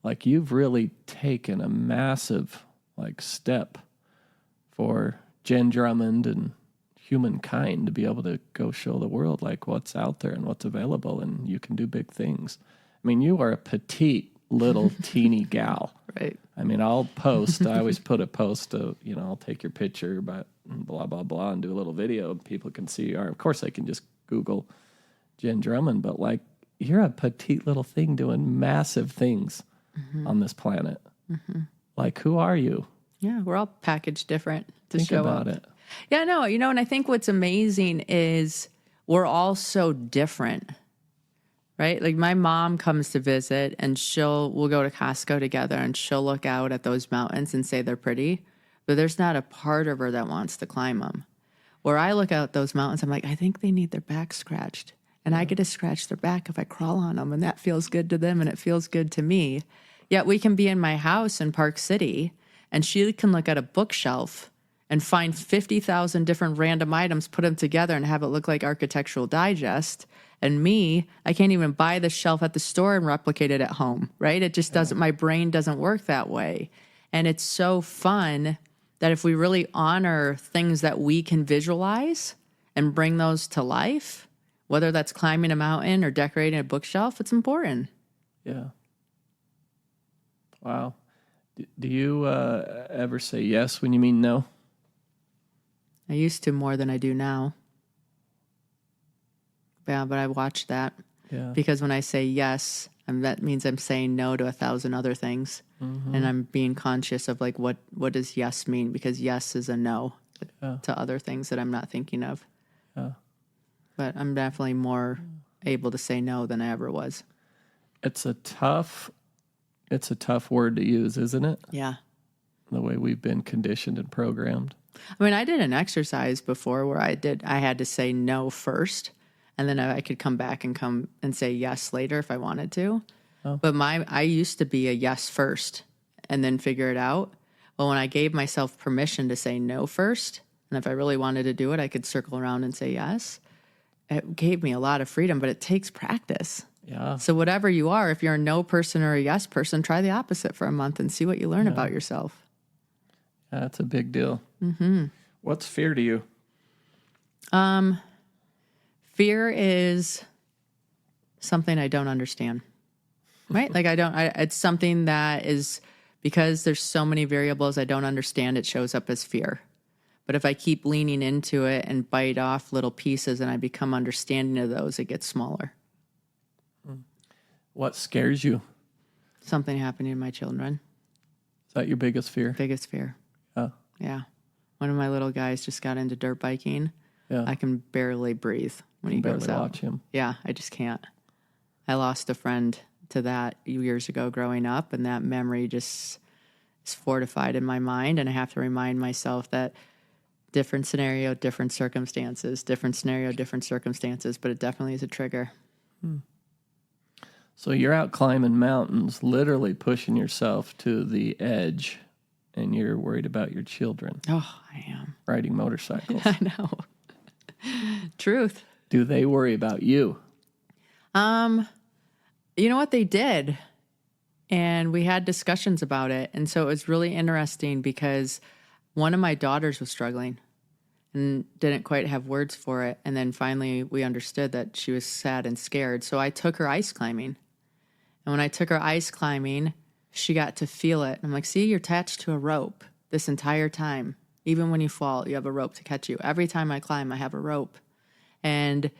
Like you've really taken a massive like step for Jenn Drummond and humankind to be able to go show the world like what's out there and what's available, and you can do big things. I mean, you are a petite little teeny gal. Right. I mean, I'll post, I always put a post of, I'll take your picture, but blah, blah, blah, and do a little video and people can see, or of course they can just Google Jenn Drummond, but like you're a petite little thing doing massive things on this planet. Like, who are you? Yeah, we're all packaged different to Think show about up. it. Yeah, no, and I think what's amazing is we're all so different, right? Like my mom comes to visit and we'll go to Costco together and she'll look out at those mountains and say they're pretty, but there's not a part of her that wants to climb them. Where I look out those mountains, I'm like, I think they need their back scratched. And I get to scratch their back if I crawl on them, and that feels good to them and it feels good to me. Yet we can be in my house in Park City and she can look at a bookshelf and find 50,000 different random items, put them together and have it look like Architectural Digest. And me, I can't even buy the shelf at the store and replicate it at home, right? It just doesn't, my brain doesn't work that way. And it's so fun that if we really honor things that we can visualize and bring those to life, whether that's climbing a mountain or decorating a bookshelf, it's important. Yeah. Wow. Do you ever say yes when you mean no? I used to more than I do now. Yeah, but I watched that. Yeah. Because when I say yes, that means I'm saying no to 1,000 other things. And I'm being conscious of like, what does yes mean? Because yes is a no to other things that I'm not thinking of. Yeah. But I'm definitely more able to say no than I ever was. It's a tough word to use, isn't it? Yeah. The way we've been conditioned and programmed. I mean, I did an exercise before where I had to say no first, and then I could come back and say yes later if I wanted to. Oh. But I used to be a yes first and then figure it out. Well, when I gave myself permission to say no first, and if I really wanted to do it, I could circle around and say yes. It gave me a lot of freedom, but it takes practice. Yeah. So whatever you are, if you're a no person or a yes person, try the opposite for a month and see what you learn about yourself. Yeah, that's a big deal. Mm-hmm. What's fear to you? Fear is something I don't understand, right? Like it's something that is, because there's so many variables I don't understand, it shows up as fear. But if I keep leaning into it and bite off little pieces and I become understanding of those, it gets smaller. What scares you? Something happening to my children. Is that your biggest fear? Biggest fear. Oh. Yeah. One of my little guys just got into dirt biking. Yeah. I can barely breathe when he goes out. Watch him. Yeah, I just can't. I lost a friend to that years ago growing up, and that memory just is fortified in my mind, and I have to remind myself that different scenario, different circumstances, but it definitely is a trigger. So you're out climbing mountains, literally pushing yourself to the edge, and you're worried about your children. Oh, I am. Riding motorcycles. I know. Truth. Do they worry about you? You know what, they did. And we had discussions about it. And so it was really interesting because one of my daughters was struggling and didn't quite have words for it. And then finally we understood that she was sad and scared. So I took her ice climbing. And when I took her ice climbing, she got to feel it. I'm like, see, you're attached to a rope this entire time. Even when you fall, you have a rope to catch you. Every time I climb, I have a rope. And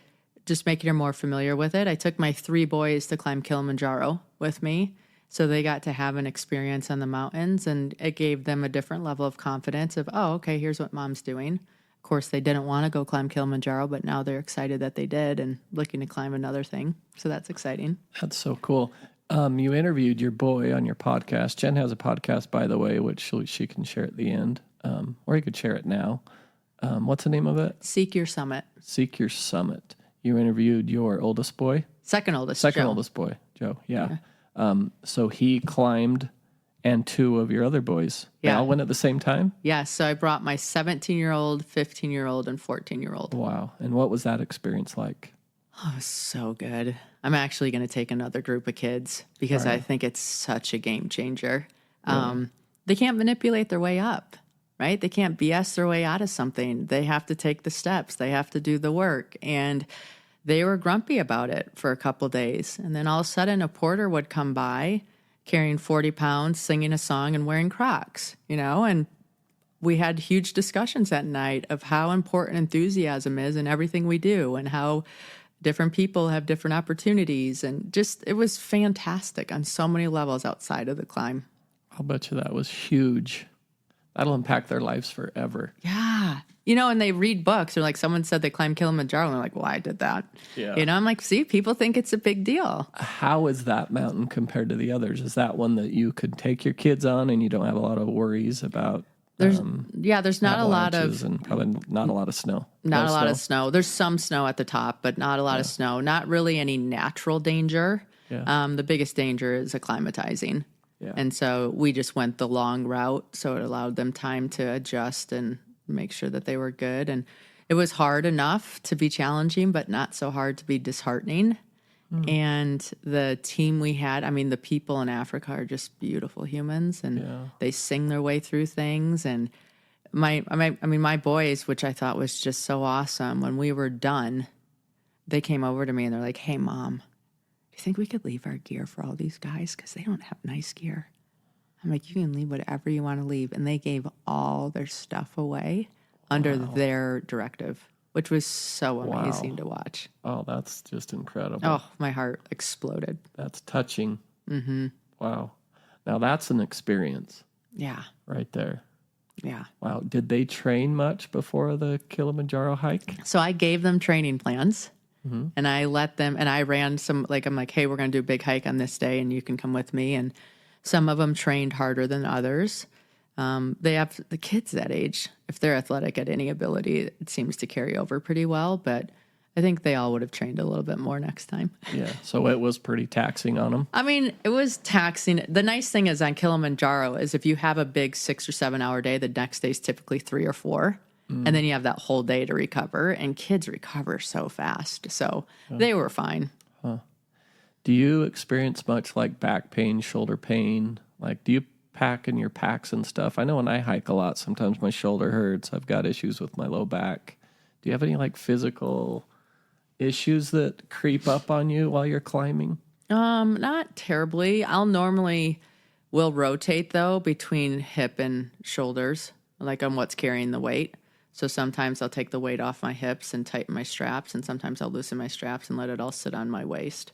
just making her more familiar with it, I took my 3 boys to climb Kilimanjaro with me. So they got to have an experience on the mountains, and it gave them a different level of confidence of, oh, okay, here's what mom's doing. Of course, they didn't want to go climb Kilimanjaro, but now they're excited that they did and looking to climb another thing. So that's exciting. That's so cool. You interviewed your boy on your podcast. Jen has a podcast, by the way, which she can share at the end, or you could share it now. What's the name of it? Seek Your Summit. Seek Your Summit. You interviewed your oldest boy? Second oldest, Second Joe. oldest boy, Joe. Yeah. So he climbed, and 2 of your other boys. They all went at the same time? Yeah, so I brought my 17-year-old, 15-year-old, and 14-year-old. Wow. And what was that experience like? Oh, it was so good. I'm actually going to take another group of kids because I think it's such a game changer. Really? They can't manipulate their way up, right? They can't BS their way out of something. They have to take the steps. They have to do the work. And they were grumpy about it for a couple days. And then all of a sudden, a porter would come by carrying 40 pounds, singing a song, and wearing Crocs, and we had huge discussions that night of how important enthusiasm is in everything we do and how different people have different opportunities. And just, it was fantastic on so many levels outside of the climb. I'll bet you that was huge. That'll impact their lives forever. Yeah. And they read books, or like someone said they climbed Kilimanjaro, and they're like, well, I did that. Yeah. I'm like, see, people think it's a big deal. How is that mountain compared to the others? Is that one that you could take your kids on and you don't have a lot of worries about? There's not a lot of, and probably not a lot of snow. Not a lot of snow. There's some snow at the top, but not a lot of snow. Not really any natural danger. Yeah. The biggest danger is acclimatizing. Yeah. And so we just went the long route, so it allowed them time to adjust and make sure that they were good. And it was hard enough to be challenging, but not so hard to be disheartening. And the team we had, the people in Africa are just beautiful humans, and they sing their way through things. And my boys, which I thought was just so awesome, when we were done, they came over to me and they're like, hey, Mom, do you think we could leave our gear for all these guys? Because they don't have nice gear. I'm like, you can leave whatever you want to leave. And they gave all their stuff away under their directive, which was so amazing to watch. Oh, that's just incredible. Oh, my heart exploded. That's touching. Mm-hmm. Wow. Now that's an experience. Yeah. Right there. Yeah. Wow. Did they train much before the Kilimanjaro hike? So I gave them training plans. And I let them, and I ran some, like, I'm like, hey, we're going to do a big hike on this day and you can come with me. And some of them trained harder than others. They have the kids that age, if they're athletic at any ability, it seems to carry over pretty well. But I think they all would have trained a little bit more next time. Yeah. So it was pretty taxing on them. I mean, it was taxing. The nice thing is on Kilimanjaro is if you have a big 6 or 7 hour day, the next day is typically 3 or 4. And then you have that whole day to recover, and kids recover so fast. So they were fine. Do you experience much like back pain, shoulder pain? Like, do you pack in your packs and stuff? I know when I hike a lot, sometimes my shoulder hurts. I've got issues with my low back. Do you have any like physical issues that creep up on you while you're climbing? Not terribly. I'll normally will rotate though between hip and shoulders, like on what's carrying the weight. So sometimes I'll take the weight off my hips and tighten my straps, and sometimes I'll loosen my straps and let it all sit on my waist.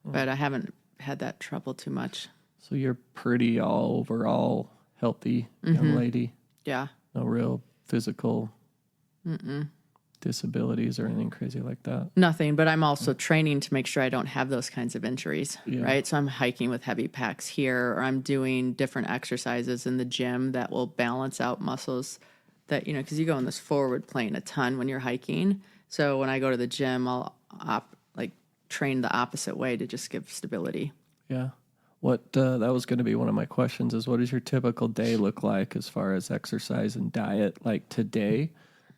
But I haven't had that trouble too much. So you're pretty all overall healthy young lady. Yeah. No real physical disabilities or anything crazy like that. Nothing, but I'm also training to make sure I don't have those kinds of injuries, right? So I'm hiking with heavy packs here, or I'm doing different exercises in the gym that will balance out muscles that, because you go in this forward plane a ton when you're hiking. So when I go to the gym, I'll train the opposite way to just give stability. Yeah. What that was going to be one of my questions is, what does your typical day look like as far as exercise and diet? Like today,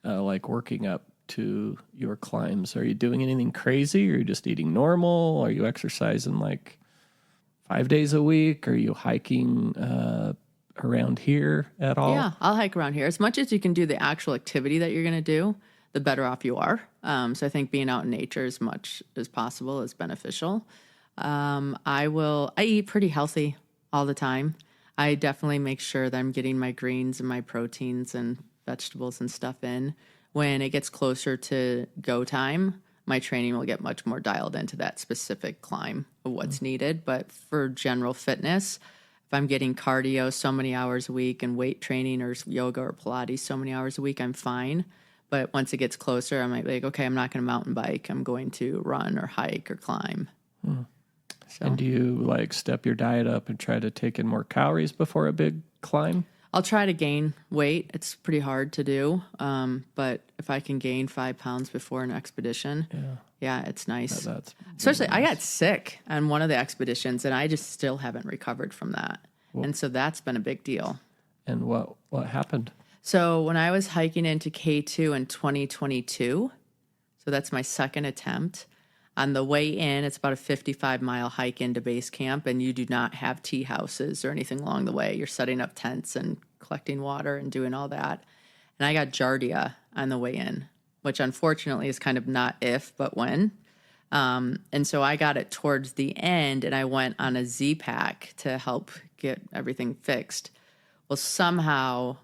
like working up to your climbs, are you doing anything crazy? Or are you just eating normal? Are you exercising like 5 days a week? Are you hiking around here at all? Yeah, I'll hike around here. As much as you can do the actual activity that you're going to do, the better off you are. So I think being out in nature as much as possible is beneficial. I eat pretty healthy all the time. I definitely make sure that I'm getting my greens and my proteins and vegetables and stuff in. When it gets closer to go time, my training will get much more dialed into that specific climb of what's needed. But for general fitness, if I'm getting cardio so many hours a week and weight training or yoga or Pilates so many hours a week, I'm fine. But once it gets closer, I might be like, okay, I'm not going to mountain bike. I'm going to run or hike or climb. So, and do you like step your diet up and try to take in more calories before a big climb? I'll try to gain weight. It's pretty hard to do. But if I can gain 5 pounds before an expedition, yeah, it's nice. That's especially nice. I got sick on one of the expeditions, and I just still haven't recovered from that. And so that's been a big deal. And what happened? So when I was hiking into K2 in 2022, so that's my second attempt, on the way in, it's about a 55-mile hike into base camp, and you do not have tea houses or anything along the way. You're setting up tents and collecting water and doing all that. And I got giardia on the way in, which unfortunately is kind of not if, but when. And so I got it towards the end, and I went on a Z-Pack to help get everything fixed. Well, somehow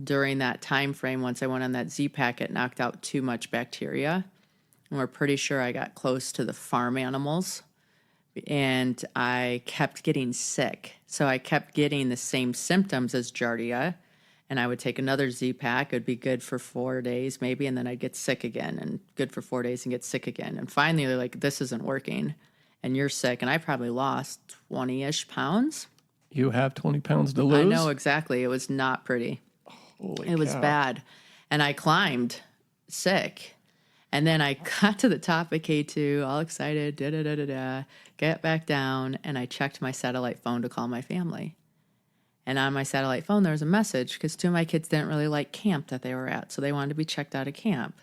during that time frame, once I went on that Z-Pack, it knocked out too much bacteria. And we're pretty sure I got close to the farm animals, and I kept getting sick. So I kept getting the same symptoms as giardia, and I would take another Z-Pack. It would be good for 4 days maybe, and then I'd get sick again, and good for 4 days and get sick again. And finally, they're like, this isn't working, and you're sick. And I probably lost 20-ish pounds. You have 20 pounds to lose? I know, exactly. It was not pretty. Holy it was cow. bad. And I climbed sick. And then I got to the top of K2, all excited, get back down, and I checked my satellite phone to call my family. And on my satellite phone, there was a message, because 2 of my kids didn't really like camp that they were at, so they wanted to be checked out of camp.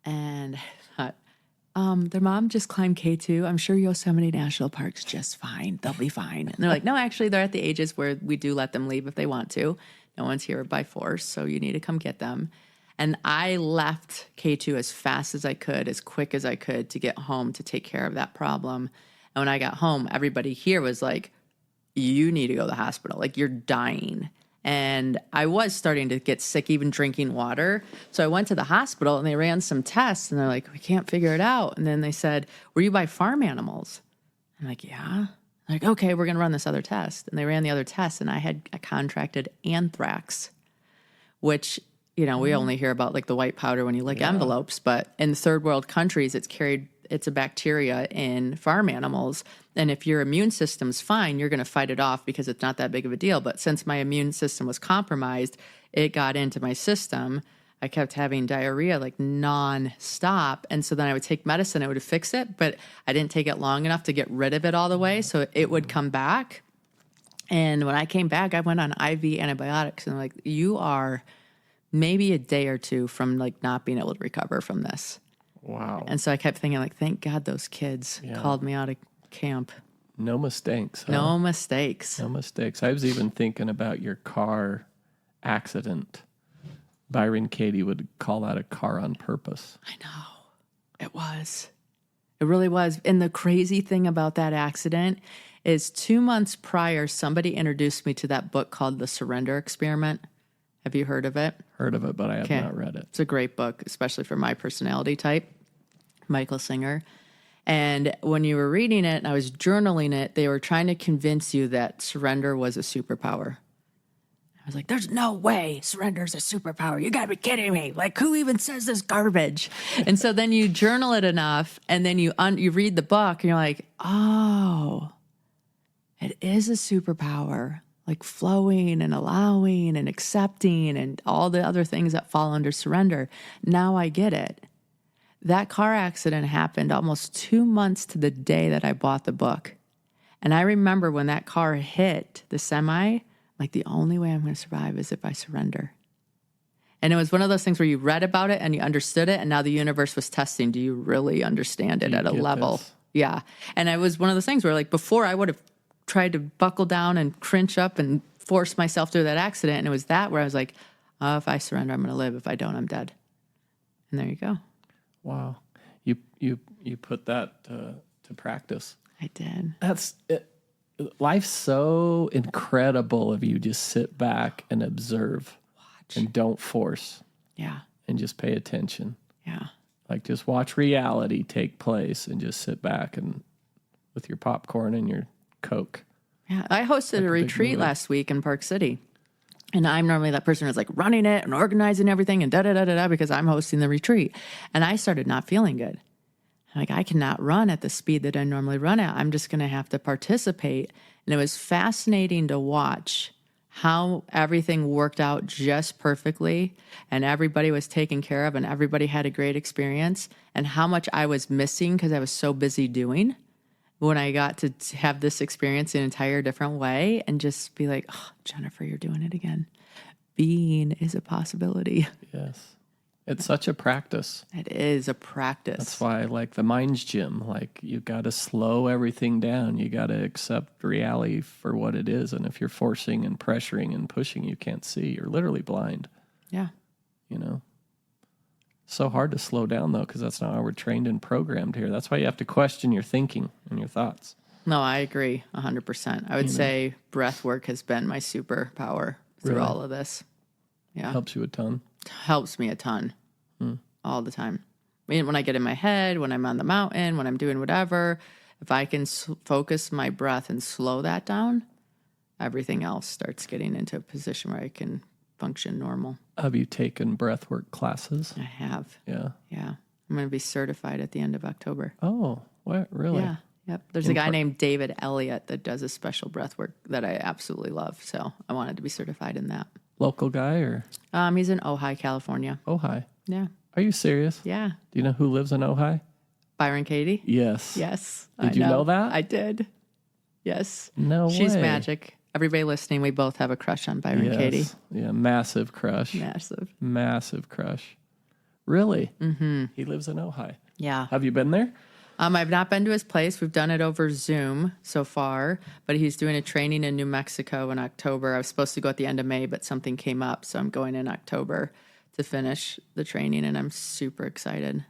And I thought, their mom just climbed K2. I'm sure Yosemite National Park's just fine. They'll be fine. And they're like, no, actually, they're at the ages where we do let them leave if they want to. No one's here by force, so you need to come get them. And I left K2 as fast as I could, as quick as I could to get home to take care of that problem. And when I got home, everybody here was like, you need to go to the hospital. Like, you're dying. And I was starting to get sick, even drinking water. So I went to the hospital and they ran some tests and they're like, we can't figure it out. And then they said, were you by farm animals? I'm like, yeah. Like, okay, we're going to run this other test. And they ran the other test and I contracted anthrax, which, we only hear about like the white powder when you lick envelopes, but in third world countries, it's a bacteria in farm animals. And if your immune system's fine, you're going to fight it off because it's not that big of a deal. But since my immune system was compromised, it got into my system. I kept having diarrhea like nonstop. And so then I would take medicine, I would fix it, but I didn't take it long enough to get rid of it all the way. So it would come back. And when I came back, I went on IV antibiotics and like, you are maybe a day or two from like not being able to recover from this. Wow. And so I kept thinking like, thank God those kids called me out of camp. No mistakes. Huh? No mistakes. No mistakes. I was even thinking about your car accident. Byron Katie would call that a car on purpose. I know. It was. It really was. And the crazy thing about that accident is 2 months prior, somebody introduced me to that book called The Surrender Experiment. Have you heard of it? Heard of it, but I have not read it. It's a great book, especially for my personality type. Michael Singer. And when you were reading it and I was journaling it, they were trying to convince you that surrender was a superpower. I was like, there's no way surrender is a superpower. You gotta be kidding me. Like, who even says this garbage? And so then you journal it enough and then you read the book and you're like, oh, it is a superpower. Like flowing and allowing and accepting and all the other things that fall under surrender. Now I get it. That car accident happened almost 2 months to the day that I bought the book. And I remember when that car hit the semi, like the only way I'm going to survive is if I surrender. And it was one of those things where you read about it and you understood it. And now the universe was testing. Do you really understand it at a level? This? Yeah. And it was one of those things where like before I would have tried to buckle down and cringe up and force myself through that accident. And it was that where I was like, oh, if I surrender, I'm going to live. If I don't, I'm dead. And there you go. Wow. You put that to practice. I did. That's it. Life's so incredible if you just sit back and observe. Watch. And don't force. Yeah. And just pay attention. Yeah. Like just watch reality take place and just sit back and with your popcorn and your Coke. Yeah, I hosted a retreat last week in Park City. And I'm normally that person who's like running it and organizing everything and da-da-da-da-da because I'm hosting the retreat. And I started not feeling good. Like, I cannot run at the speed that I normally run at. I'm just going to have to participate. And it was fascinating to watch how everything worked out just perfectly and everybody was taken care of and everybody had a great experience and how much I was missing because I was so busy doing. When I got to have this experience in an entire different way and just be like, oh, Jennifer, you're doing it again. Being is a possibility. Yes. It's such a practice. It is a practice. That's why I like the mind's gym. Like you got to slow everything down. You got to accept reality for what it is. And if you're forcing and pressuring and pushing, you can't see. You're literally blind. Yeah. So hard to slow down, though, because that's not how we're trained and programmed here. That's why you have to question your thinking and your thoughts. No, I agree 100%. I would say breath work has been my superpower through all of this. Yeah. Helps you a ton. Helps me a ton all the time. I mean, when I get in my head, when I'm on the mountain, when I'm doing whatever, if I can focus my breath and slow that down, everything else starts getting into a position where I can function normal. Have you taken breathwork classes? I have. Yeah. Yeah. I'm going to be certified at the end of October. Oh, what? Really? Yeah. Yep. There's a guy named David Elliott that does a special breathwork that I absolutely love. So I wanted to be certified in that. Local guy or? He's in Ojai, California. Ojai? Yeah. Are you serious? Yeah. Do you know who lives in Ojai? Byron Katie? Yes. Yes. Did you know that? I did. Yes. No way. She's magic. Everybody listening, we both have a crush on Byron Katie. Yeah, massive crush. Massive crush. Really? Mm-hmm. He lives in Ojai. Yeah. Have you been there? I've not been to his place. We've done it over Zoom so far, but he's doing a training in New Mexico in October. I was supposed to go at the end of May, but something came up, so I'm going in October to finish the training, and I'm super excited.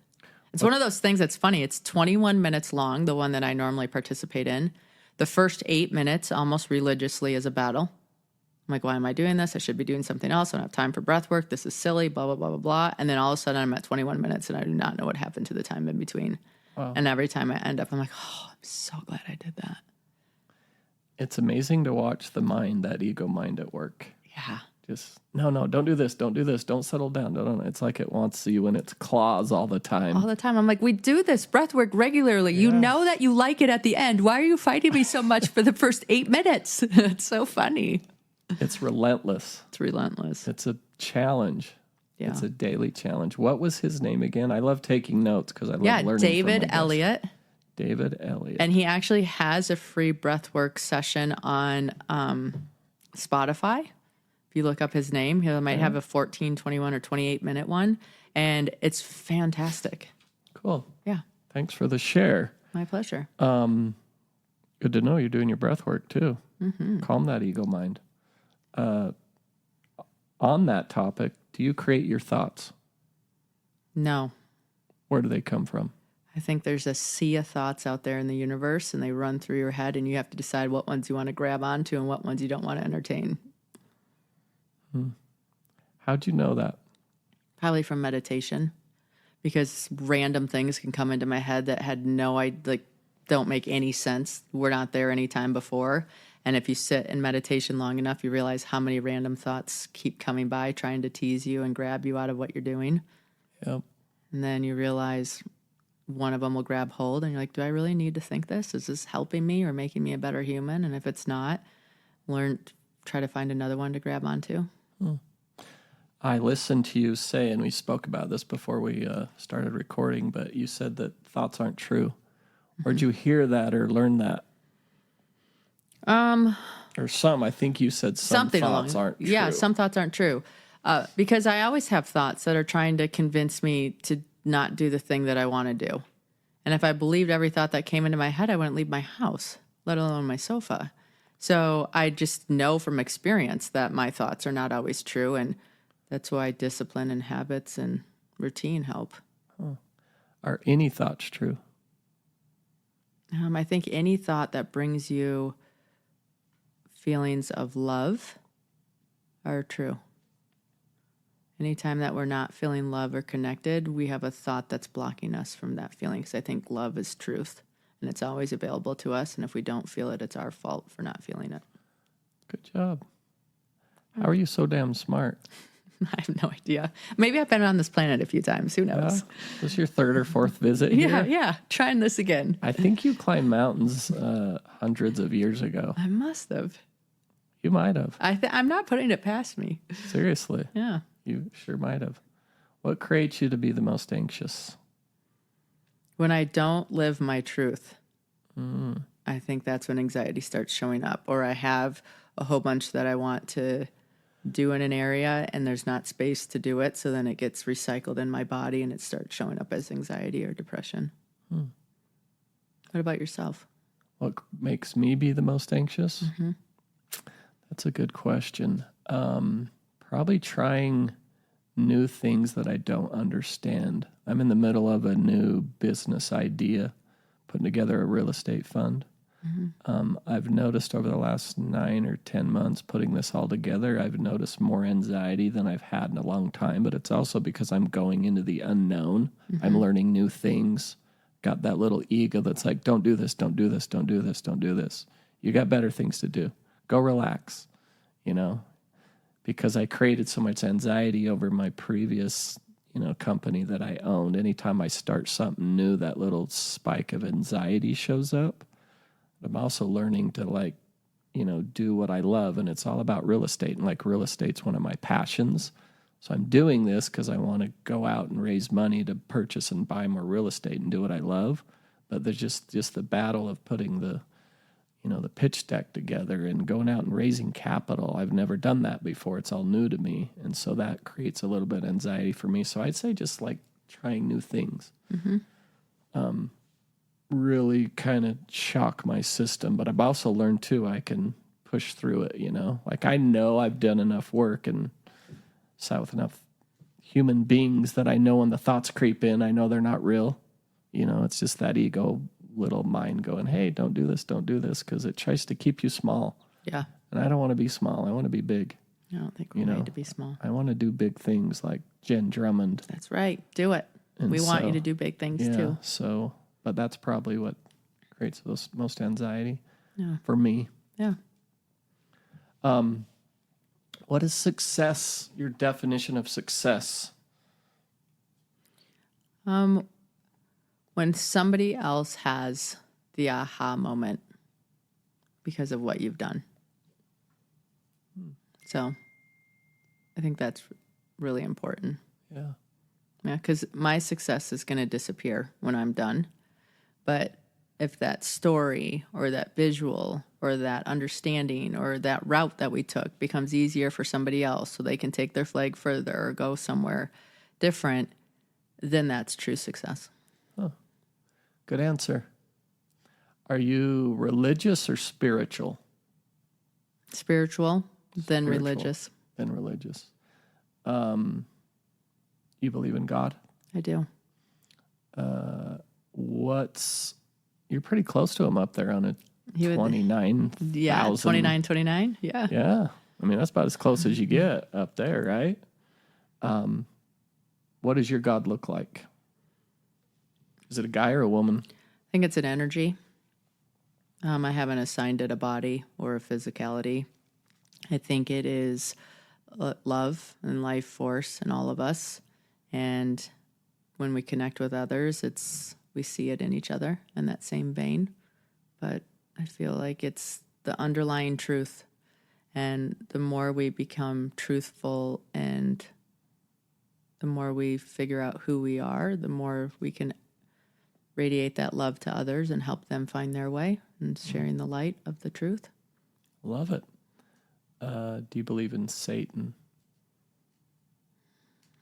It's one of those things that's funny. It's 21 minutes long, the one that I normally participate in. The first 8 minutes, almost religiously, is a battle. I'm like, why am I doing this? I should be doing something else. I don't have time for breath work. This is silly, blah, blah, blah, blah, blah. And then all of a sudden I'm at 21 minutes and I do not know what happened to the time in between. Wow. And every time I end up, I'm like, oh, I'm so glad I did that. It's amazing to watch the mind, that ego mind at work. Yeah. Just, no, don't do this. Don't do this. Don't settle down. No. It's like it wants you in its claws all the time. All the time. I'm like, we do this breath work regularly. Yeah. You know that you like it at the end. Why are you fighting me so much for the first 8 minutes? It's so funny. It's relentless. It's relentless. It's a challenge. Yeah. It's a daily challenge. What was his name again? I love taking notes because I love learning. David Elliott. David Elliott. And he actually has a free breathwork session on Spotify. If you look up his name, he might have a 14, 21, or 28-minute one. And it's fantastic. Cool. Yeah. Thanks for the share. My pleasure. Good to know you're doing your breath work too. Mm-hmm. Calm that ego mind. On that topic, do you create your thoughts? No. Where do they come from? I think there's a sea of thoughts out there in the universe, and they run through your head, and you have to decide what ones you want to grab onto and what ones you don't want to entertain. How'd you know that? Probably from meditation, because random things can come into my head that had don't make any sense. Were not there any time before. And if you sit in meditation long enough, you realize how many random thoughts keep coming by, trying to tease you and grab you out of what you're doing. Yep. And then you realize one of them will grab hold, and you're like, do I really need to think this? Is this helping me or making me a better human? And if it's not, try to find another one to grab onto. I listened to you say, and we spoke about this before we started recording, but you said that thoughts aren't true. Where'd you hear that or learn that? Or I think you said some thoughts aren't true. Yeah, some thoughts aren't true. Because I always have thoughts that are trying to convince me to not do the thing that I want to do. And if I believed every thought that came into my head, I wouldn't leave my house, let alone my sofa. So I just know from experience that my thoughts are not always true. And that's why discipline and habits and routine help. Are any thoughts true? I think any thought that brings you feelings of love are true. Anytime that we're not feeling love or connected, we have a thought that's blocking us from that feeling, because I think love is truth, and it's always available to us, and if we don't feel it, it's our fault for not feeling it. Good job. How are you so damn smart? I have no idea. Maybe I've been on this planet a few times. Who knows? Is this your third or fourth visit here? Yeah. Trying this again. I think you climbed mountains hundreds of years ago. I must have. You might have. I'm not putting it past me. Seriously. Yeah. You sure might have. What creates you to be the most anxious? When I don't live my truth. I think that's when anxiety starts showing up. Or I have a whole bunch that I want to do in an area and there's not space to do it. So then it gets recycled in my body and it starts showing up as anxiety or depression. What about yourself? What makes me be the most anxious? Mm-hmm. That's a good question. Probably trying new things that I don't understand. I'm in the middle of a new business idea, putting together a real estate fund. Mm-hmm. I've noticed over the last 9 or 10 months putting this all together, I've noticed more anxiety than I've had in a long time, but it's also because I'm going into the unknown. Mm-hmm. I'm learning new things. Got that little ego that's like, don't do this, don't do this, don't do this, don't do this. You got better things to do. Go relax, because I created so much anxiety over my previous, company that I owned. Anytime I start something new, that little spike of anxiety shows up. I'm also learning to do what I love, and it's all about real estate. And real estate's one of my passions. So I'm doing this because I want to go out and raise money to purchase and buy more real estate and do what I love. But there's just the battle of putting the pitch deck together and going out and raising capital. I've never done that before. It's all new to me. And so that creates a little bit of anxiety for me. So I'd say just trying new things. Mm-hmm. Really kind of shock my system. But I've also learned too, I can push through it, I know I've done enough work and sat with enough human beings that I know when the thoughts creep in, I know they're not real. It's just that ego little mind going, hey, don't do this, because it tries to keep you small. Yeah. And I don't want to be small. I want to be big. I don't think we're made to be small. I want to do big things like Jenn Drummond. That's right. Do it. And we want you to do big things too. So, but that's probably what creates most anxiety Yeah. for me. Yeah. What is success? Your definition of success? When somebody else has the aha moment because of what you've done. So I think that's really important. Yeah. Yeah, because my success is going to disappear when I'm done. But if that story or that visual or that understanding or that route that we took becomes easier for somebody else so they can take their flag further or go somewhere different, then that's true success. Oh, good answer. Are you religious or spiritual? Spiritual, then religious. Then religious. You believe in God? I do. You're pretty close to him up there on a 29,000. Yeah, 29. Yeah. Yeah. I mean, that's about as close as you get up there, right? What does your God look like? Is it a guy or a woman? I think it's an energy. I haven't assigned it a body or a physicality. I think it is love and life force in all of us. And when we connect with others, we see it in each other in that same vein. But I feel like it's the underlying truth. And the more we become truthful and the more we figure out who we are, the more we can radiate that love to others and help them find their way and sharing the light of the truth. Love it. Do you believe in Satan?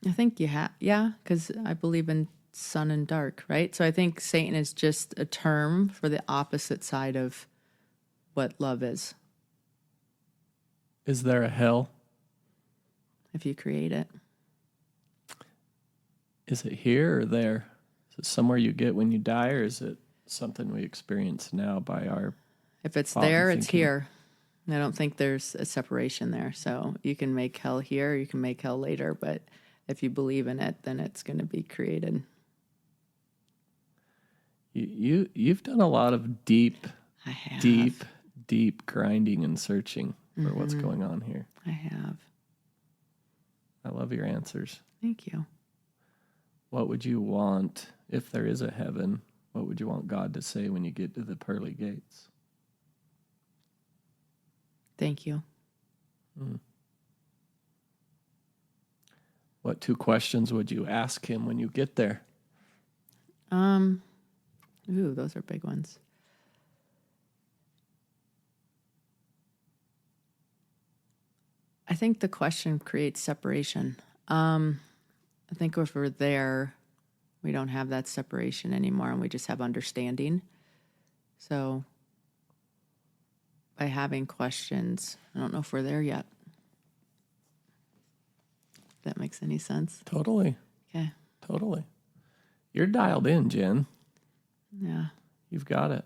I think you have, yeah, because I believe in sun and dark, right? So I think Satan is just a term for the opposite side of what love is. Is there a hell? If you create it. Is it here or there? Is it somewhere you get when you die, or is it something we experience now by our... If it's there, it's here. I don't think there's a separation there. So you can make hell here, you can make hell later, but if you believe in it, then it's going to be created. You've done a lot of deep grinding and searching for what's going on here. I have. I love your answers. Thank you. What would you want, if there is a heaven, what would you want God to say when you get to the pearly gates? Thank you. What 2 questions would you ask him when you get there? Those are big ones. I think the question creates separation. I think if we're there, we don't have that separation anymore and we just have understanding. So by having questions, I don't know if we're there yet. If that makes any sense. Totally. Okay. Totally. You're dialed in, Jen. Yeah. You've got it.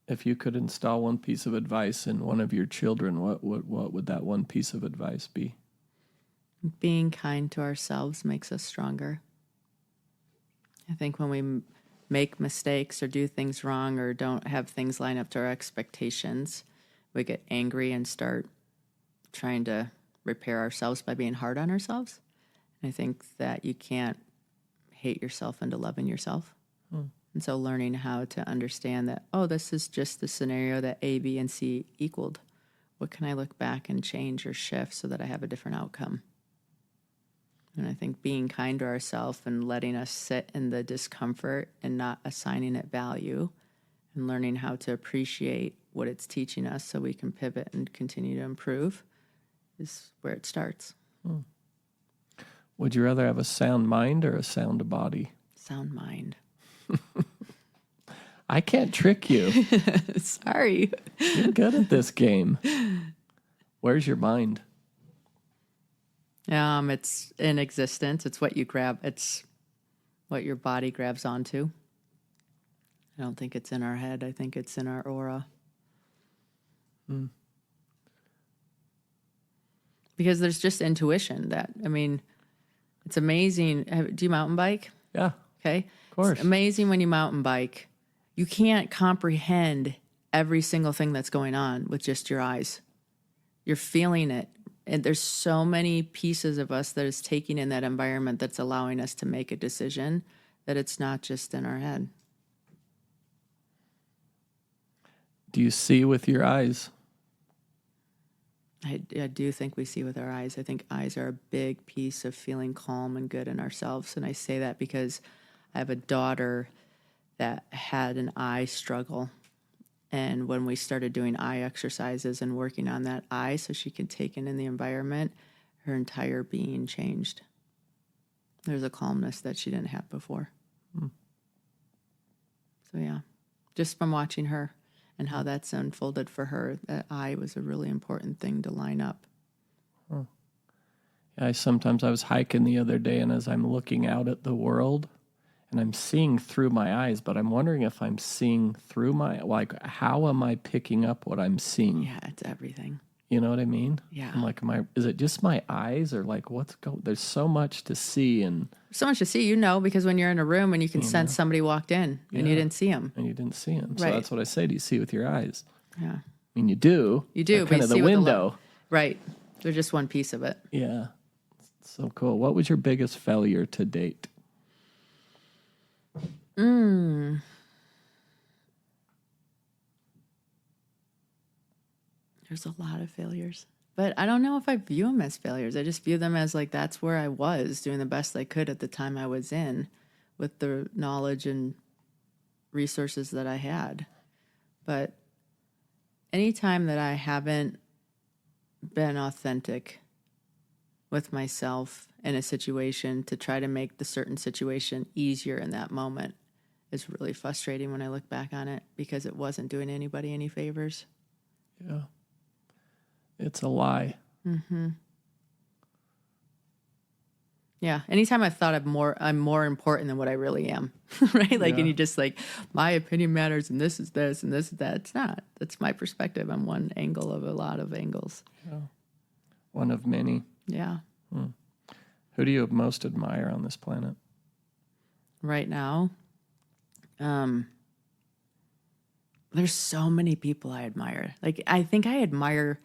If you could install one piece of advice in one of your children, what would that one piece of advice be? Being kind to ourselves makes us stronger. I think when we make mistakes or do things wrong or don't have things line up to our expectations, we get angry and start trying to repair ourselves by being hard on ourselves. And I think that you can't hate yourself into loving yourself. And so learning how to understand that, this is just the scenario that A, B, and C equaled. What can I look back and change or shift so that I have a different outcome? And I think being kind to ourselves and letting us sit in the discomfort and not assigning it value and learning how to appreciate what it's teaching us so we can pivot and continue to improve is where it starts. Would you rather have a sound mind or a sound body? Sound mind. I can't trick you. Sorry. You're good at this game. Where's your mind? It's in existence. It's what you grab. It's what your body grabs onto. I don't think it's in our head. I think it's in our aura. Because there's just intuition that, I mean, it's amazing. Do you mountain bike? Yeah. Okay. Of course. It's amazing when you mountain bike. You can't comprehend every single thing that's going on with just your eyes. You're feeling it. And there's so many pieces of us that is taking in that environment that's allowing us to make a decision that it's not just in our head. Do you see with your eyes? I do think we see with our eyes. I think eyes are a big piece of feeling calm and good in ourselves. And I say that because I have a daughter that had an eye struggle. And when we started doing eye exercises and working on that eye so she could take it in the environment, her entire being changed. There's a calmness that she didn't have before. So yeah, just from watching her and how that's unfolded for her, that eye was a really important thing to line up. Yeah, I was hiking the other day, and as I'm looking out at the world, and I'm seeing through my eyes, but I'm wondering if I'm seeing through how am I picking up what I'm seeing? Yeah, it's everything. You know what I mean? Yeah. I'm like, is it just my eyes, or like there's so much to see, and So much to see, because when you're in a room and you can sense somebody walked in and you didn't see them. and you didn't see them. So Right. that's what I say. Do you see with your eyes? Yeah. I mean, you do. You do, They're but kind you of the see with the window. Right. They're just one piece of it. Yeah. So cool. What was your biggest failure to date? There's a lot of failures. But I don't know if I view them as failures. I just view them as like that's where I was doing the best I could at the time I was in with the knowledge and resources that I had. But anytime that I haven't been authentic with myself in a situation to try to make the certain situation easier in that moment is really frustrating when I look back on it because it wasn't doing anybody any favors. Yeah. It's a lie. Yeah. Anytime I thought I'm more important than what I really am, right? Like, Yeah. and you just like, my opinion matters and this is this and this is that. It's not. That's my perspective. I'm one angle of a lot of angles. Yeah. One of many. Yeah. Who do you most admire on this planet? Right now, there's so many people I admire. Like, I think I admire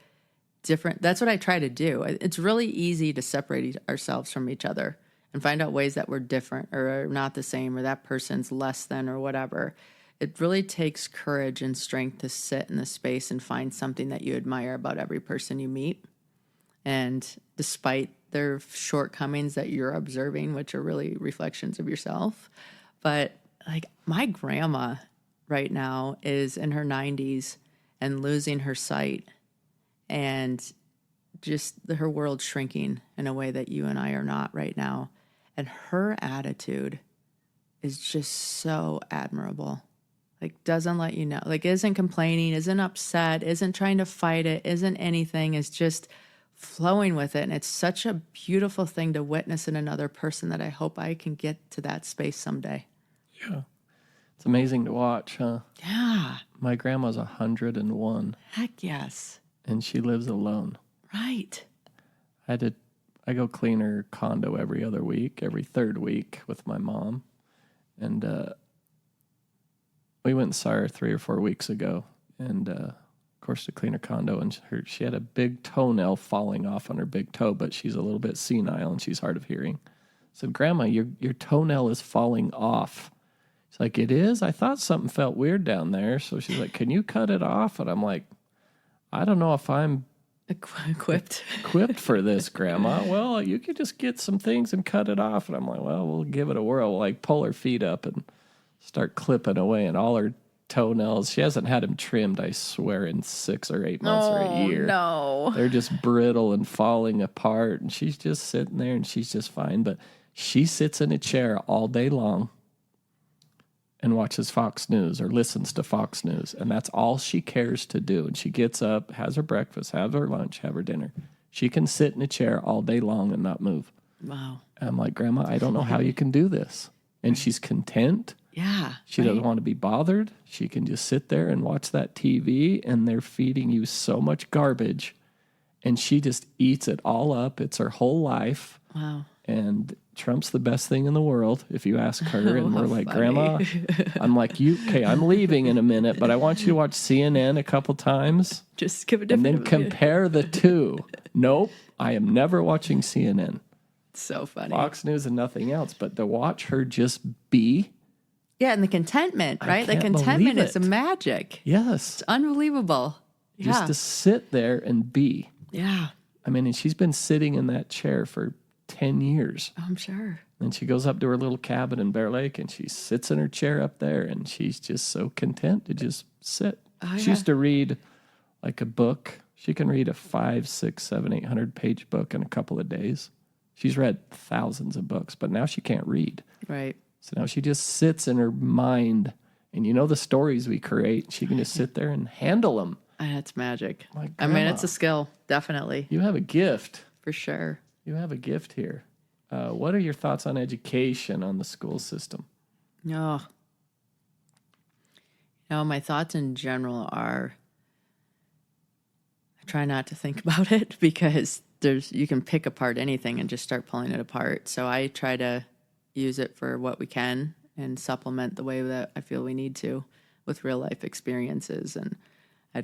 different. That's what I try to do. It's really easy to separate ourselves from each other and find out ways that we're different or are not the same or that person's less than or whatever. It really takes courage and strength to sit in the space and find something that you admire about every person you meet. And despite their shortcomings that you're observing, which are really reflections of yourself. But like my grandma right now is in her 90s and losing her sight and just her world shrinking in a way that you and I are not right now. And her attitude is just so admirable. Like, doesn't let you know, like, isn't complaining, isn't upset, isn't trying to fight it, isn't anything, is just flowing with it. And it's such a beautiful thing to witness in another person that I hope I can get to that space someday. Yeah. It's amazing to watch, huh? Yeah. My grandma's 101, Heck yes. and she lives alone. Right. I go clean her condo every third week with my mom. And we went and saw her 3 or 4 weeks ago. And of course, to clean her condo, and she had a big toenail falling off on her big toe, but she's a little bit senile and she's hard of hearing. I said, Grandma, your toenail is falling off. She's like, it is? I thought something felt weird down there. So she's like, can you cut it off? And I'm like, I don't know if I'm Equipped for this, Grandma. Well, you could just get some things and cut it off. And I'm like, well, we'll give it a whirl. We'll like pull her feet up and start clipping away, and all her toenails, she hasn't had them trimmed, I swear, in 6 or 8 months or a year. No. They're just brittle and falling apart, and she's just sitting there and she's just fine. But she sits in a chair all day long and watches Fox News or listens to Fox News, and that's all she cares to do. And she gets up, has her breakfast, has her lunch, have her dinner. She can sit in a chair all day long and not move. Wow. And I'm like, Grandma, I don't know how you can do this. and she's content. Yeah. She doesn't want to be bothered. She can just sit there and watch that TV, and they're feeding you so much garbage, and she just eats it all up. It's her whole life. Wow. And Trump's the best thing in the world, if you ask her. And How we're like, funny. Grandma, I'm like, okay, I'm leaving in a minute, but I want you to watch CNN a couple times Just give it and then compare the two. Nope, I am never watching CNN. So funny. Fox News and nothing else, but to watch her just be. Yeah, and the contentment, right? The can't contentment believe is it. a magic. Yes. It's unbelievable. Just to sit there and be. Yeah. I mean, and she's been sitting in that chair for 10 years. I'm sure. And she goes up to her little cabin in Bear Lake and she sits in her chair up there and she's just so content to just sit. She used to read like a book. She can read a 500, 600, 700, 800 page book in a couple of days. She's read thousands of books, but now she can't read. Right. So now she just sits in her mind. And you know the stories we create, she can just sit there and handle them. That's magic. My I mean, grandma. it's a skill, definitely, You have a gift. for sure. You have a gift here. What are your thoughts on education, on the school system? Oh. My thoughts in general are I try not to think about it because you can pick apart anything and just start pulling it apart. So I try to use it for what we can and supplement the way that I feel we need to with real life experiences. And I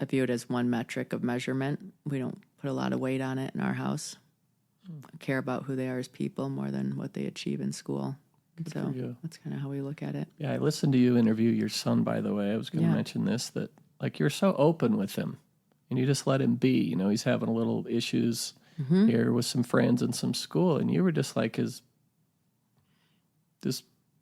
view it as one metric of measurement. We don't put a lot of weight on it in our house. I care about who they are as people more than what they achieve in school. So that's kind of how we look at it. Yeah, I listened to you interview your son, by the way. I was going to mention this, that like you're so open with him and you just let him be. You know, he's having a little issues here with some friends in some school, and you were just like his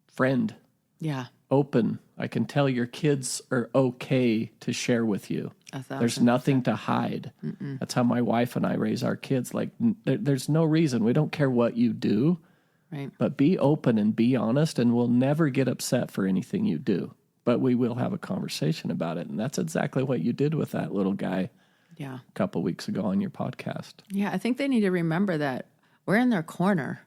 friend. Yeah. Open. I can tell your kids are okay to share with you. There's nothing to hide. That's how my wife and I raise our kids. Like, there's no reason. We don't care what you do. Right. But be open and be honest, and we'll never get upset for anything you do. But we will have a conversation about it. And that's exactly what you did with that little guy a couple weeks ago on your podcast. Yeah, I think they need to remember that we're in their corner,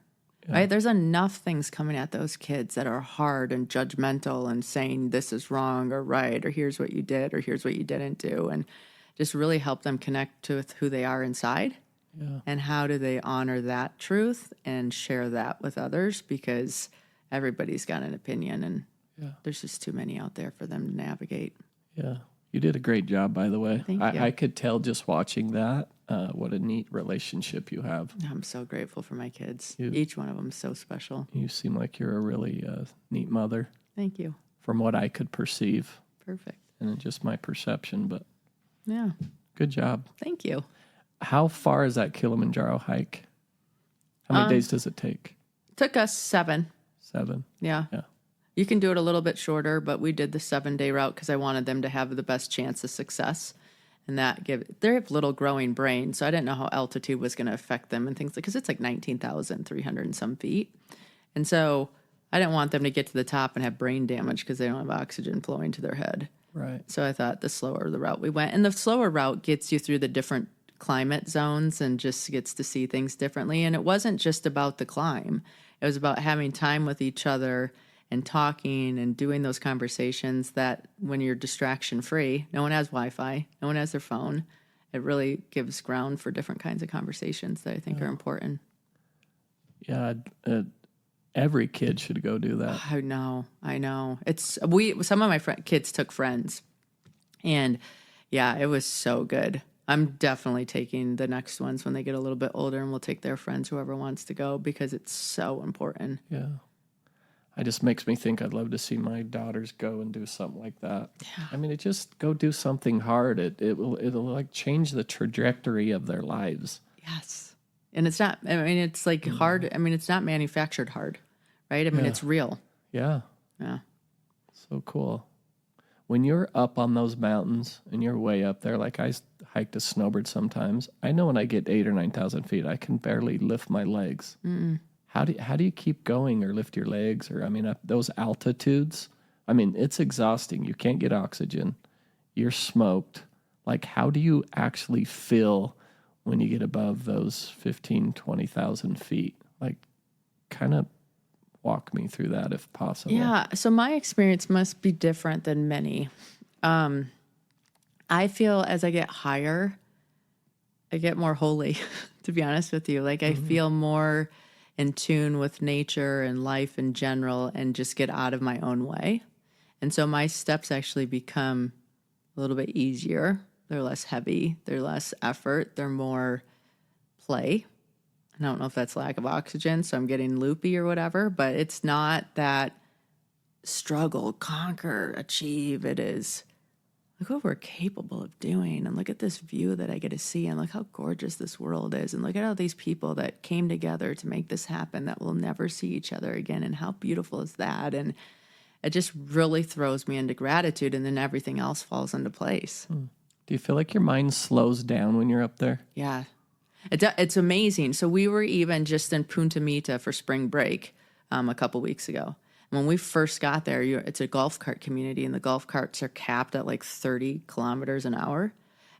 right? There's enough things coming at those kids that are hard and judgmental and saying this is wrong or right, or here's what you did, or here's what you didn't do. And just really help them connect with who they are inside. Yeah. And how do they honor that truth and share that with others? Because everybody's got an opinion, and there's just too many out there for them to navigate. Yeah. You did a great job, by the way. Thank you. I could tell just watching that what a neat relationship you have. I'm so grateful for my kids. Each one of them is so special. You seem like you're a really neat mother. Thank you. From what I could perceive. Perfect. And just my perception, but yeah. Good job. Thank you. How far is that Kilimanjaro hike? How many days does it take? Took us 7. 7? Yeah. You can do it a little bit shorter, but we did the 7-day route because I wanted them to have the best chance of success. And they have little growing brains, so I didn't know how altitude was going to affect them and things like, because it's like 19,300 and some feet. And so I didn't want them to get to the top and have brain damage because they don't have oxygen flowing to their head. Right. So I thought the slower the route we went. And the slower route gets you through the different climate zones and just gets to see things differently. And it wasn't just about the climb. It was about having time with each other and talking and doing those conversations that when you're distraction free, no one has Wi-Fi, no one has their phone. It really gives ground for different kinds of conversations that I think are important. Yeah. Every kid should go do that. I know. Some of my kids took friends, and yeah, it was so good. I'm definitely taking the next ones when they get a little bit older, and we'll take their friends, whoever wants to go, because it's so important. Yeah. It just makes me think I'd love to see my daughters go and do something like that. Yeah. I mean, just go do something hard. It'll like change the trajectory of their lives. Yes. And it's not, it's like hard. It's not manufactured hard, right? It's real. Yeah. Yeah. So cool. When you're up on those mountains and you're way up there, like I hike to Snowbird sometimes, I know when I get 8,000 or 9,000 feet, I can barely lift my legs. How do you keep going or lift your legs? Or, those altitudes, it's exhausting. You can't get oxygen. You're smoked. Like, how do you actually feel when you get above those 15,000, 20,000 feet? Like, kind of walk me through that if possible. Yeah. So my experience must be different than many. I feel as I get higher, I get more holy, to be honest with you. Like I feel more in tune with nature and life in general and just get out of my own way. And so my steps actually become a little bit easier. They're less heavy. They're less effort. They're more play. I don't know if that's lack of oxygen, so I'm getting loopy or whatever, but it's not that struggle, conquer, achieve. It is look what we're capable of doing, and look at this view that I get to see, and look how gorgeous this world is, and look at all these people that came together to make this happen that will never see each other again, and how beautiful is that? And it just really throws me into gratitude, and then everything else falls into place. Do you feel like your mind slows down when you're up there? Yeah. It's amazing. So we were even just in Punta Mita for spring break a couple weeks ago. When we first got there, it's a golf cart community, and the golf carts are capped at like 30 kilometers an hour.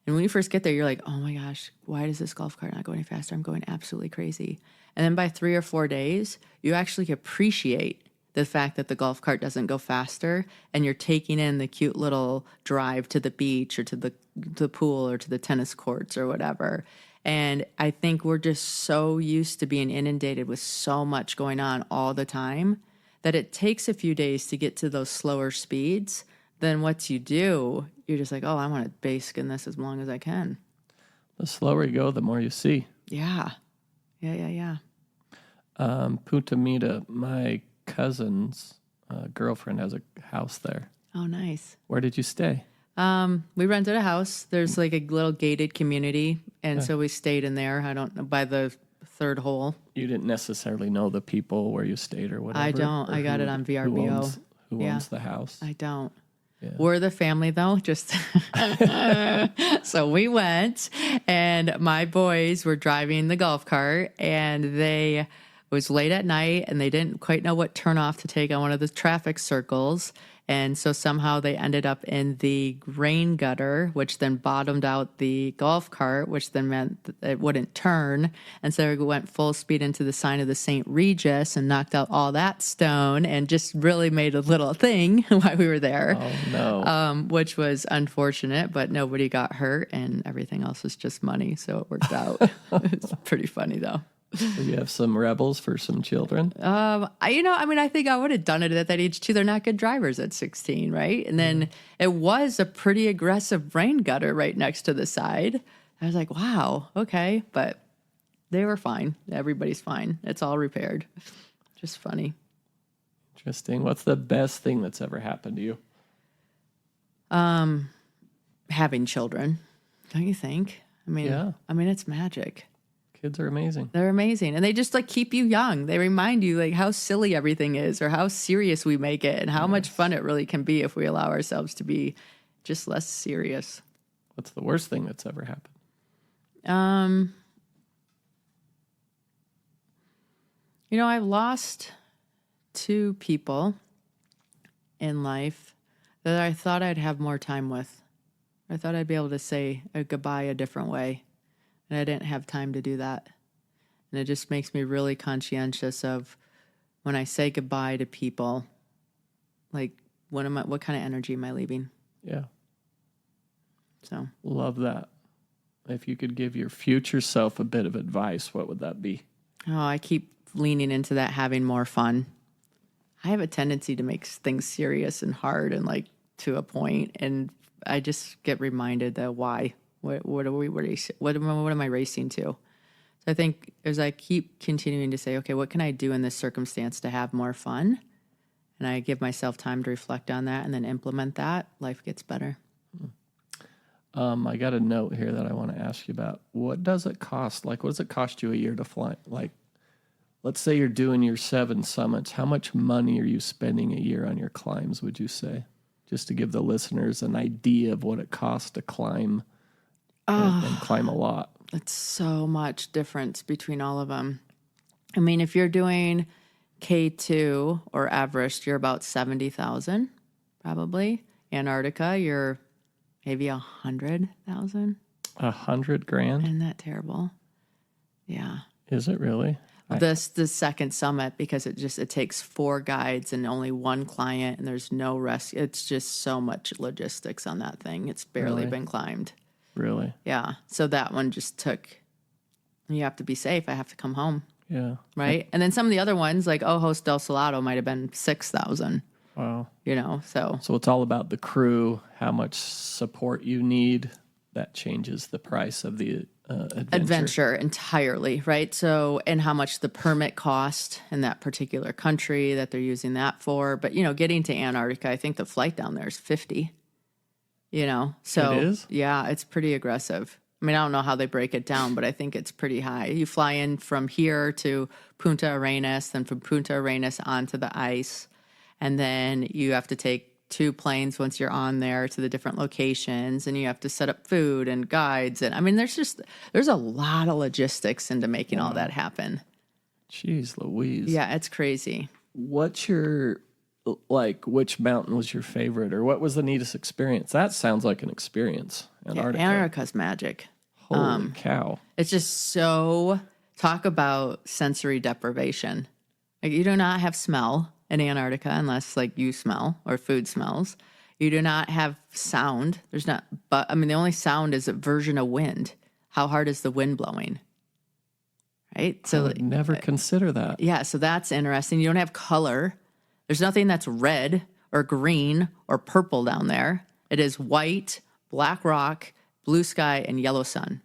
And when you first get there, you're like, oh my gosh, why does this golf cart not go any faster? I'm going absolutely crazy. And then by 3 or 4 days, you actually appreciate the fact that the golf cart doesn't go faster, and you're taking in the cute little drive to the beach or to the pool or to the tennis courts or whatever. And I think we're just so used to being inundated with so much going on all the time that it takes a few days to get to those slower speeds. Then once you do, you're just like, oh, I want to bask in this as long as I can. The slower you go, the more you see. Yeah. Yeah. Punta Mita, my cousin's girlfriend has a house there. Oh, nice. Where did you stay? We rented a house. There's like a little gated community, and so we stayed in there. I don't know, by the third hole. You didn't necessarily know the people where you stayed or whatever? I don't. I got it on VRBO. Who owns the house? I don't. Yeah. We're the family, though. Just so we went, and my boys were driving the golf cart, and it was late at night, and they didn't quite know what turnoff to take on one of the traffic circles. And so somehow they ended up in the rain gutter, which then bottomed out the golf cart, which then meant that it wouldn't turn. And so we went full speed into the sign of the St. Regis and knocked out all that stone and just really made a little thing while we were there. Oh, no. Which was unfortunate, but nobody got hurt and everything else was just money. So it worked out. It's pretty funny, though. So you have some rebels for some children? I think I would have done it at that age too. They're not good drivers at 16, right? And then it was a pretty aggressive rain gutter right next to the side. I was like, wow, okay. But they were fine. Everybody's fine. It's all repaired. Just funny. Interesting. What's the best thing that's ever happened to you? Having children, don't you think? It's magic. Kids are amazing. They're amazing. And they just like keep you young. They remind you like how silly everything is or how serious we make it and how much fun it really can be if we allow ourselves to be just less serious. What's the worst thing that's ever happened? I've lost 2 people in life that I thought I'd have more time with. I thought I'd be able to say a goodbye a different way. And I didn't have time to do that. And it just makes me really conscientious of when I say goodbye to people, like what kind of energy am I leaving? Yeah. So love that. If you could give your future self a bit of advice, what would that be? Oh, I keep leaning into that, having more fun. I have a tendency to make things serious and hard and like to a point, and I just get reminded that why. What are we racing? What am I racing to? So I think as I keep continuing to say, okay, what can I do in this circumstance to have more fun? And I give myself time to reflect on that and then implement that, life gets better. I got a note here that I want to ask you about. What does it cost? Like, what does it cost you a year to fly? Like, let's say you're doing your 7 summits. How much money are you spending a year on your climbs, would you say? Just to give the listeners an idea of what it costs to climb and climb a lot. It's so much difference between all of them. I mean, if you're doing K2 or Everest, you're about 70,000, probably. Antarctica, you're maybe 100,000. $100,000? Isn't that terrible? Yeah. Is it really? The second summit, because it takes 4 guides and only 1 client, and there's no rest. It's just so much logistics on that thing. It's barely been climbed. Really? Yeah. So that one just took. You have to be safe. I have to come home. Yeah. Right. And then some of the other ones, like Ojos del Salado, might have been 6,000. Wow. So it's all about the crew, how much support you need. That changes the price of the adventure entirely, right? So, and how much the permit cost in that particular country that they're using that for. But, getting to Antarctica, I think the flight down there is 50, So, it is? Yeah, it's pretty aggressive. I mean, I don't know how they break it down, but I think it's pretty high. You fly in from here to Punta Arenas, then from Punta Arenas onto the ice. And then you have to take 2 planes once you're on there to the different locations, and you have to set up food and guides. And I mean, there's a lot of logistics into making all that happen. Jeez Louise. Yeah, it's crazy. What's your, which mountain was your favorite, or what was the neatest experience? That sounds like an experience. Antarctica. Yeah, Antarctica's magic. Holy cow. It's just talk about sensory deprivation. Like, you do not have smell in Antarctica unless you smell or food smells. You do not have sound. The only sound is a version of wind. How hard is the wind blowing? Right? So I would never consider that. Yeah, so that's interesting. You don't have color. There's nothing that's red or green or purple down there. It is white, black rock, blue sky, and yellow sun.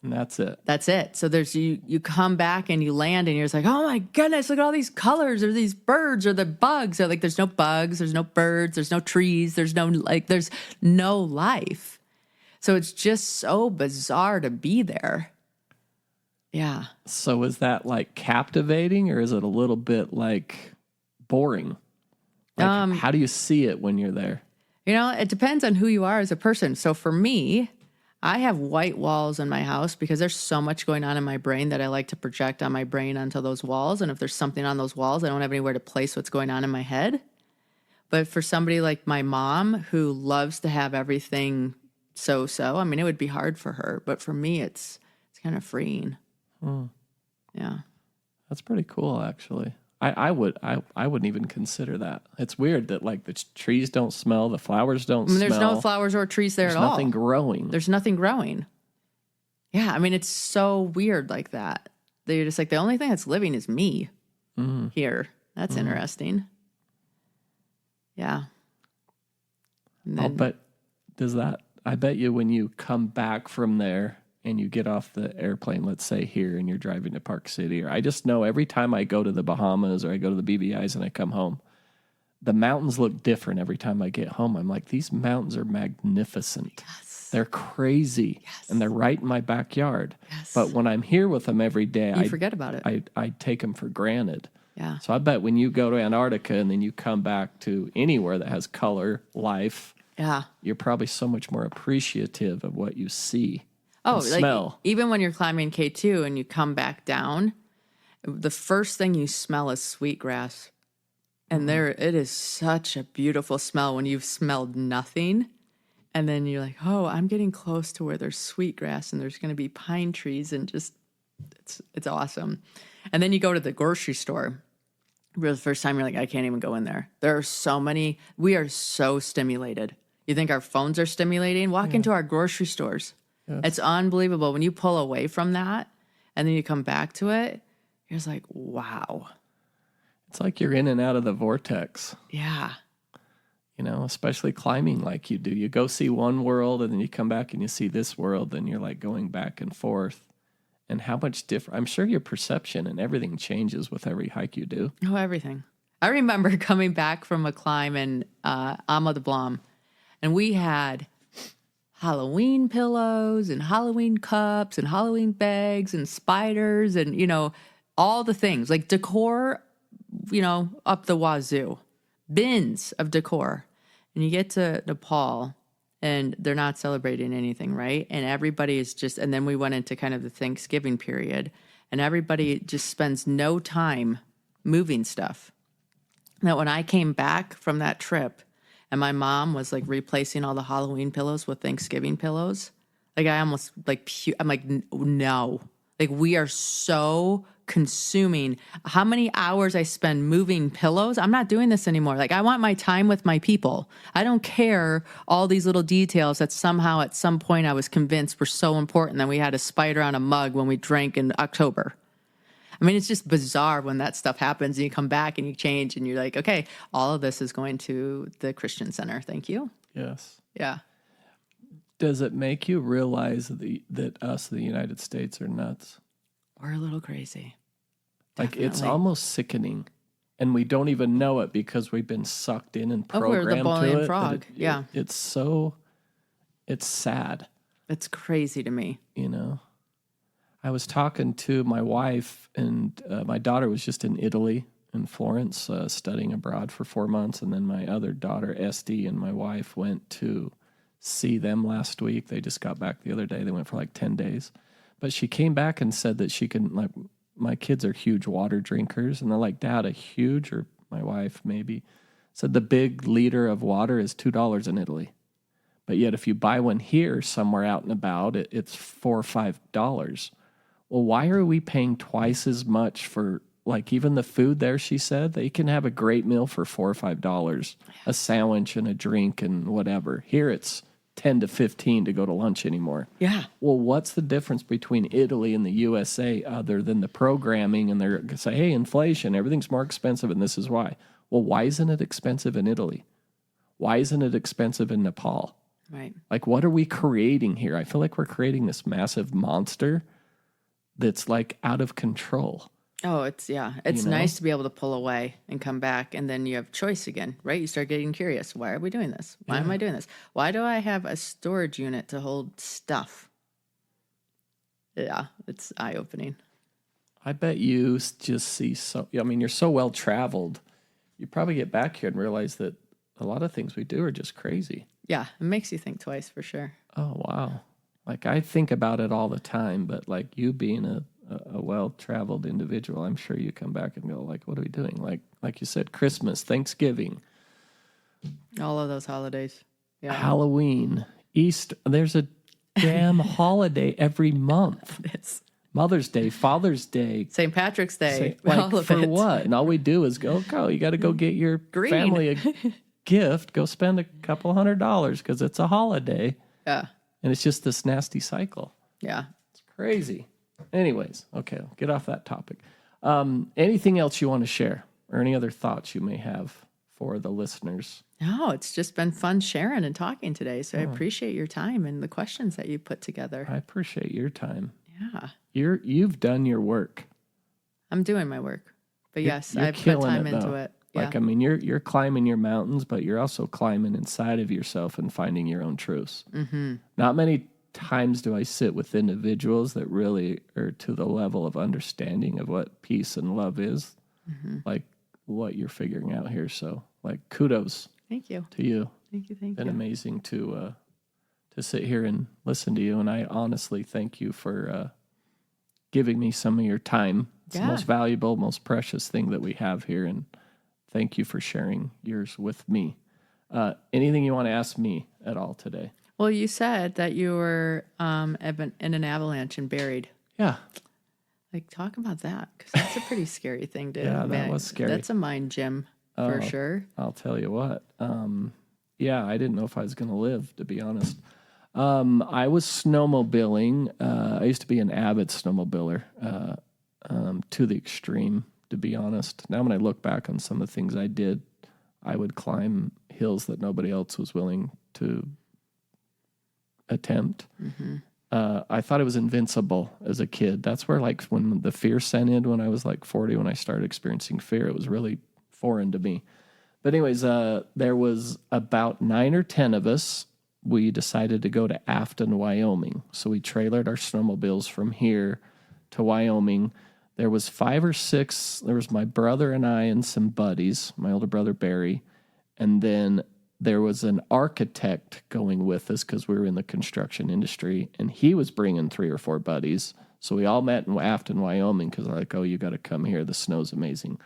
And that's it. That's it. So there's you come back and you land and you're just like, oh my goodness, look at all these colors, or these birds, or the bugs. Or there's no bugs, there's no birds, there's no trees, there's no life. So it's just so bizarre to be there. Yeah. So is that captivating, or is it a little bit boring? How do you see it when you're there? It depends on who you are as a person. So for me, I have white walls in my house because there's so much going on in my brain that I like to project on my brain onto those walls. And if there's something on those walls, I don't have anywhere to place what's going on in my head. But for somebody like my mom, who loves to have everything so-so, I mean, it would be hard for her. But for me, it's kind of freeing. Yeah. That's pretty cool, actually. I wouldn't even consider that. It's weird that the trees don't smell, the flowers don't smell. There's no flowers or trees there at all. There's nothing growing. There's nothing growing. Yeah, I mean, it's so weird like that. They're just the only thing that's living is me here. That's interesting. Yeah. I bet you when you come back from there and you get off the airplane, let's say here, and you're driving to Park City, or I just know every time I go to the Bahamas or I go to the BVIs and I come home, the mountains look different every time I get home. I'm like, these mountains are magnificent. Yes. They're crazy. Yes. And they're right in my backyard. Yes. But when I'm here with them every day, I forget about it. I take them for granted. Yeah. So I bet when you go to Antarctica and then you come back to anywhere that has color, life, you're probably so much more appreciative of what you see. Oh, smell. Even when you're climbing K2 and you come back down, the first thing you smell is sweetgrass. And it is such a beautiful smell when you've smelled nothing. And then you're like, oh, I'm getting close to where there's sweetgrass and there's going to be pine trees, and just, it's awesome. And then you go to the grocery store. For the first time, you're like, I can't even go in there. There are so many. We are so stimulated. You think our phones are stimulating? Walk into our grocery stores. Yes. It's unbelievable. When you pull away from that and then you come back to it, you're just like, wow. It's like you're in and out of the vortex. Yeah. Especially climbing like you do. You go see one world and then you come back and you see this world, and you're going back and forth. And how much different. I'm sure your perception and everything changes with every hike you do. Oh, everything. I remember coming back from a climb in Ama de Blanc, and we had Halloween pillows and Halloween cups and Halloween bags and spiders and, all the things, decor, up the wazoo, bins of decor. And you get to Nepal and they're not celebrating anything, right? And everybody is just, and then we went into kind of the Thanksgiving period, and everybody just spends no time moving stuff. Now, when I came back from that trip, and my mom was replacing all the Halloween pillows with Thanksgiving pillows, I almost I'm like, no. We are so consuming. How many hours I spend moving pillows? I'm not doing this anymore. Like, I want my time with my people. I don't care all these little details that somehow at some point I was convinced were so important that we had a spider on a mug when we drank in October. I mean, it's just bizarre when that stuff happens and you come back and you change and you're like, okay, all of this is going to the Christian Center. Thank you. Yes. Yeah. Does it make you realize that us, the United States, are nuts? We're a little crazy. Like, it's Definitely. almost sickening. And we don't even know it because we've been sucked in and Oh, we're programmed the bully to and it. frog. Yeah. It's sad, It's crazy to me. you know? I was talking to my wife, and my daughter was just in Italy, in Florence, studying abroad for 4 months. And then my other daughter, Esty, and my wife went to see them last week. They just got back the other day. They went for like 10 days. But she came back and said that she can, like, my kids are huge water drinkers. And they're like, Dad, a huge, or my wife maybe, said the big liter of water is $2 in Italy. But yet if you buy one here somewhere out and about, it's $4 or $5. Well, why are we paying twice as much for, like, even the food there? She said they can have a great meal for $4 or $5, a sandwich and a drink and whatever. Here it's 10 to 15 to go to lunch anymore. Yeah. Well, what's the difference between Italy and the USA other than the programming? And they're going to say, hey, inflation, everything's more expensive, and this is why. Well, why isn't it expensive in Italy? Why isn't it expensive in Nepal? Right. Like, what are we creating here? I feel like we're creating this massive monster that's, like, out of control. Oh, it's nice to be able to pull away and come back, and then you have choice again, right? You start getting curious. Why are we doing this? Why am I doing this? Why do I have a storage unit to hold stuff? Yeah, it's eye-opening. I bet you just see you're so well traveled. You probably get back here and realize that a lot of things we do are just crazy. Yeah, it makes you think twice for sure. Oh, wow. Like, I think about it all the time, but, like, you being a well-traveled individual, I'm sure you come back and go, like, what are we doing? Like you said, Christmas, Thanksgiving, All of those holidays. Yeah. Halloween, Easter. There's a damn holiday every month. It's Mother's Day, Father's Day. St. Patrick's Day. Like, all of for it. what? And all we do is go, you got to go get your Green. family a gift, go spend a couple $100 because it's a holiday. Yeah. And it's just this nasty cycle. Yeah. It's crazy. Anyways, okay, I'll get off that topic. Anything else you want to share or any other thoughts you may have for the listeners? No, it's just been fun sharing and talking today. So I appreciate your time and the questions that you put together. I appreciate your time. Yeah. You've done your work. I'm doing my work. But yes, You're I've put killing time it, into though. it. Yeah. Like, I mean, you're climbing your mountains, but you're also climbing inside of yourself and finding your own truths. Mm-hmm. Not many times do I sit with individuals that really are to the level of understanding of what peace and love is, like what you're figuring out here. So, like, kudos Thank you. to you. Thank you. Been amazing to sit here and listen to you, and I honestly thank you for giving me some of your time. It's the most valuable, most precious thing that we have here, and thank you for sharing yours with me. Anything you want to ask me at all today? Well, you said that you were in an avalanche and buried. Yeah. Like, talk about that, because that's a pretty scary thing to Yeah, that was scary. That's a mind gym for sure. I'll tell you what. Yeah, I didn't know if I was going to live, to be honest. I was snowmobiling. I used to be an avid snowmobiler to the extreme, to be honest. Now, when I look back on some of the things I did, I would climb hills that nobody else was willing to attempt. Mm-hmm. I thought it was invincible as a kid. That's where, like, when the fear set in when I was like 40, when I started experiencing fear, it was really foreign to me. But anyways, there was about 9 or 10 of us. We decided to go to Afton, Wyoming. So we trailered our snowmobiles from here to Wyoming. There was 5 or 6. There was my brother and I and some buddies, my older brother Barry. And then there was an architect going with us because we were in the construction industry, and he was bringing 3 or 4 buddies. So we all met in Afton, Wyoming, because they're like, oh, you got to come here. The snow's amazing.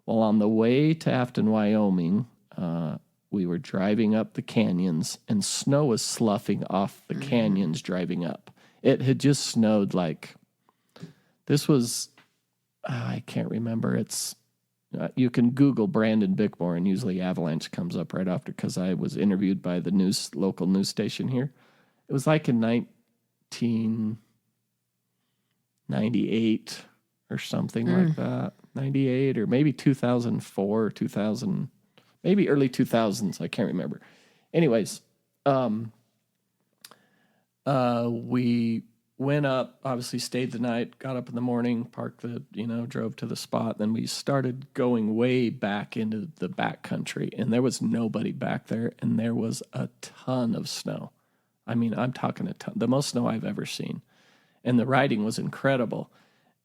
Well, on the way to Afton, Wyoming, we were driving up the canyons, and snow was sloughing off the canyons driving up. It had just snowed like, this was I can't remember. It's you can Google Brandon Bickmore, and usually Avalanche comes up right after because I was interviewed by the local news station here. It was like in 1998 or something like that. 98 or maybe 2004 or 2000, maybe early 2000s. I can't remember. Anyways, we went up, obviously stayed the night, got up in the morning, parked drove to the spot. Then we started going way back into the back country, and there was nobody back there, and there was a ton of snow. I mean, I'm talking a ton, the most snow I've ever seen. And the riding was incredible.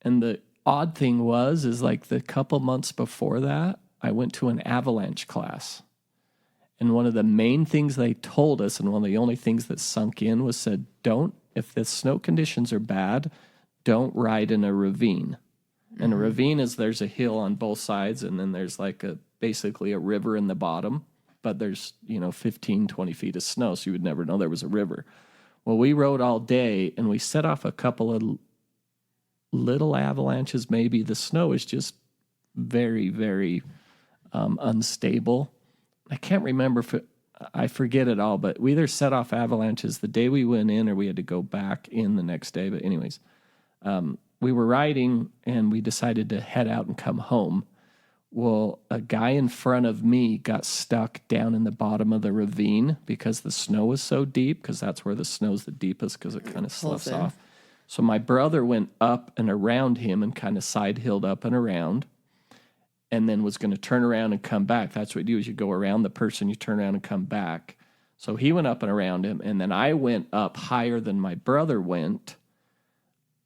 And the odd thing is like the couple months before that, I went to an avalanche class. And one of the main things they told us, and one of the only things that sunk in, was said, if the snow conditions are bad, don't ride in a ravine. And a ravine is there's a hill on both sides, and then there's like basically a river in the bottom, but there's, 15, 20 feet of snow, so you would never know there was a river. Well, we rode all day, and we set off a couple of little avalanches maybe. The snow is just very, very unstable. I can't remember I forget it all, but we either set off avalanches the day we went in or we had to go back in the next day. But anyways, we were riding and we decided to head out and come home. Well, a guy in front of me got stuck down in the bottom of the ravine because the snow was so deep, because that's where the snow's the deepest because it kind of sloughs off. So my brother went up and around him and kind of side-hilled up and around, and then was going to turn around and come back. That's what you do, is you go around the person, you turn around and come back. So he went up and around him, and then I went up higher than my brother went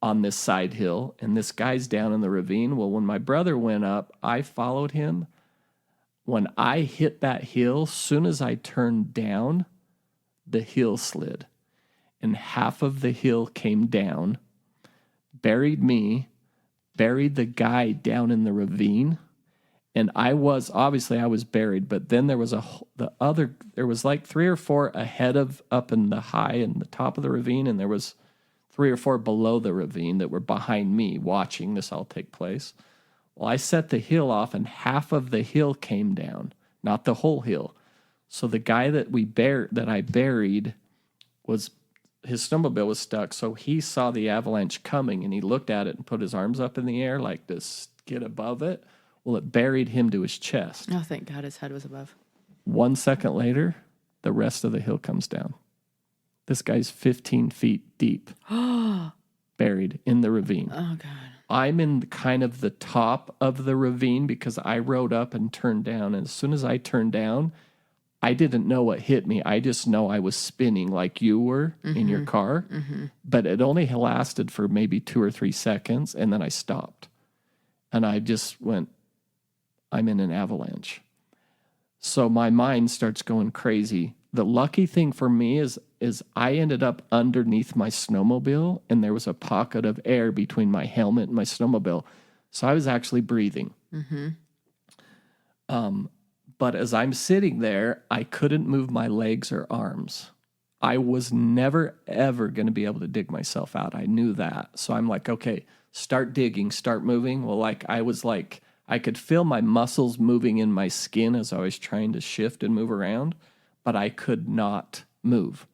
on this side hill, and this guy's down in the ravine. Well, when my brother went up, I followed him. When I hit that hill, soon as I turned down, the hill slid. And half of the hill came down, buried me, buried the guy down in the ravine. And I was buried, but then there was there was like 3 or 4 ahead of up in the high and the top of the ravine, and there was 3 or 4 below the ravine that were behind me watching this all take place. Well, I set the hill off, and half of the hill came down, not the whole hill. So the guy that I buried his snowmobile was stuck, so he saw the avalanche coming, and he looked at it and put his arms up in the air like to get above it. Well, it buried him to his chest. Oh, thank God his head was above. 1 second later, the rest of the hill comes down. This guy's 15 feet deep, buried in the ravine. Oh, God. I'm in kind of the top of the ravine because I rode up and turned down. And as soon as I turned down, I didn't know what hit me. I just know I was spinning like you were in your car. Mm-hmm. But it only lasted for maybe 2 or 3 seconds, and then I stopped. And I just went, I'm in an avalanche. So my mind starts going crazy. The lucky thing for me is I ended up underneath my snowmobile, and there was a pocket of air between my helmet and my snowmobile. So I was actually breathing. Mm-hmm. But as I'm sitting there, I couldn't move my legs or arms. I was never, ever going to be able to dig myself out. I knew that. So I'm like, okay, start digging, start moving. Well, I could feel my muscles moving in my skin as I was trying to shift and move around, but I could not move.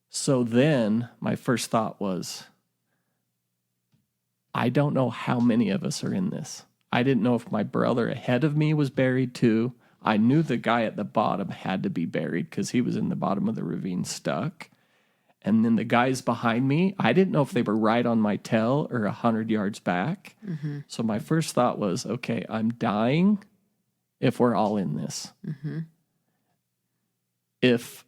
So then my first thought was, I don't know how many of us are in this. I didn't know if my brother ahead of me was buried too. I knew the guy at the bottom had to be buried because he was in the bottom of the ravine stuck. And then the guys behind me, I didn't know if they were right on my tail or 100 yards back. Mm-hmm. So my first thought was, okay, I'm dying if we're all in this. Mm-hmm. If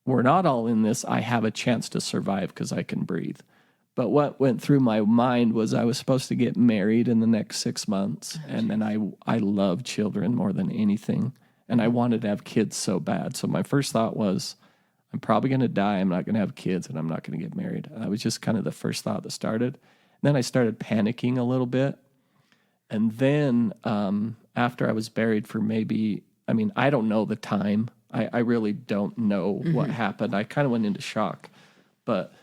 we're not all in this, I have a chance to survive because I can breathe. But what went through my mind was I was supposed to get married in the next 6 months. Oh, and then I love children more than anything. And I wanted to have kids so bad. So my first thought was, I'm probably going to die. I'm not going to have kids, and I'm not going to get married. That was just kind of the first thought that started. And then I started panicking a little bit. And then after I was buried for I don't know the time. I really don't know what happened. I kind of went into shock. But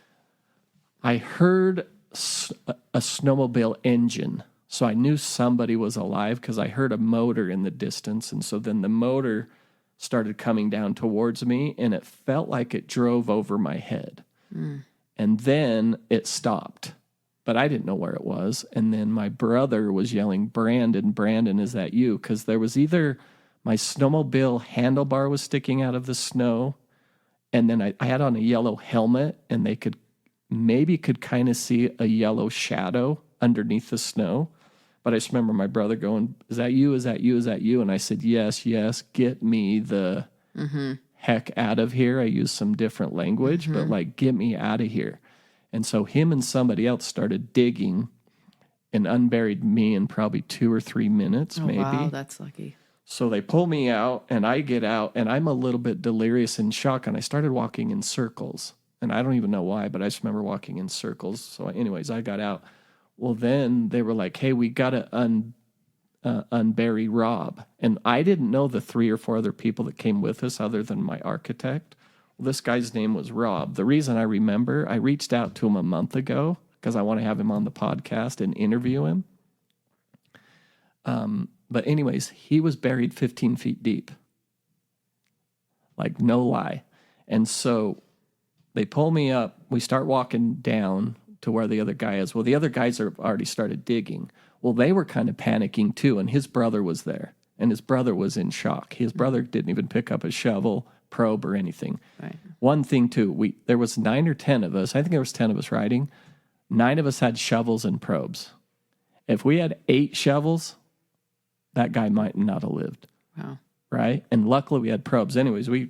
I heard a snowmobile engine So I knew somebody was alive because I heard a motor in the distance. And so then the motor started coming down towards me, and it felt like it drove over my head. And then it stopped, but I didn't know where it was. And then my brother was yelling, Brandon, Brandon, is that you? Because there was either my snowmobile handlebar was sticking out of the snow, and then I had on a yellow helmet, and they could kind of see a yellow shadow underneath the snow. But I just remember my brother going, is that you? Is that you? Is that you? And I said, yes, yes, get me the heck out of here. I used some different language, but like, get me out of here. And so him and somebody else started digging and unburied me in probably 2 or 3 minutes, maybe. Wow, that's lucky. So they pull me out, and I get out, and I'm a little bit delirious and shock, and I started walking in circles. And I don't even know why, but I just remember walking in circles. So anyways, I got out. Well, then they were like, hey, we got to unbury Rob. And I didn't know the 3 or 4 other people that came with us other than my architect. Well, this guy's name was Rob. The reason I remember, I reached out to him a month ago because I want to have him on the podcast and interview him. But anyways, he was buried 15 feet deep. Like, no lie. And so they pull me up. We start walking down to where the other guy is. Well, the other guys are already started digging. Well, they were kind of panicking too, and his brother was there, and his brother was in shock. His brother didn't even pick up a shovel, probe, or anything. Right. One thing too, there was 9 or 10 of us. I think there was 10 of us riding. 9 of us had shovels and probes. If we had 8 shovels, that guy might not have lived. Wow. Right? And luckily we had probes. Anyways, we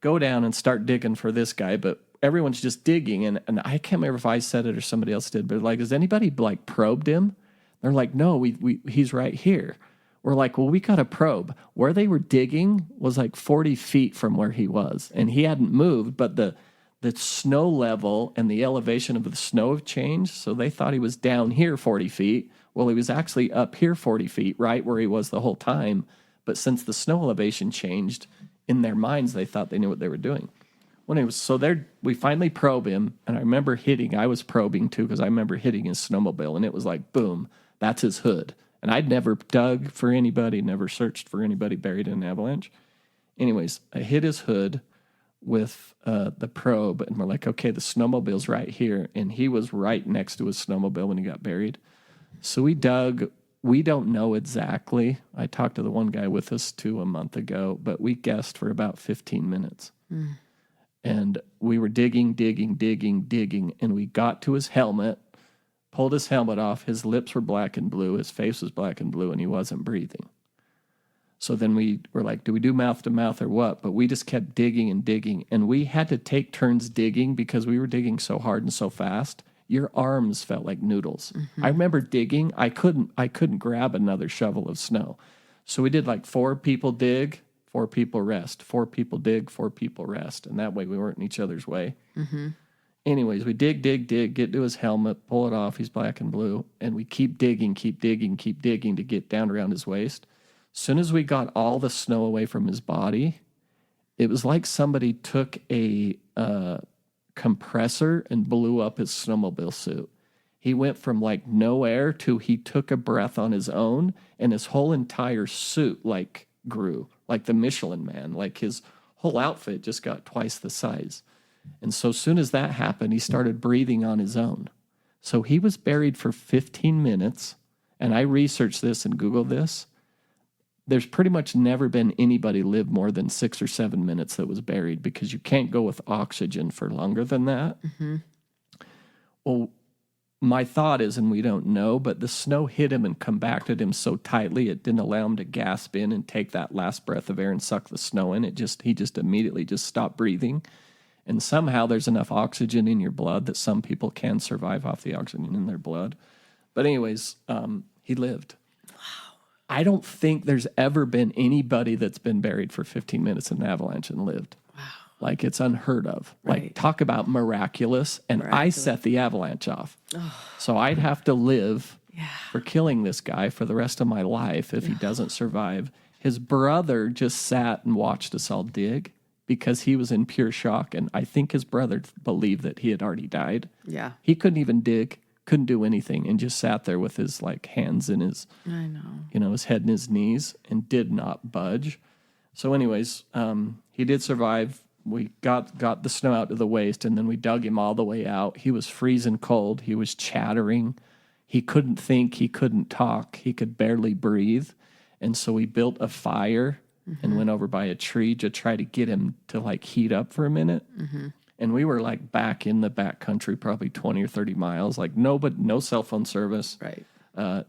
go down and start digging for this guy, but everyone's just digging, and I can't remember if I said it or somebody else did, but like, has anybody like probed him? They're like, no, he's right here. We're like, well, we got a probe. Where they were digging was like 40 feet from where he was, and he hadn't moved, but the snow level and the elevation of the snow have changed, so they thought he was down here 40 feet. Well, he was actually up here 40 feet, right where he was the whole time, but since the snow elevation changed, in their minds, they thought they knew what they were doing. When it was so there, we finally probe him, and I remember I was probing too, because I remember hitting his snowmobile, and it was like, boom, that's his hood. And I'd never dug for anybody, never searched for anybody buried in an avalanche. Anyways, I hit his hood with the probe, and we're like, okay, the snowmobile's right here, and he was right next to his snowmobile when he got buried. So we dug. We don't know exactly. I talked to the one guy with us too a month ago, but we guessed for about 15 minutes. And we were digging, and we got to his helmet, pulled his helmet off. His lips were black and blue. His face was black and blue, and he wasn't breathing. So then we were like, do we do mouth to mouth or what? But we just kept digging, and we had to take turns digging because we were digging so hard and so fast. Your arms felt like noodles. I remember digging. I couldn't grab another shovel of snow. So we did like 4 people dig, 4 people rest, 4 people dig, 4 people rest. And that way we weren't in each other's way. Anyways, we dig, get to his helmet, pull it off. He's black and blue. And we keep digging to get down around his waist. As soon as we got all the snow away from his body, it was like somebody took a compressor and blew up his snowmobile suit. He went from like no air to he took a breath on his own, and his whole entire suit like grew, like the Michelin Man. Like his whole outfit just got twice the size. And so as soon as that happened, he started breathing on his own. So he was buried for 15 minutes, and I researched this and Googled this. There's pretty much never been anybody live more than 6 or 7 minutes that was buried, because you can't go with oxygen for longer than that. Well, my thought is, and we don't know, but the snow hit him and compacted him so tightly it didn't allow him to gasp in and take that last breath of air and suck the snow in. He just immediately just stopped breathing. And somehow there's enough oxygen in your blood that some people can survive off the oxygen in their blood. But anyways, he lived. I don't think there's ever been anybody that's been buried for 15 minutes in an avalanche and lived. Wow. Like, it's unheard of. Right. Like, talk about miraculous. And I set the avalanche off. So I'd have to live for killing this guy for the rest of my life if he doesn't survive. His brother just sat and watched us all dig because he was in pure shock. And I think his brother believed that he had already died. Yeah. He couldn't even dig. couldn't do anything, and just sat there with his like hands in his, I know. you know, his head in his knees and did not budge. So anyways, he did survive. We got the snow out to the waist, and then we dug him all the way out. He was freezing cold. He was chattering. He couldn't think. He couldn't talk. He could barely breathe. And so we built a fire and went over by a tree to try to get him to like heat up for a minute. And we were like back in the back country, probably 20 or 30 miles, like no cell phone service, Right.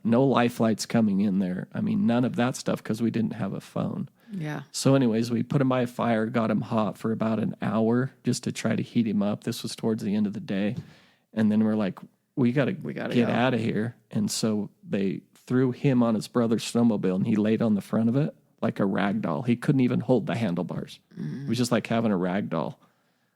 no life lights coming in there. I mean, none of that stuff because we didn't have a phone. Yeah. So anyways, we put him by a fire, got him hot for about an hour just to try to heat him up. This was towards the end of the day. And then we're like, we gotta get out of here. And so they threw him on his brother's snowmobile, and he laid on the front of it like a rag doll. He couldn't even hold the handlebars. It was just like having a rag doll.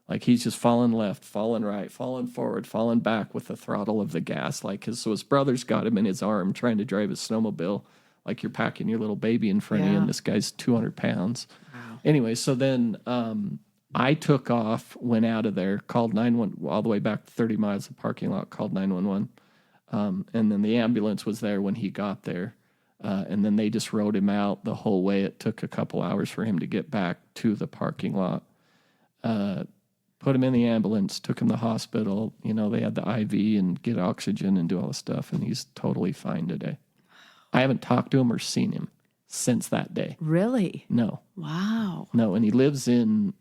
Like he's just falling left, falling right, falling forward, falling back with the throttle of the gas. So his brother's got him in his arm trying to drive his snowmobile like you're packing your little baby in front of you, and this guy's 200 pounds. Wow. Anyway, so then I took off, went out of there, called 911, all the way back 30 miles of parking lot, called 911. And then the ambulance was there when he got there. And then they just rode him out the whole way. It took a couple hours for him to get back to the parking lot. Put him in the ambulance, took him to the hospital. You know, they had the IV and get oxygen and do all the stuff, and he's totally fine today. I haven't talked to him or seen him since that day. Really? No. Wow. No, and he lives in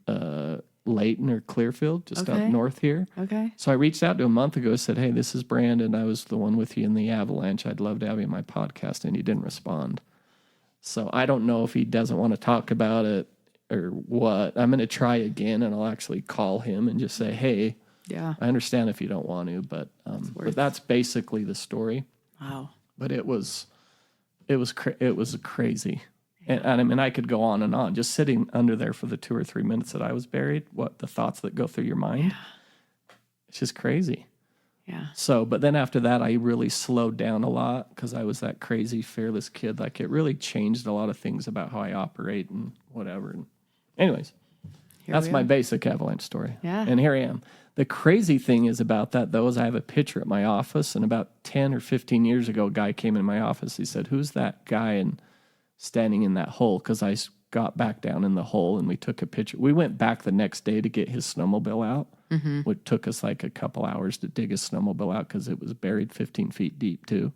Layton or Clearfield, just up north here. Okay. So I reached out to him a month ago, said, hey, this is Brandon. I was the one with you in the avalanche. I'd love to have you on my podcast, and he didn't respond. So I don't know if he doesn't want to talk about it or what. I'm going to try again, and I'll actually call him and just say, hey, Yeah. I understand if you don't want to, but that's basically the story. Wow. But it was crazy. And I mean, I could go on and on. Just sitting under there for the 2 or 3 minutes that I was buried, what the thoughts that go through your mind, it's just crazy. Yeah. So, but then after that, I really slowed down a lot because I was that crazy, fearless kid. Like it really changed a lot of things about how I operate and whatever. And anyways, that's my basic avalanche story. Yeah. And here I am. The crazy thing is about that, though, is I have a picture at my office. And about 10 or 15 years ago, a guy came in my office. He said, who's that guy and standing in that hole? Because I got back down in the hole and we took a picture. We went back the next day to get his snowmobile out, which took us like a couple hours to dig his snowmobile out because it was buried 15 feet deep, too.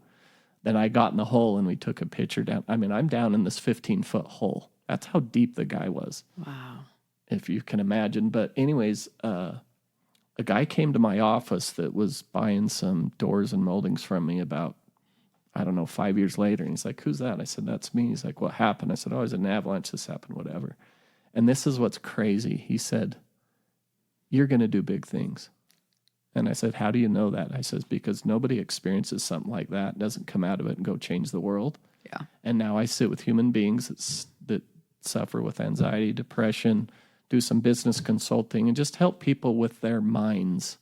Then I got in the hole and we took a picture down. I mean, I'm down in this 15-foot hole. That's how deep the guy was. Wow. If you can imagine. But anyways, a guy came to my office that was buying some doors and moldings from me about, I don't know, 5 years later. And he's like, who's that? I said, that's me. He's like, what happened? I said, oh, it was an avalanche. This happened, whatever. And this is what's crazy. He said, you're going to do big things. And I said, how do you know that? I says, because nobody experiences something like that, doesn't come out of it and go change the world. Yeah. And now I sit with human beings that suffer with anxiety, depression, do some business consulting, and just help people with their minds.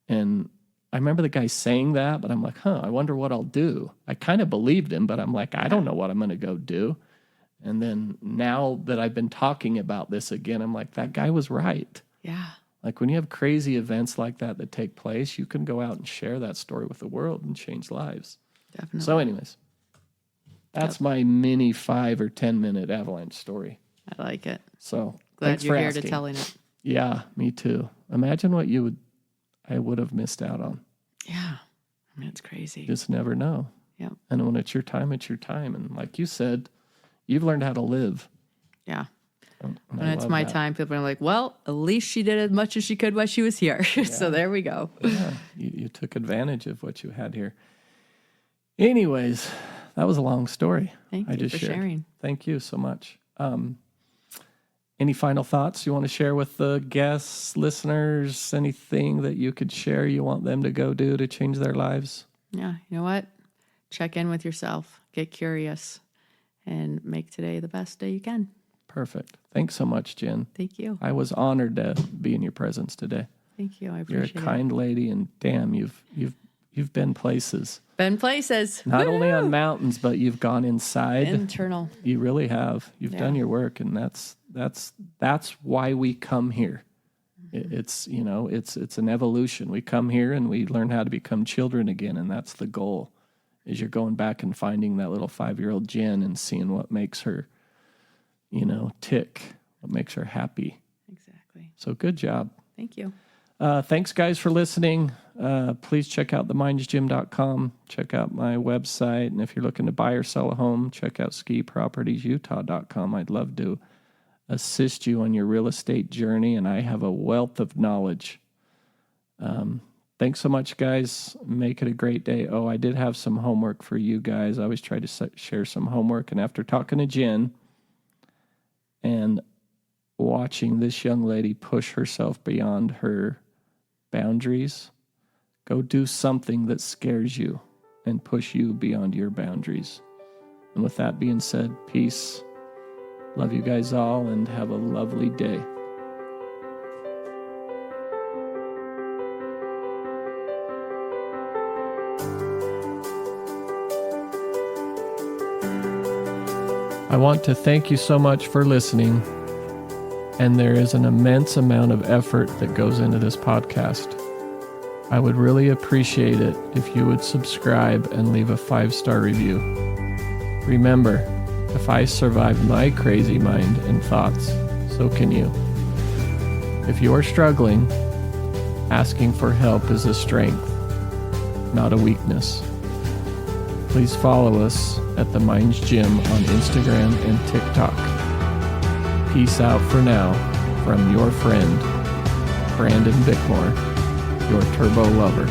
And I remember the guy saying that, but I'm like, I wonder what I'll do. I kind of believed him, but I'm like, I don't know what I'm going to go do. And then now that I've been talking about this again, I'm like, that guy was right. Yeah. Like when you have crazy events like that take place, you can go out and share that story with the world and change lives. Definitely. So anyways, that's my mini 5 or 10 minute avalanche story. I like it. So Glad thanks you're for here asking. to telling it. Yeah, me too. Imagine what I would have missed out on. Yeah. I mean, it's crazy. You just never know. Yeah. And when it's your time, it's your time. And like you said, you've learned how to live. Yeah. And When it's my time, people are like, well, at least she did as much as she could while she was here. So there we go. Yeah, you took advantage of what you had here. Anyways, that was a long story. Thank you for sharing. Thank you so much. Any final thoughts you want to share with the guests, listeners, anything that you could share you want them to go do to change their lives? Yeah. You know what? Check in with yourself. Get curious. And make today the best day you can. Perfect. Thanks so much, Jen. Thank you. I was honored to be in your presence today. Thank you. I You're appreciate it. a kind lady, and damn, you've been places. Been places. Not only on mountains, but you've gone inside. Internal. You really have. You've done your work, and that's why we come here, It's, you know, it's an evolution. We come here and we learn how to become children again, and that's the goal. Is you're going back and finding that little 5-year-old Jenn and seeing what makes her, you know, tick, what makes her happy. Exactly. So good job. Thank you. Thanks, guys, for listening. Please check out themindsgym.com. Check out my website. And if you're looking to buy or sell a home, check out skipropertiesutah.com. I'd love to assist you on your real estate journey, and I have a wealth of knowledge. Thanks so much, guys. Make it a great day. Oh, I did have some homework for you guys. I always try to share some homework, and after talking to Jenn and watching this young lady push herself beyond her boundaries, go do something that scares you and push you beyond your boundaries. And with that being said, peace. Love you guys all, and have a lovely day. I want to thank you so much for listening, and there is an immense amount of effort that goes into this podcast. I would really appreciate it if you would subscribe and leave a 5-star review. Remember, if I survived my crazy mind and thoughts, so can you. If you are struggling, asking for help is a strength, not a weakness. Please follow us at The Minds Gym on Instagram and TikTok. Peace out for now from your friend, Brandon Bickmore, your turbo lover.